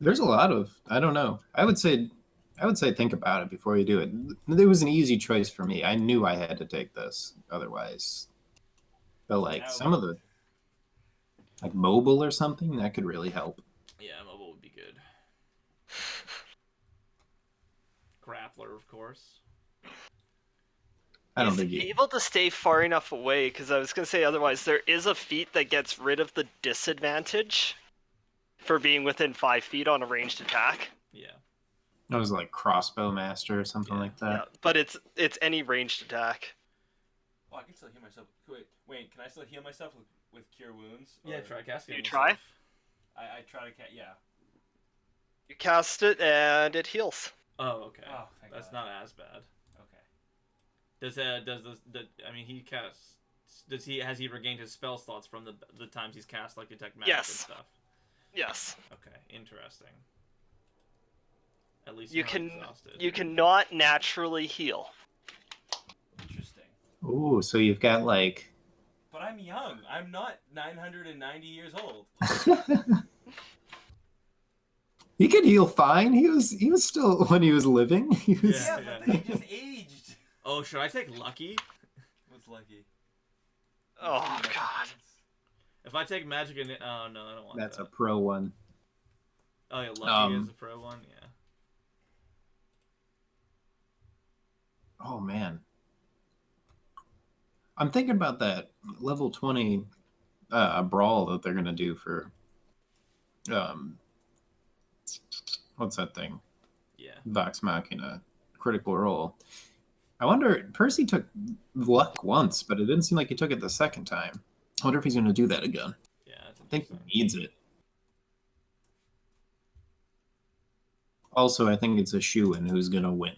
There's a lot of, I don't know. I would say think about it before you do it. It was an easy choice for me. I knew I had to take this otherwise. But like Now- some of the like mobile or something that could really help. Yeah, mobile would be good. Grappler, of course. I don't He's think you. able to stay far enough away, because I was going to say otherwise, there is a feat that gets rid of the disadvantage for being within 5 feet on a ranged attack. Yeah. It was like crossbow master or something Yeah. like that. Yeah, but it's any ranged attack. Oh, I can still heal myself. Wait, can I still heal myself with cure wounds? Yeah, Or- try casting. You it try? yourself. I try to yeah. You cast it and it heals. Oh, okay. Oh, thank That's God. not as bad. Okay. I mean, he casts. Has he regained his spell slots from the times he's cast like detect magic Yes. and stuff? Yes. Okay, interesting. At least You you're not can exhausted. you cannot naturally heal. Interesting. Ooh, so you've got like But I'm young. I'm not 990 years old. he could heal fine. He was still when he was living. He was, Yeah. Yeah, but then he just aged. Oh, should I take lucky? What's lucky? Oh god. If I take magic and oh no, I don't want That's that. a pro one. Oh yeah, lucky Um, is a pro one. Yeah. Oh man. I'm thinking about that level 20 brawl that they're gonna do for what's that thing? Yeah. Vox Machina critical role. I wonder Percy took luck once, but it didn't seem like he took it the second time. I wonder if he's gonna do that again. Yeah, that's I think interesting. he needs it. Also, I think it's a shoo-in who's gonna win.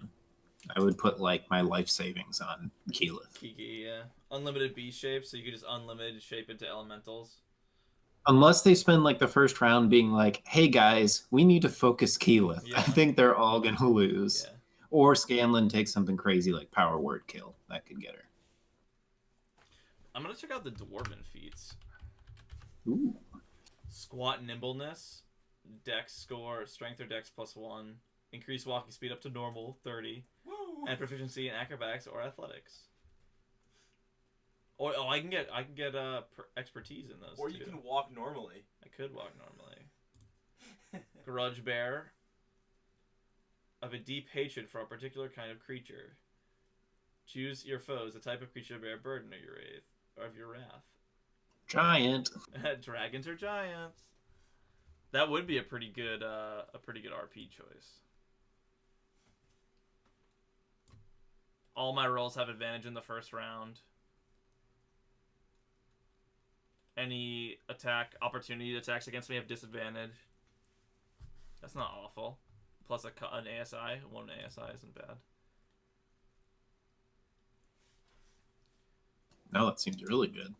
I would put like my life savings on Keyleth. Kiki, yeah. Unlimited beast shapes, so you could just unlimited shape into elementals. Unless they spend like the first round being like, "Hey guys, we need to focus Keyleth." Yeah. I think they're all gonna lose. Yeah. Or Scanlan takes something crazy like Power Word Kill. That could get her. I'm gonna check out the dwarven feats. Ooh. Squat nimbleness, dex score, strength or dex +1, increase walking speed up to normal 30, Woo! and proficiency in acrobatics or athletics. Or I can get expertise in those. Or too. you can walk normally. I could walk normally. Grudge bear. Of a deep hatred for a particular kind of creature. Choose your foes, the type of creature to bear burden of your wrath, or of your wrath. Giant. Dragons or giants. That would be a pretty good RP choice. All my rolls have advantage in the first round. Any opportunity attacks against me have disadvantage. That's not awful. Plus an ASI. One ASI isn't bad. No, that seems really good.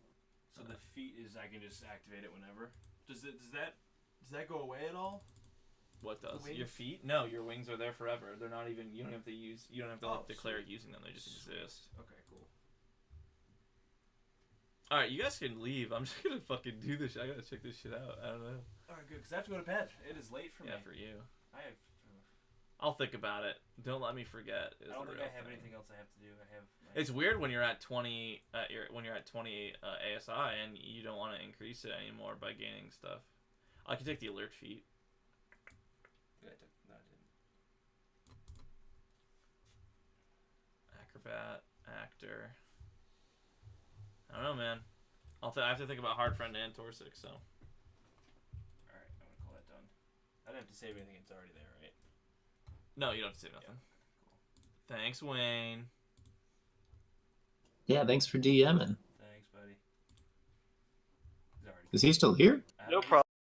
So the feat is I can just activate it whenever. Does that go away at all? What does? The Your wings? feet? No, your wings are there forever. They're not even. You don't have to use. You don't have to Oh, declare sweet. using them. They just exist. Okay, cool. All right, you guys can leave. I'm just gonna fucking do this. I gotta check this shit out. I don't know. All right, good. Cause I have to go to bed. It is late for me. Yeah, for you. I have. I'll think about it. Don't let me forget. I don't think I have anything else I have to do. I have. It's weird when you're at 20. When you're at 20 ASI and you don't want to increase it anymore by gaining stuff. I can take the alert feat. Yeah, no, I didn't. Acrobat, actor. I don't know, man. I have to think about Hard Friend and Torsic, so. Alright, I'm gonna call that done. I don't have to save anything, it's already there, right? No, you don't have to say nothing. Cool. Thanks, Wayne. Yeah, thanks for DMing. Thanks, buddy. He's already Is he still here? No problem.